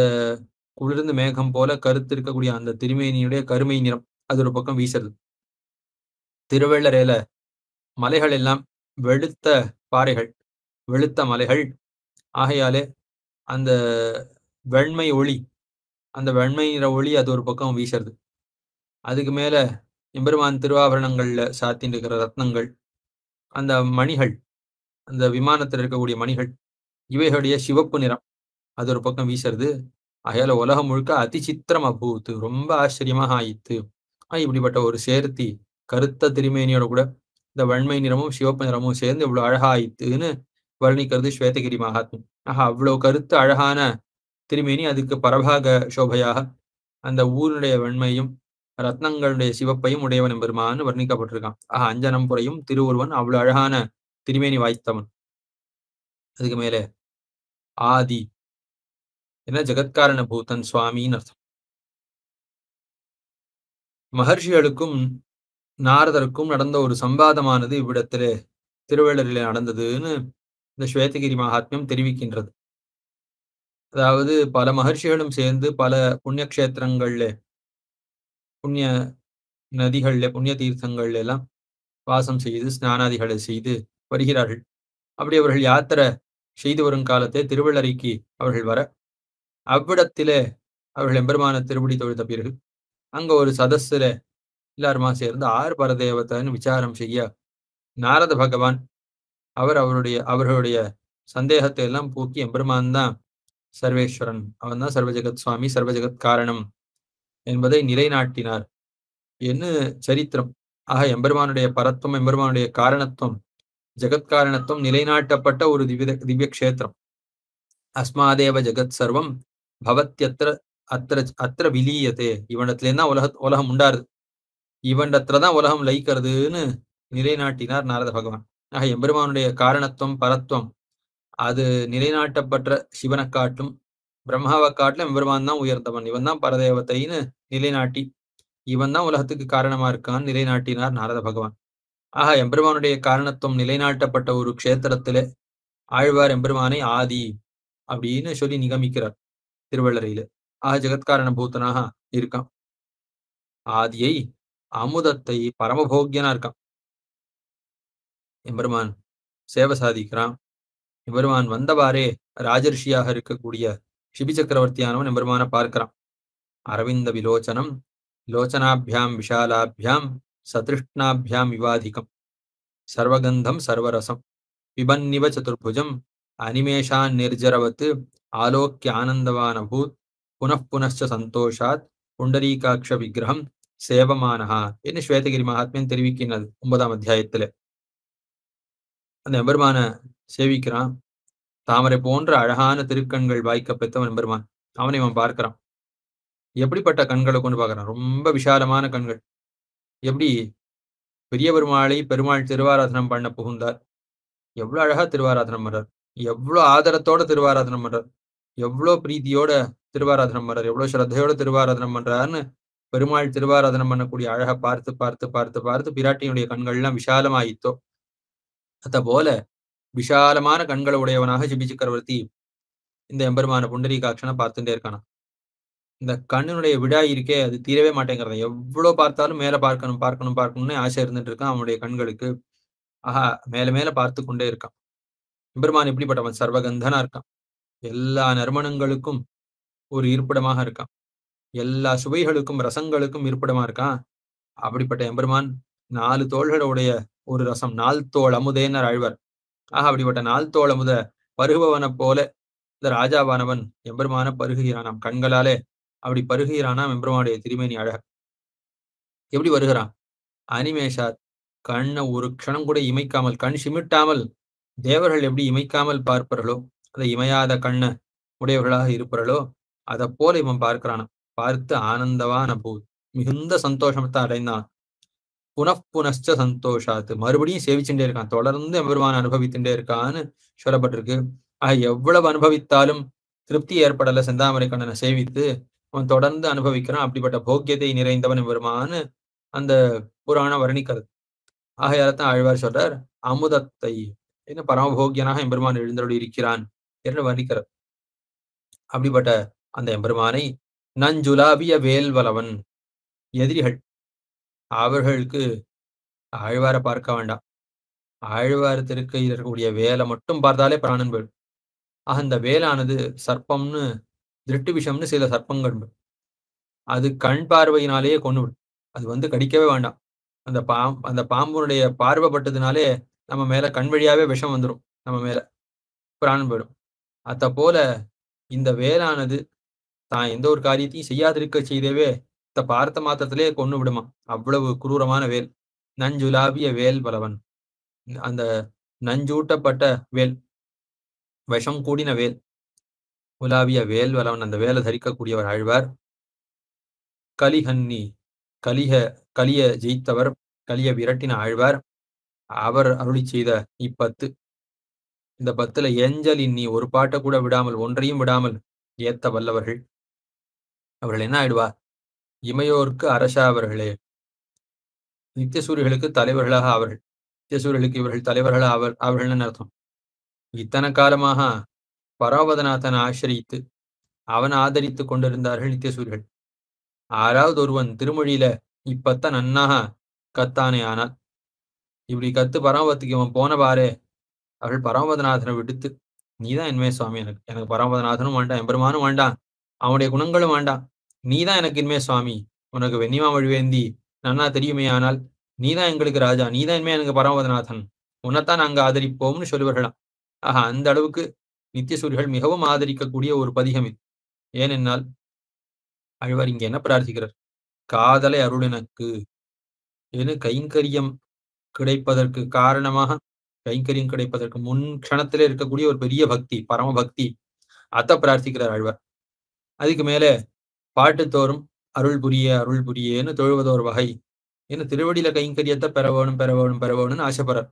குளிர்ந்து மேகம் போல கருத்து இருக்கக்கூடிய அந்த திருமேனியுடைய கருமை நிறம் அது ஒரு பக்கம் வீசுறது. திருவள்ளரேல மலைகள் எல்லாம் வெளுத்த பாறைகள், வெளுத்த மலைகள். ஆகையாலே அந்த வெண்மை ஒளி, அந்த வெண்மை நிற ஒளி அது ஒரு பக்கம் வீசுறது. அதுக்கு மேல எம்பெருமான் திருவாபரணங்கள்ல சாத்தின்னு இருக்கிற ரத்னங்கள், அந்த மணிகள், அந்த விமானத்தில் இருக்கக்கூடிய மணிகள், இவைகளுடைய சிவப்பு நிறம் அது ஒரு பக்கம் வீசுறது. ஆகையால உலகம் முழுக்க அதிசித்திரம் அபூத்து, ரொம்ப ஆச்சரியமாக ஆயித்து. இப்படிப்பட்ட ஒரு சேர்த்தி கருத்த திருமேனியோட கூட இந்த வெண்மை நிறமும் சிவப்பு நிறமும் சேர்ந்து இவ்வளவு அழகா ஆயித்துன்னு வர்ணிக்கிறது ஸ்வேதகிரி மகாத்மியம். அவ்வளவு கருத்து அழகான திருமேனி, அதுக்கு பரபாக சோபையாக அந்த ஊருடைய வெண்மையும் ரத்னங்களுடைய சிவப்பையும் உடையவன் எம்பெருமான்னு வர்ணிக்கப்பட்டிருக்கான். அஞ்சனம் புறையும் திருவுருவன் அவ்வளவு அழகான திருமேனி வாய்த்தவன். அதுக்கு மேல ஆதி என்ன, ஜெகத்காரண பூதன் சுவாமின்னு அர்த்தம். மகர்ஷிகளுக்கும் நாரதருக்கும் நடந்த ஒரு சம்பாதமானது இவ்விடத்திலே திருவள்ளரிலே நடந்ததுன்னு இந்த ஸ்வேதகிரி மகாத்மியம் தெரிவிக்கின்றது. அதாவது பல மகர்ஷிகளும் சேர்ந்து பல புண்ணிய கஷேத்திரங்கள்ல, புண்ணிய நதிகள்ல, புண்ணிய தீர்த்தங்கள்ல எல்லாம் வாசம் செய்து ஸ்நானாதிகளை செய்து வருகிறார்கள். அப்படி அவர்கள் யாத்திரை செய்து வரும் காலத்தை திருவள்ளரைக்கு அவர்கள் வர, அவ்விடத்திலே அவர்கள் எம்பெருமான திருவடி தொழுத பிறகு அங்க ஒரு சதஸ்ல எல்லாருமா சேர்ந்து ஆர் பரதேவத்தைன்னு விசாரம் செய்ய நாரத பகவான் அவர்களுடைய சந்தேகத்தை எல்லாம் போக்கி எம்பெருமான் தான் சர்வேஸ்வரன், அவன் தான் சர்வஜகத் சுவாமி, சர்வஜகத் காரணம் என்பதை நிலைநாட்டினார் என்று சரித்திரம். ஆக எம்பெருமானுடைய பரத்துவம், எம்பெருமானுடைய காரணத்துவம், ஜெகத்காரணத்துவம் நிலைநாட்டப்பட்ட ஒரு திவ்ய கஷேத்திரம். அஸ்மாதேவ ஜெகத் சர்வம் பவத்யத்ர அத்திர அத்திர விலீயத்தே. இவனிடத்திலேருந்து தான் உலகம் உண்டாருது, இவனிடத்துலதான் உலகம் லயிக்கிறதுன்னு நிலைநாட்டினார் நாரத பகவான். ஆக எம்பெருமானுடைய காரணத்துவம் பரத்துவம் அது நிலைநாட்டப்பட்ட சிவனை காட்டும் பிரம்மாவை காட்டிலும் எம்பெருமான் தான் உயர்ந்தவன், இவன் தான் பரதேவத்தைன்னு நிலைநாட்டி இவன் தான் உலகத்துக்கு காரணமா இருக்கான்னு நிலைநாட்டினார் நாரத பகவான். ஆக எம்பெருமானுடைய காரணத்துவம் நிலைநாட்டப்பட்ட ஒரு க்ஷேத்திரத்திலே ஆழ்வார் எம்பெருமானை ஆதி அப்படின்னு சொல்லி நிகமிக்கிறார் திருவள்ளரையில. ஆக ஜெகத்காரண பூத்தனாக இருக்கான், ஆதியை அமுதத்தை பரமபோக்கியனா இருக்கான். எம்பெருமான் சேவை சாதிக்கிறான். எம்பெருமான் வந்தவாறே ராஜர்ஷியாக இருக்கக்கூடிய சிபி சக்கரவர்த்தியானவன் எம்பெருமான பார்க்கிறான். அரவிந்த விலோச்சனம் லோச்சனாபியாம் விஷாலாபியாம் சதிருஷ்ணாபியாம் விவாதிகம் சர்வகந்தம் சர்வரசம் பிபன்னிவ சதுர்புஜம் அனிமேஷான் நிர்ஜரவத் ஆலோக்கிய ஆனந்தவான் அபூத் புனః சந்தோஷாத் புண்டரீகாட்ச விக்கிரகம் சேவமானஹா என்று ஸ்வேதகிரி மகாத்மியம் தெரிவிக்கின்றது 9ஆம் அத்தியாயத்துல. அந்த எம்பெருமான சேவிக்கிறான். தாமரை போன்ற அழகான திருக்கண்கள் வாய்க்க பெற்றவன் எம்பெருமான். அவனை அவன் பார்க்கிறான். எப்படிப்பட்ட கண்களை கொண்டு பார்க்கிறான்? ரொம்ப விசாலமான கண்கள். எப்படி பெரிய பெருமாள் திருவாராதனம் பண்ண புகுந்தார், எவ்வளவு அழகா திருவாராதனம் பண்றார், எவ்வளவு ஆதரத்தோட திருவாராதனம் பண்றார், எவ்வளவு பிரீத்தியோட திருவாராதனம் பண்றார், எவ்வளவு ஸ்ரத்தையோட திருவாராதனம் பண்றாருன்னு பெருமாள் திருவாராதனம் பண்ணக்கூடிய அழகா பார்த்து பார்த்து பார்த்து பார்த்து பிராட்டியினுடைய கண்கள்லாம் விசாலமாயித்தோ அத போல விஷாலமான கண்களை உடையவனாக சிபி சக்கரவர்த்தி இந்த எம்பெருமான புண்டரீகாட்சனை பார்த்துட்டே இருக்கானா. இந்த கண்ணினுடைய விடா இருக்கே அது தீரவே மாட்டேங்கிறத, எவ்வளவு பார்த்தாலும் மேல பார்க்கணும் பார்க்கணும் பார்க்கணும்னு ஆசை இருந்துட்டு இருக்கான் அவனுடைய கண்களுக்கு. ஆஹா, மேல மேல பார்த்து கொண்டே இருக்கான். எம்பெருமான் எப்படிப்பட்டவன்? சர்வகந்தனா இருக்கான், எல்லா நறுமணங்களுக்கும் ஒரு இருப்பிடமாக இருக்கான், எல்லா சுவைகளுக்கும் ரசங்களுக்கும் இருப்பிடமா இருக்கான். அப்படிப்பட்ட எம்பெருமான் 4 தோள்களுடைய ஒரு ரசம், 4 தோள் அமுதேன்னர் ஆழ்வார். ஆக அப்படிப்பட்ட 4 தோள் அமுத பருகுபவனை போல இந்த ராஜாவானவன் எம்பெருமான பருகுகிறானாம், கண்களாலே அப்படி பருகுகிறானாம் எம்பெருமானுடைய திருமேனி அழக. எப்படி வருகிறான்? அனிமேஷாத், கண்ணை ஒரு க்ஷணம் கூட இமைக்காமல், கண் சிமிட்டாமல், தேவர்கள் எப்படி இமைக்காமல் பார்ப்பார்களோ, அதை இமையாத கண்ண உடையவர்களாக இருப்பார்களோ அதை போல இவன் பார்க்கிறானாம். பார்த்து ஆனந்தவான பூத், மிகுந்த சந்தோஷத்தை அடைந்தான். புனச்ச சந்தோஷாத்து, மறுபடியும் சேவிச்சுட்டே இருக்கான், தொடர்ந்து எம்பெருமான் அனுபவித்துட்டே இருக்கான்னு சொல்லப்பட்டிருக்கு. எவ்வளவு அனுபவித்தாலும் திருப்தி ஏற்படல செந்தாமரை கண்ணனை சேவித்து அவன் தொடர்ந்து அனுபவிக்கிறான். அப்படிப்பட்ட போக்கியத்தை நிறைந்தவன் எம்பெருமான்னு அந்த புராணம் வர்ணிக்கிறது. ஆகையால்தான் ஆழ்வார் சொல்றார் அமுதத்தை என்ன பரமபோக்கியனாக எம்பெருமான் எழுந்தருளி இருக்கிறான் என்று வர்ணிக்கிறார். அப்படிப்பட்ட அந்த எம்பெருமானை நஞ்சுலாவிய வேல்வலவன், எதிரிகள் அவர்களுக்கு ஆழ்வாரை பார்க்க வேண்டாம், ஆழ்வார் திருக்கையில் இருக்கக்கூடிய வேலை மட்டும் பார்த்தாலே பிராணன் போயிடும். அந்த வேலானது சர்ப்பம்னு, திருட்டு விஷம்னு சில சர்ப்பங்கள் அது கண் பார்வையினாலேயே கொண்டுவிடும். அது கடிக்கவே வேண்டாம். அந்த பாம்புடைய பார்வைப்பட்டதுனாலே நம்ம மேல கண் வழியாவே விஷம் வந்துடும், நம்ம மேல பிராணன் போயிடும். அத போல இந்த வேலானது தான் எந்த ஒரு காரியத்தையும் செய்யாதிருக்க செய்தவே பார்த்த மாத்திரத்திலே கொண்டு விடுமா, அவ்வளவு குரூரமான வேல். நஞ்சுலாவிய வேல் பலவன், அந்த நஞ்சூட்டப்பட்ட வேல், விஷம் கூடின வேல், உலாவிய வேல் வலவன், அந்த வேலை தரிக்கக்கூடியவர் ஆழ்வார். கலிஹன்னி, கலிய ஜெயித்தவர், கலிய விரட்டின ஆழ்வார். அவர் அருளி செய்த இப்பத்து, இந்த 10ல எஞ்சல் இன்னி ஒரு பாட்டை கூட விடாமல், ஒன்றையும் விடாமல் ஏத்த வல்லவர்கள். அவர்கள் என்ன ஆயிடுவா? இமையோருக்கு அரசாவர்களே, நித்தியசூரிகளுக்கு தலைவர்களாக அவர்கள், நித்தியசூரிகளுக்கு இவர்கள் தலைவர்களாக அவர்கள்னு அர்த்தம். இத்தனை காலமாக பராவதநாதனை ஆசிரியித்து அவன் ஆதரித்துக் கொண்டிருந்தார்கள் நித்தியசூரிகள். ஆறாவது ஒருவன் திருமொழியில இப்பத்தான் நன்னாக கத்தானே. ஆனால் இப்படி கத்து பரமபதத்துக்கு இவன் போன பாரு, அவள் பரமபதநாதனை விடுத்து, நீதான் இனிமே சுவாமி, எனக்கு பரமபதநாதனும் வேண்டாம், எம்பெருமானும் வேண்டாம், அவனுடைய குணங்களும் வேண்டாம், நீதான் எனக்கு இனிமே சுவாமி, உனக்கு வெண்ணிமா மொழிவேந்தி நன்னா தெரியுமே, ஆனால் நீதான் எங்களுக்கு ராஜா, நீதான் இனிமே எனக்கு பரமபதநாதன், உன்னைத்தான் நாங்க ஆதரிப்போம்னு சொல்லுவார்களாம். ஆஹா, அந்த அளவுக்கு நித்தியசூரிகள் மிகவும் ஆதரிக்கக்கூடிய ஒரு பதிகம் இது. ஏனென்னால் ஆழ்வார் இங்க என்ன பிரார்த்திக்கிறார்? காதலை அருளினக்கு என கைங்கரியம் கிடைப்பதற்கு காரணமாக, கைங்கரியம் கிடைப்பதற்கு முன் க்ஷணத்திலே இருக்கக்கூடிய ஒரு பெரிய பக்தி, பரம பக்தி, அத பிரார்த்திக்கிறார் ஆழ்வார். அதுக்கு மேல பாட்டு தோறும் அருள் புரியேன்னு தொழுவதோர் வகை, ஏன்னா திருவடியில கைங்கரியத்தை பெற வேணும்னு ஆசைப்படுறார்.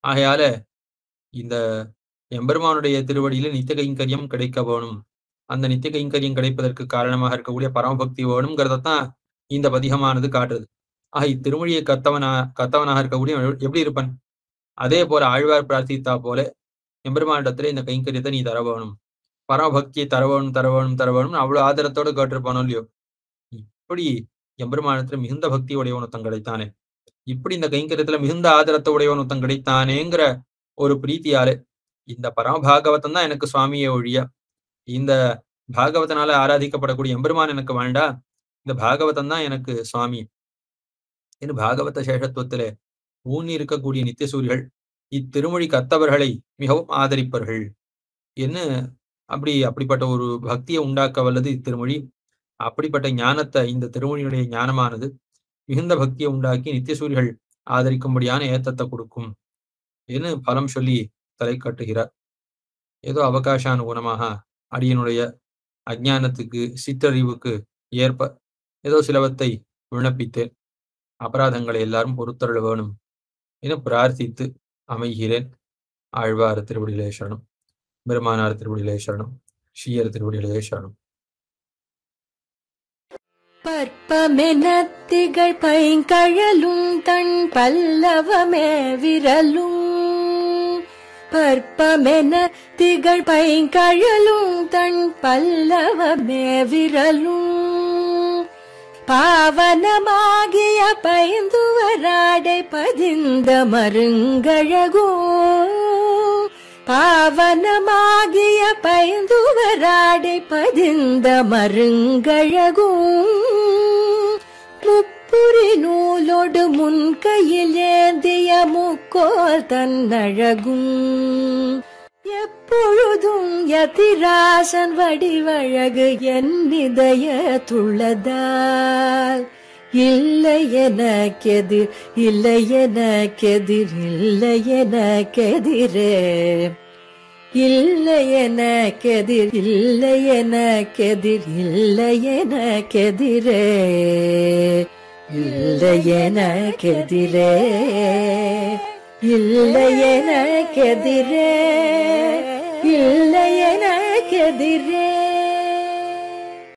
ஆகையால இந்த எம்பெருமானுடைய திருவடியில நித்திய கைங்கரியம் கிடைக்க வேணும், அந்த நித்திய கைங்கரியம் கிடைப்பதற்கு காரணமாக இருக்கக்கூடிய பரமபக்தி வேணுங்கிறதான் இந்த பதிகமானது காட்டுறது. ஆக இத்திருமொழியை கத்தவனாக இருக்கக்கூடிய எப்படி இருப்பன், அதே போல ஆழ்வார் பிரார்த்தித்தா போல எம்பெருமானிடத்துல இந்த கைங்கரியத்தை நீ தர வேணும், பரமபக்தியை தர வேணும் அவ்வளவு ஆதரத்தோடு கேட்டிருப்பானோ இல்லையோ. இப்படி எம்பெருமானத்துல மிகுந்த பக்தி உடையவன் ஒருத்தன் கிடைத்தானே, இப்படி இந்த கைங்கரியத்துல மிகுந்த ஆதரத்தை உடையவன் ஒருத்தன் கிடைத்தானேங்கிற ஒரு பிரீத்தியாலே இந்த பரமபாகவதம் தான் எனக்கு சுவாமியை ஒழிய, இந்த பாகவதனால ஆராதிக்கப்படக்கூடிய எம்பெருமான் எனக்கு வேண்டா, இந்த பாகவதம் தான் எனக்கு சுவாமி என்று பாகவத சேஷத்துவத்திலே ஊனி இருக்கக்கூடிய நித்தியசூரிகள் இத்திருமொழி கத்தவர்களை மிகவும் ஆதரிப்பார்கள் என்று அப்படிப்பட்ட ஒரு பக்தியை உண்டாக்க வல்லது இத்திருமொழி. அப்படிப்பட்ட ஞானத்தை, இந்த திருமொழியுடைய ஞானமானது மிகுந்த பக்தியை உண்டாக்கி நித்தியசூரிகள் ஆதரிக்கும்படியான ஏத்தத்தை கொடுக்கும் என்று பலம் சொல்லி தலை காட்டுகிறார். ஏதோ அவகாசானுகுணமாக அடியனுடைய அஞ்ஞானத்துக்கு சிற்றறிவுக்கு ஏற்ப ஏதோ சிலவத்தை விண்ணப்பித்தேன். அபராதங்களை எல்லாரும் பொறுத்தருள வேணும் என பிரார்த்தித்து அமைகிறேன். ஆழ்வார் திருவடியிலே சரணம், பெருமானார் திருவடியிலே சரணம், ஸ்ரீயர் திருவடியிலே சரணம். பற்பமெனத்திகள் பைங்கழலும் தன் பல்லவமே விரலும், பற்பமென திகழ் பைங்கழலும் தன் பல்லவமே விரலும், பாவனமாகிய பைந்துவராடை பதிந்த மருங்கழகோ, பாவனமாகிய பைந்துவராடை பதிந்த மருங்கழகும், முப்புரி நூலோடு முன்கையில் ஏந்திய முக்கோல் தன்னழகும், எப்பொழுதும் யதிராசன் வடிவழகு என் இதயத்துள்ளதால், இல்லை எனக்கெதிர் இல்லை எனக்கெதிர் இல்லை எனக்கெதிரே, இல்லை எனக்கெதிர் இல்லை எனக்கெதிர் இல்லை எனக்கெதிரே, இல்லை எனக்கெதிரே, இல்லை எனக்கெதிரே, இல்லை எனக்கெதிரே.